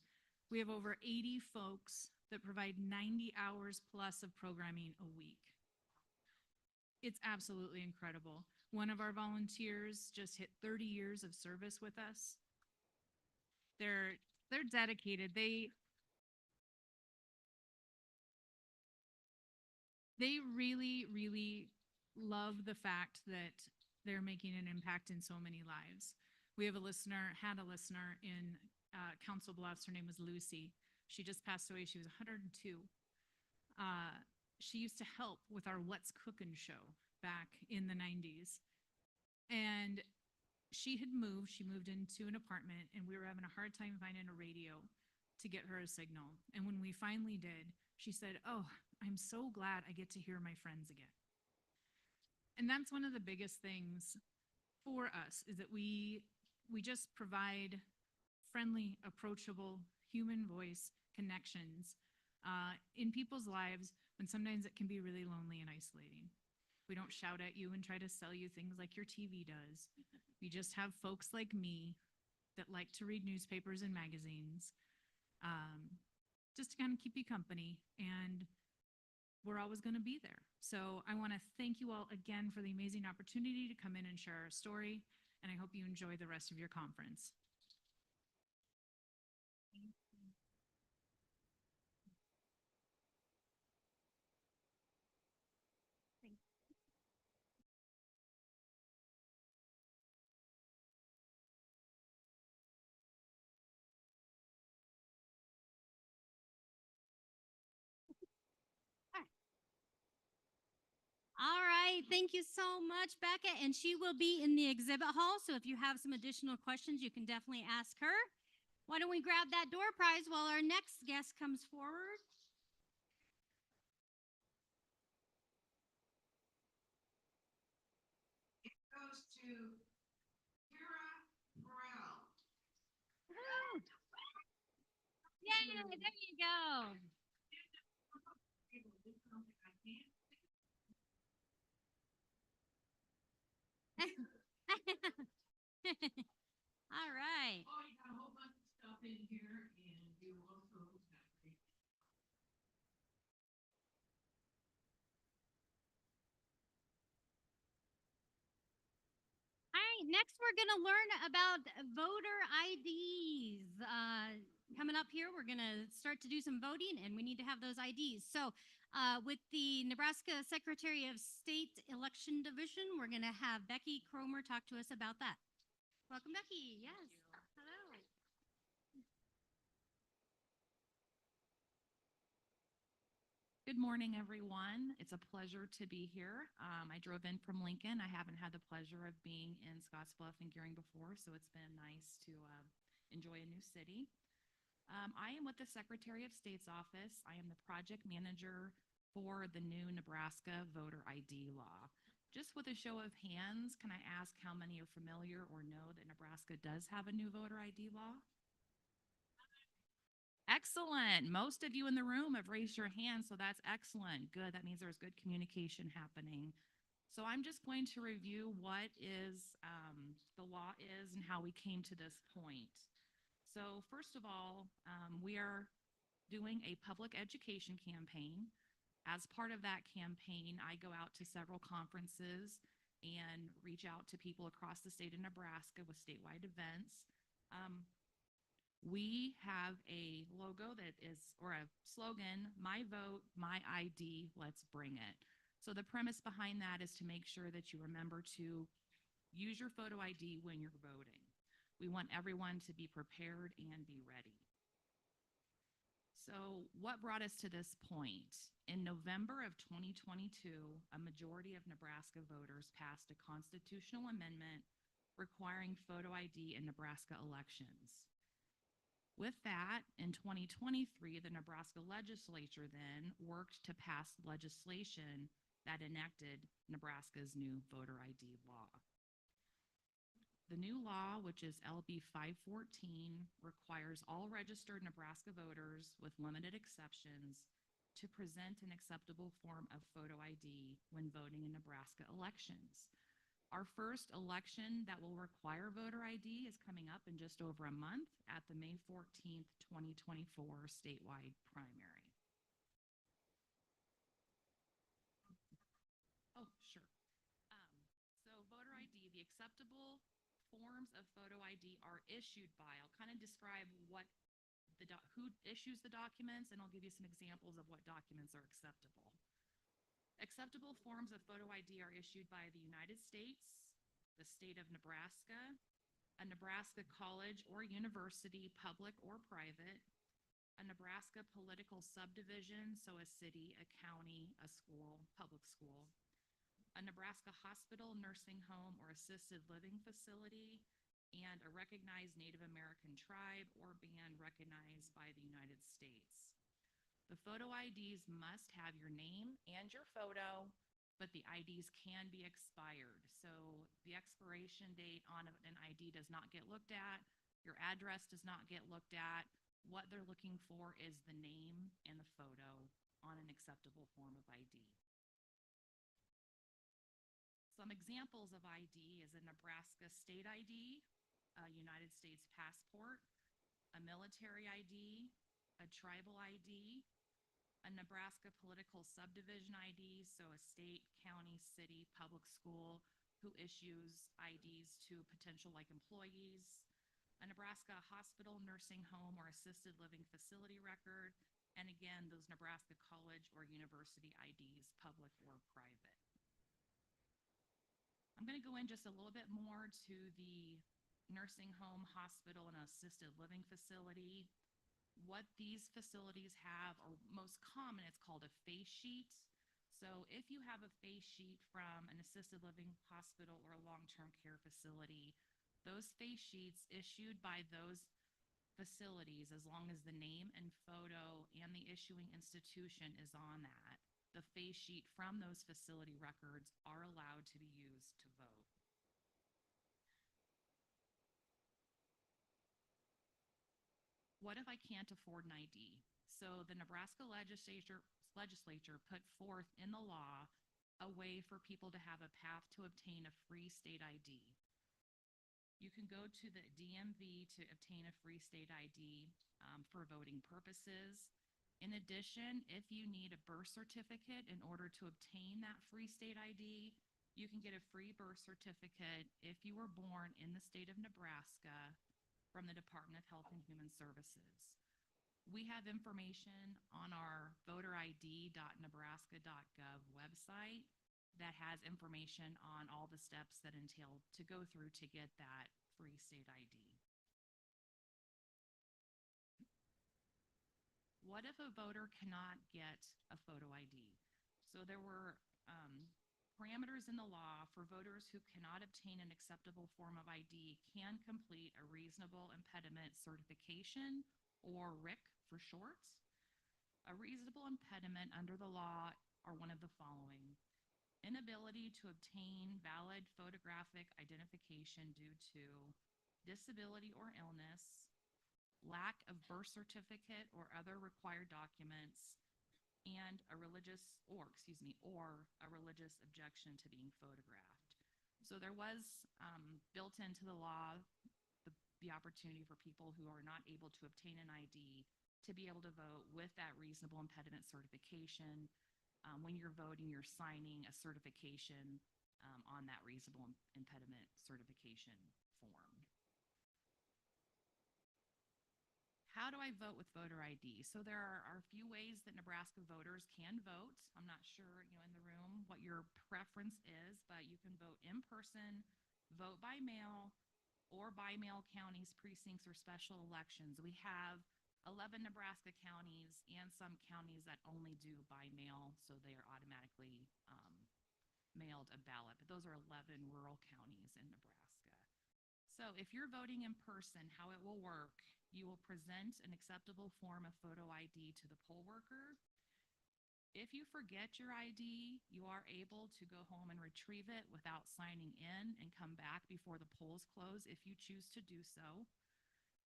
We have over 80 folks that provide 90 hours plus of programming a week. It's absolutely incredible. One of our volunteers just hit 30 years of service with us. They're dedicated. They really, really love the fact that they're making an impact in so many lives. We have had a listener in Council Bluffs. Her name was Lucy. She just passed away. She was 102. She used to help with our What's Cookin' show back in the 90s. And she had moved. She moved into an apartment, and we were having a hard time finding a radio to get her a signal. And when we finally did, she said, "Oh, I'm so glad I get to hear my friends again." And that's one of the biggest things for us, is that we just provide friendly, approachable, human voice connections in people's lives when sometimes it can be really lonely and isolating. We don't shout at you and try to sell you things like your TV does. We just have folks like me that like to read newspapers and magazines, just to kind of keep you company, and we're always going to be there. So I want to thank you all again for the amazing opportunity to come in and share our story, and I hope you enjoy the rest of your conference. All right, thank you so much, Becca. And she will be in the exhibit hall. So if you have some additional questions, you can definitely ask her. Why don't we grab that door prize while our next guest comes forward? It goes to Kara Burrell. Yay, there you go. All right. Oh, you got a whole bunch of stuff in here, and you also got great. All right, next we're going to learn about voter IDs. Coming up here, we're going to start to do some voting, and we need to have those IDs. So with the Nebraska Secretary of State Election Division, we're going to have Becky Cromer talk to us about that. Welcome, Becky. Yes. Hello. Good morning, everyone. It's a pleasure to be here. I drove in from Lincoln. I haven't had the pleasure of being in Scottsbluff and Gearing before, so it's been nice to enjoy a new city. I am with the Secretary of State's office. I am the project manager for the new Nebraska voter ID law. Just with a show of hands, can I ask how many are familiar or know that Nebraska does have a new voter ID law? Excellent. Most of you in the room have raised your hand, so that's excellent. Good. That means there's good communication happening. So I'm just going to review what the law is and how we came to this point. So first of all, we are doing a public education campaign. As part of that campaign, I go out to several conferences and reach out to people across the state of Nebraska with statewide events. We have a logo or a slogan, "My vote, my ID, let's bring it." So the premise behind that is to make sure that you remember to use your photo ID when you're voting. We want everyone to be prepared and be ready. So, what brought us to this point? In November of 2022, a majority of Nebraska voters passed a constitutional amendment requiring photo ID in Nebraska elections. With that, in 2023, the Nebraska legislature then worked to pass legislation that enacted Nebraska's new voter ID law. The new law, which is LB 514, requires all registered Nebraska voters, with limited exceptions, to present an acceptable form of photo ID when voting in Nebraska elections. Our first election that will require voter ID is coming up in just over a month at the May 14th, 2024 statewide primary. Oh, sure. So voter ID, the acceptable forms of photo ID are issued by, I'll kind of describe what who issues the documents, and I'll give you some examples of what documents are acceptable. Acceptable forms of photo ID are issued by the United States, the state of Nebraska, a Nebraska college or university, public or private, a Nebraska political subdivision, so a city, a county, a school, public school, a Nebraska hospital, nursing home, or assisted living facility, and a recognized Native American tribe or band recognized by the United States. The photo IDs must have your name and your photo, but the IDs can be expired. So the expiration date on an ID does not get looked at. Your address does not get looked at. What they're looking for is the name and the photo on an acceptable form of ID. Some examples of ID is a Nebraska state ID, a United States passport, a military ID, a tribal ID, a Nebraska political subdivision ID, so a state, county, city, public school who issues IDs to potential like employees, a Nebraska hospital, nursing home, or assisted living facility record, and again, those Nebraska college or university IDs, public or private. I'm going to go in just a little bit more to the nursing home, hospital, and assisted living facility. What these facilities have, or most common, it's called a face sheet. So if you have a face sheet from an assisted living hospital or a long-term care facility, those face sheets issued by those facilities, as long as the name and photo and the issuing institution is on that, the face sheet from those facility records are allowed to be used to vote. What if I can't afford an ID? So the Nebraska legislature put forth in the law a way for people to have a path to obtain a free state ID. You can go to the DMV to obtain a free state ID for voting purposes. In addition, if you need a birth certificate in order to obtain that free state ID, you can get a free birth certificate if you were born in the state of Nebraska from the Department of Health and Human Services. We have information on our voterid.nebraska.gov website that has information on all the steps that entail to go through to get that free state ID. What if a voter cannot get a photo ID? So there were parameters in the law for voters who cannot obtain an acceptable form of ID can complete a reasonable impediment certification, or RIC for short. A reasonable impediment under the law are one of the following: inability to obtain valid photographic identification due to disability or illness, lack of birth certificate or other required documents, and a religious objection to being photographed. So there was built into the law the opportunity for people who are not able to obtain an ID to be able to vote with that reasonable impediment certification. When you're voting, you're signing a certification on that reasonable impediment certification form. How do I vote with voter ID? So there are a few ways that Nebraska voters can vote. I'm not sure, in the room what your preference is, but you can vote in person, vote by mail, or by mail counties, precincts, or special elections. We have 11 Nebraska counties, and some counties that only do by mail, so they are automatically mailed a ballot. But those are 11 rural counties in Nebraska. So if you're voting in person, how it will work, you will present an acceptable form of photo ID to the poll worker. If you forget your ID, you are able to go home and retrieve it without signing in and come back before the polls close if you choose to do so.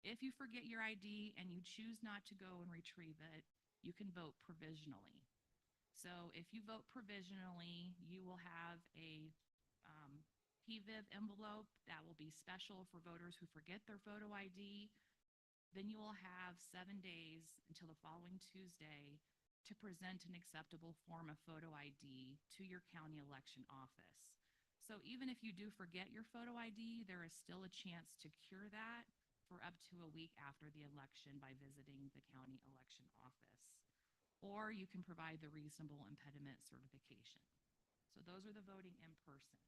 If you forget your ID and you choose not to go and retrieve it, you can vote provisionally. So if you vote provisionally, you will have a PVIV envelope that will be special for voters who forget their photo ID. Then you will have 7 days until the following Tuesday to present an acceptable form of photo ID to your county election office. So even if you do forget your photo ID, there is still a chance to cure that for up to a week after the election by visiting the county election office. Or you can provide the reasonable impediment certification. So those are the voting in person.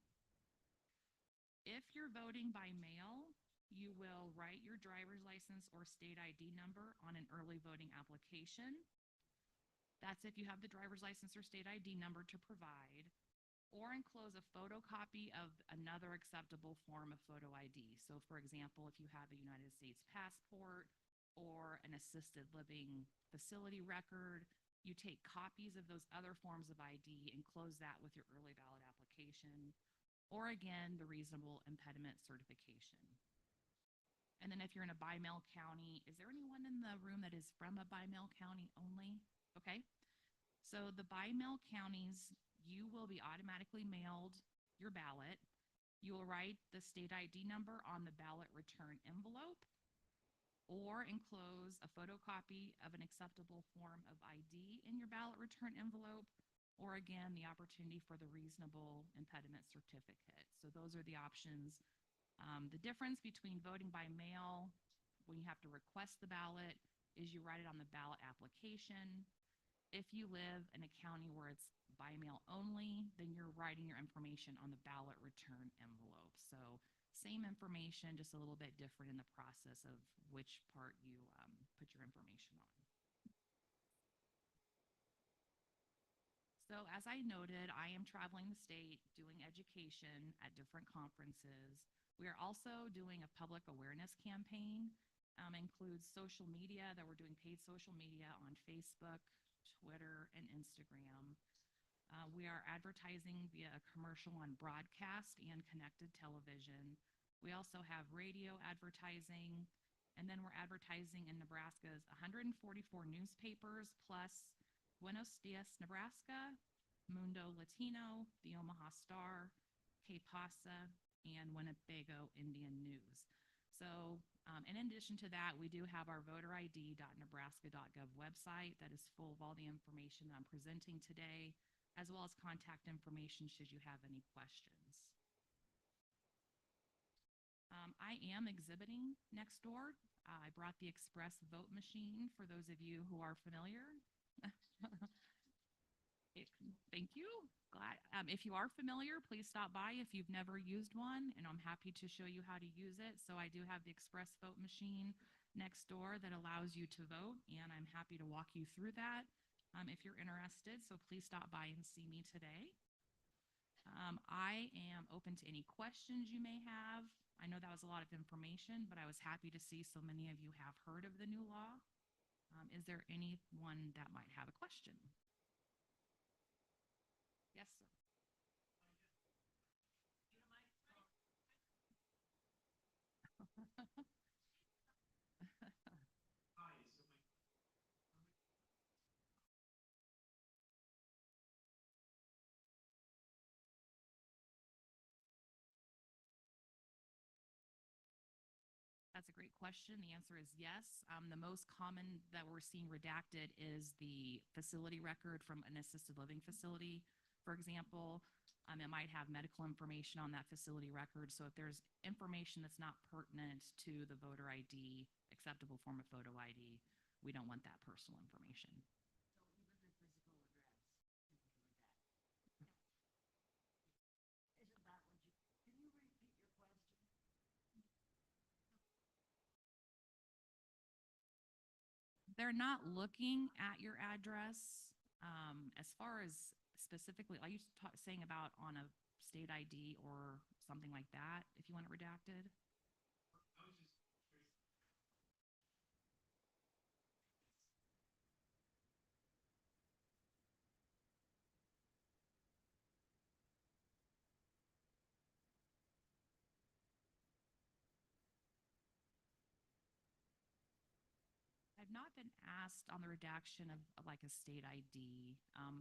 If you're voting by mail, you will write your driver's license or state ID number on an early voting application. That's if you have the driver's license or state ID number to provide, or enclose a photocopy of another acceptable form of photo ID. So for example, if you have a United States passport or an assisted living facility record, you take copies of those other forms of ID, enclose that with your early ballot application, or again, the reasonable impediment certification. And then if you're in a by-mail county, is there anyone in the room that is from a by-mail county only? Okay. So the by-mail counties, you will be automatically mailed your ballot. You will write the state ID number on the ballot return envelope or enclose a photocopy of an acceptable form of ID in your ballot return envelope, or again, the opportunity for the reasonable impediment certificate. So those are the options. The difference between voting by mail, when you have to request the ballot, is you write it on the ballot application. If you live in a county where it's by mail only, then you're writing your information on the ballot return envelope. So same information, just a little bit different in the process of which part you put your information on. So as I noted, I am traveling the state doing education at different conferences. We are also doing a public awareness campaign, includes social media, that we're doing paid social media on Facebook, Twitter, and Instagram. We are advertising via a commercial on broadcast and connected television. We also have radio advertising, and then we're advertising in Nebraska's 144 newspapers, plus Buenos Dias, Nebraska, Mundo Latino, the Omaha Star, Que Pasa, and Winnebago Indian News. So in addition to that, we do have our voterid.nebraska.gov website that is full of all the information that I'm presenting today, as well as contact information should you have any questions. I am exhibiting next door. I brought the express vote machine for those of you who are familiar. Thank you. Glad. If you are familiar, please stop by if you've never used one, and I'm happy to show you how to use it. So I do have the express vote machine next door that allows you to vote, and I'm happy to walk you through that if you're interested. So please stop by and see me today. I am open to any questions you may have. I know that was a lot of information, but I was happy to see so many of you have heard of the new law. Is there anyone that might have a question? Yes, sir. That's a great question. The answer is yes. The most common that we're seeing redacted is the facility record from an assisted living facility. For example, it might have medical information on that facility record. So if there's information that's not pertinent to the voter ID, acceptable form of photo ID, we don't want that personal information. They're not looking at your address. As far as specifically, are you saying about on a state ID or something like that, if you want it redacted? I've not been asked on the redaction of like a state ID,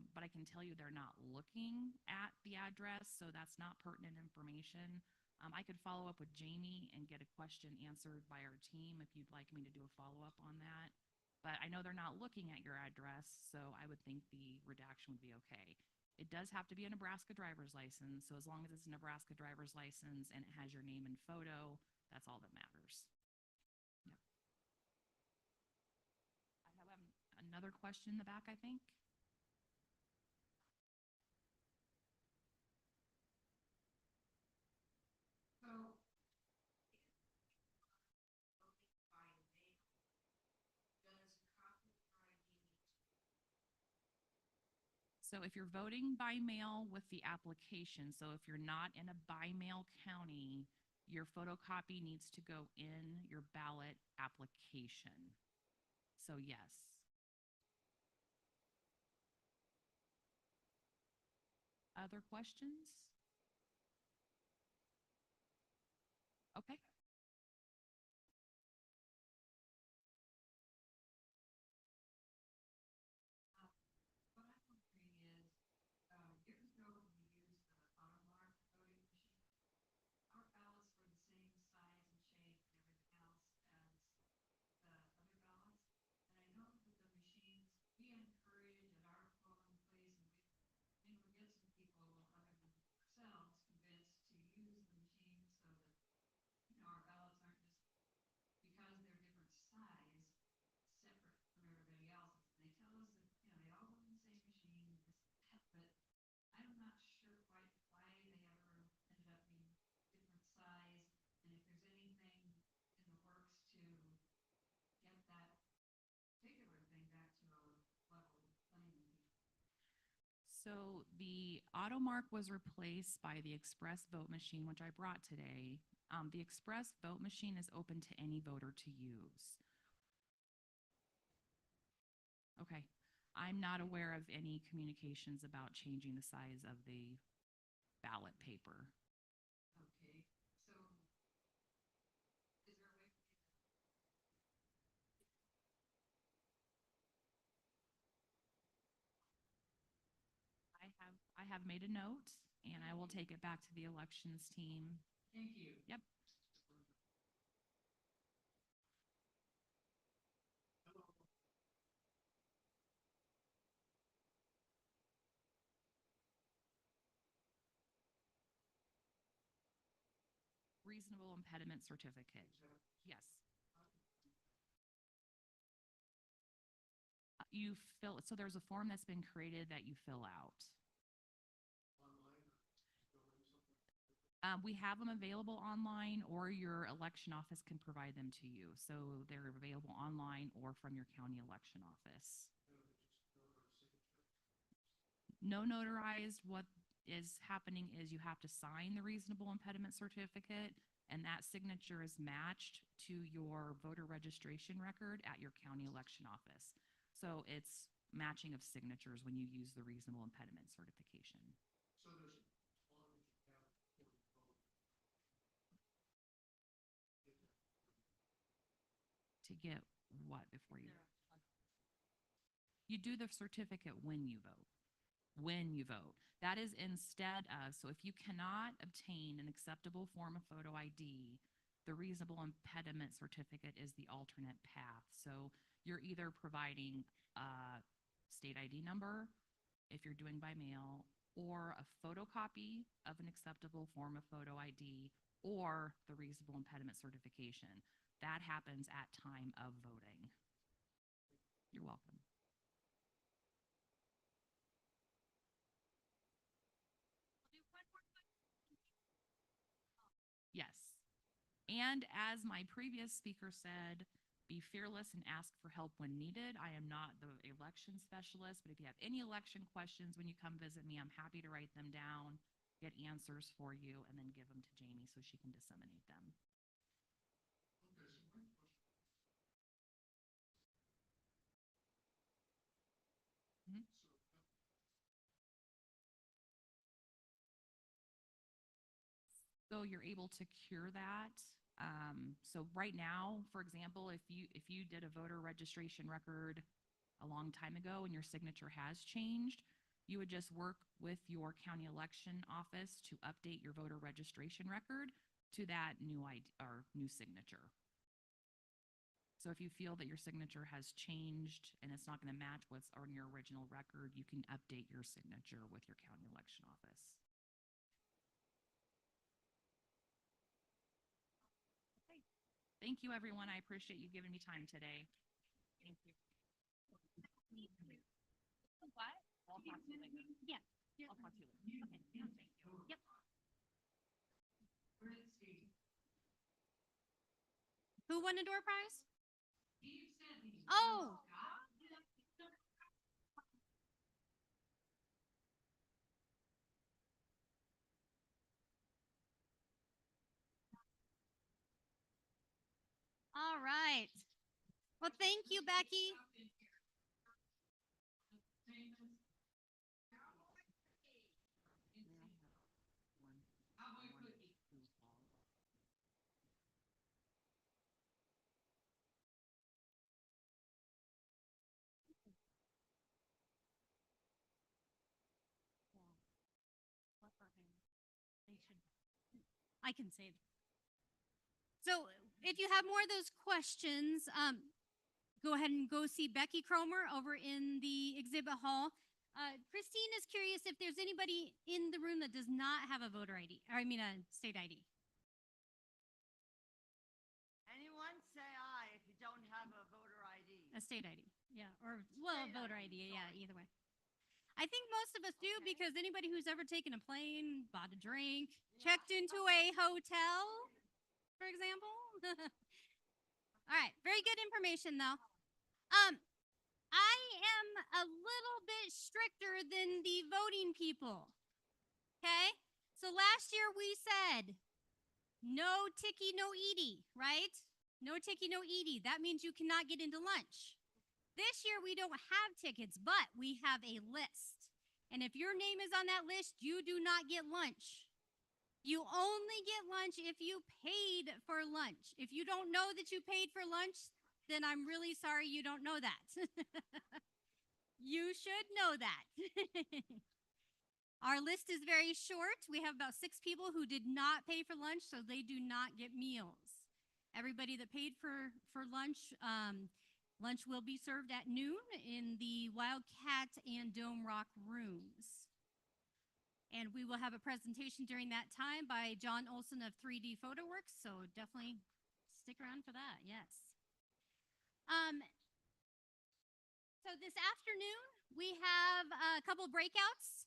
but I can tell you they're not looking at the address, so that's not pertinent information. I could follow up with Jamie and get a question answered by our team if you'd like me to do a follow-up on that. But I know they're not looking at your address, so I would think the redaction would be okay. It does have to be a Nebraska driver's license, so as long as it's a Nebraska driver's license and it has your name and photo, that's all that matters. Another question in the back, I think. So So if you're voting by mail with the application, so if you're not in a by mail county, your photocopy needs to go in your ballot application. So yes. Other questions? Okay. what I'm wondering is, years ago when we used the automark voting machine, our ballots were the same size and shape and everything else as the other ballots. And I know that the machines, we encourage at our polling place, and we get some people other than ourselves convinced to use the machine so that, our ballots aren't just, because they're different size, separate from everybody else's. And they tell us that, they all go in the same machine, but I'm not sure quite why they ever ended up being different size, and if there's anything in the works to get that particular thing back to a level playing field. So the AutoMark was replaced by the Express Vote Machine, which I brought today. The Express Vote Machine is open to any voter to use. Okay. I'm not aware of any communications about changing the size of the ballot paper. Okay, so is there a way for me to? I have made a note and I will take it back to the elections team. Thank you. Yep. Reasonable impediment certificate. Yes. You fill, so there's a form that's been created that you fill out. We have them available online, or your election office can provide them to you. So they're available online or from your county election office. No notarized. What is happening is you have to sign the reasonable impediment certificate, and that signature is matched to your voter registration record at your county election office. So it's matching of signatures when you use the reasonable impediment certification. So there's To get what before you? You do the certificate when you vote. When you vote. That is instead of, so if you cannot obtain an acceptable form of photo ID, the reasonable impediment certificate is the alternate path. So you're either providing a state ID number, if you're doing by mail, or a photocopy of an acceptable form of photo ID, or the reasonable impediment certification. That happens at time of voting. You're welcome. Yes. And as my previous speaker said, Be fearless and ask for help when needed. I am not the election specialist, but if you have any election questions when you come visit me, I'm happy to write them down, get answers for you, and then give them to Jamie so she can disseminate them. Mhm. So you're able to cure that. So right now, for example, if you did a voter registration record a long time ago and your signature has changed, you would just work with your county election office to update your voter registration record to that new ID or new signature. So if you feel that your signature has changed and it's not going to match what's on your original record, you can update your signature with your county election office. Okay. Thank you, everyone. I appreciate you giving me time today. Thank you. What? I'll talk to you later. Yeah. I'll talk to you later. Okay. Thank you. Yep. Who won a door prize? Oh. All right. Well, thank you, Becky. I can say. So if you have more of those questions, go ahead and go see Becky Cromer over in the exhibit hall. Christine is curious if there's anybody in the room that does not have a voter ID, or I mean a state ID. Anyone say aye if you don't have a voter ID? A state ID, yeah, or well, a voter ID, yeah, either way. I think most of us do because anybody who's ever taken a plane, bought a drink, checked into a hotel, for example. All right, very good information though. I am a little bit stricter than the voting people. Okay? So last year we said no ticky, no eaty, right? No ticky, no eaty. That means you cannot get into lunch. This year we don't have tickets, but we have a list. And if your name is on that list, you do not get lunch. You only get lunch if you paid for lunch. If you don't know that you paid for lunch, then I'm really sorry you don't know that. You should know that. Our list is very short. We have about 6 people who did not pay for lunch, so they do not get meals. Everybody that paid for lunch, lunch will be served at noon in the Wildcat and Dome Rock rooms. And we will have a presentation during that time by John Olson of 3D PhotoWorks, so definitely stick around for that, yes. So this afternoon, we have a couple breakouts.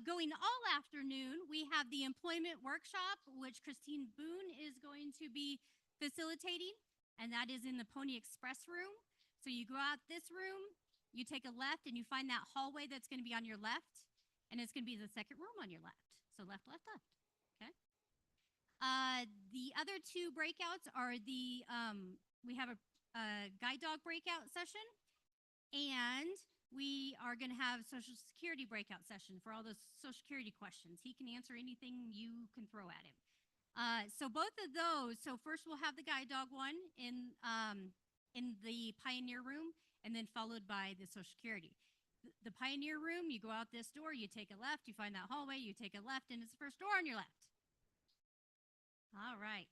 Going all afternoon, we have the employment workshop, which Christine Boone is going to be facilitating, and that is in the Pony Express room. So you go out this room, you take a left, and you find that hallway that's going to be on your left, and it's going to be the second room on your left. So left, left, left, okay? The other 2 breakouts are the, we have a guide dog breakout session, and we are going to have Social Security breakout session for all those Social Security questions. He can answer anything you can throw at him. So both of those, so first we'll have the guide dog one in the Pioneer room, and then followed by the Social Security. The Pioneer room, you go out this door, you take a left, you find that hallway, you take a left, and it's the first door on your left. All right.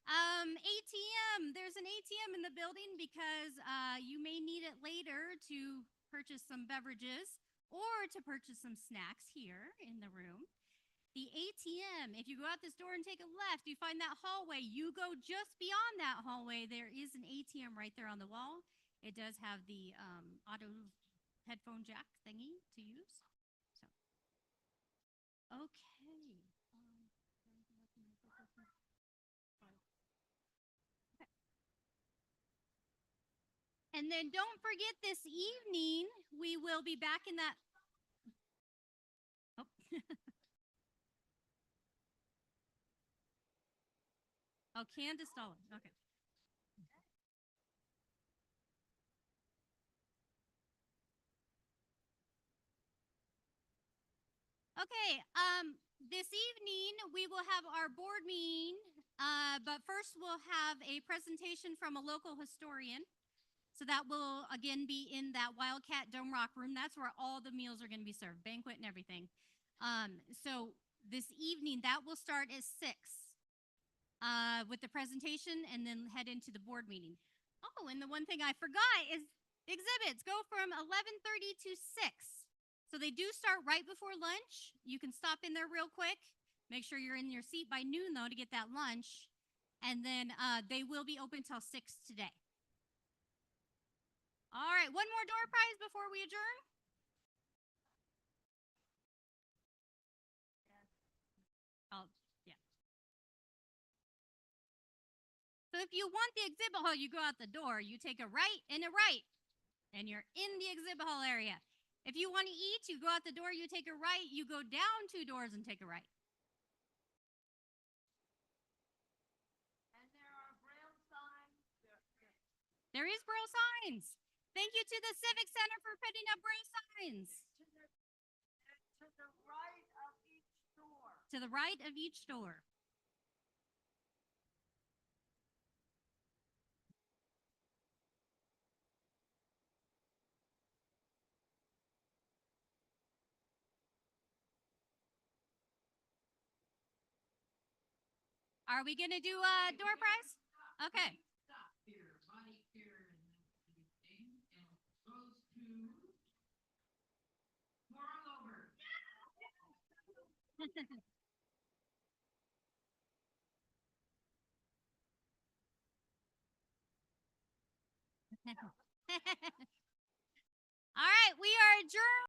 ATM, there's an ATM in the building because you may need it later to purchase some beverages or to purchase some snacks here in the room. The ATM, if you go out this door and take a left, you find that hallway. You go just beyond that hallway, there is an ATM right there on the wall. It does have the auto headphone jack thingy to use. So, okay. And then don't forget this evening, we will be back in that. Oh. Oh, Candace Dolan. Okay. Okay, this evening we will have our board meeting, but first we'll have a presentation from a local historian. So that will again be in that Wildcat Dome Rock room. That's where all the meals are going to be served, banquet and everything. So this evening that will start at 6 with the presentation and then head into the board meeting. Oh, and the one thing I forgot is exhibits go from 11:30 to 6. So they do start right before lunch. You can stop in there real quick. Make sure you're in your seat by noon though to get that lunch. And then they will be open till 6 today. All right, one more door prize before we adjourn. Yeah. So if you want the exhibit hall, you go out the door, you take a right and a right, and you're in the exhibit hall area. If you want to eat, you go out the door, you take a right, you go down 2 doors and take a right. And there are Braille signs. There is Braille signs. Thank you to the Civic Center for putting up Braille signs. To the right of each door. To the right of each door. Are we going to do a door prize? Okay. Stop here, body here, and everything, and goes to moral over. All right, we are adjourned.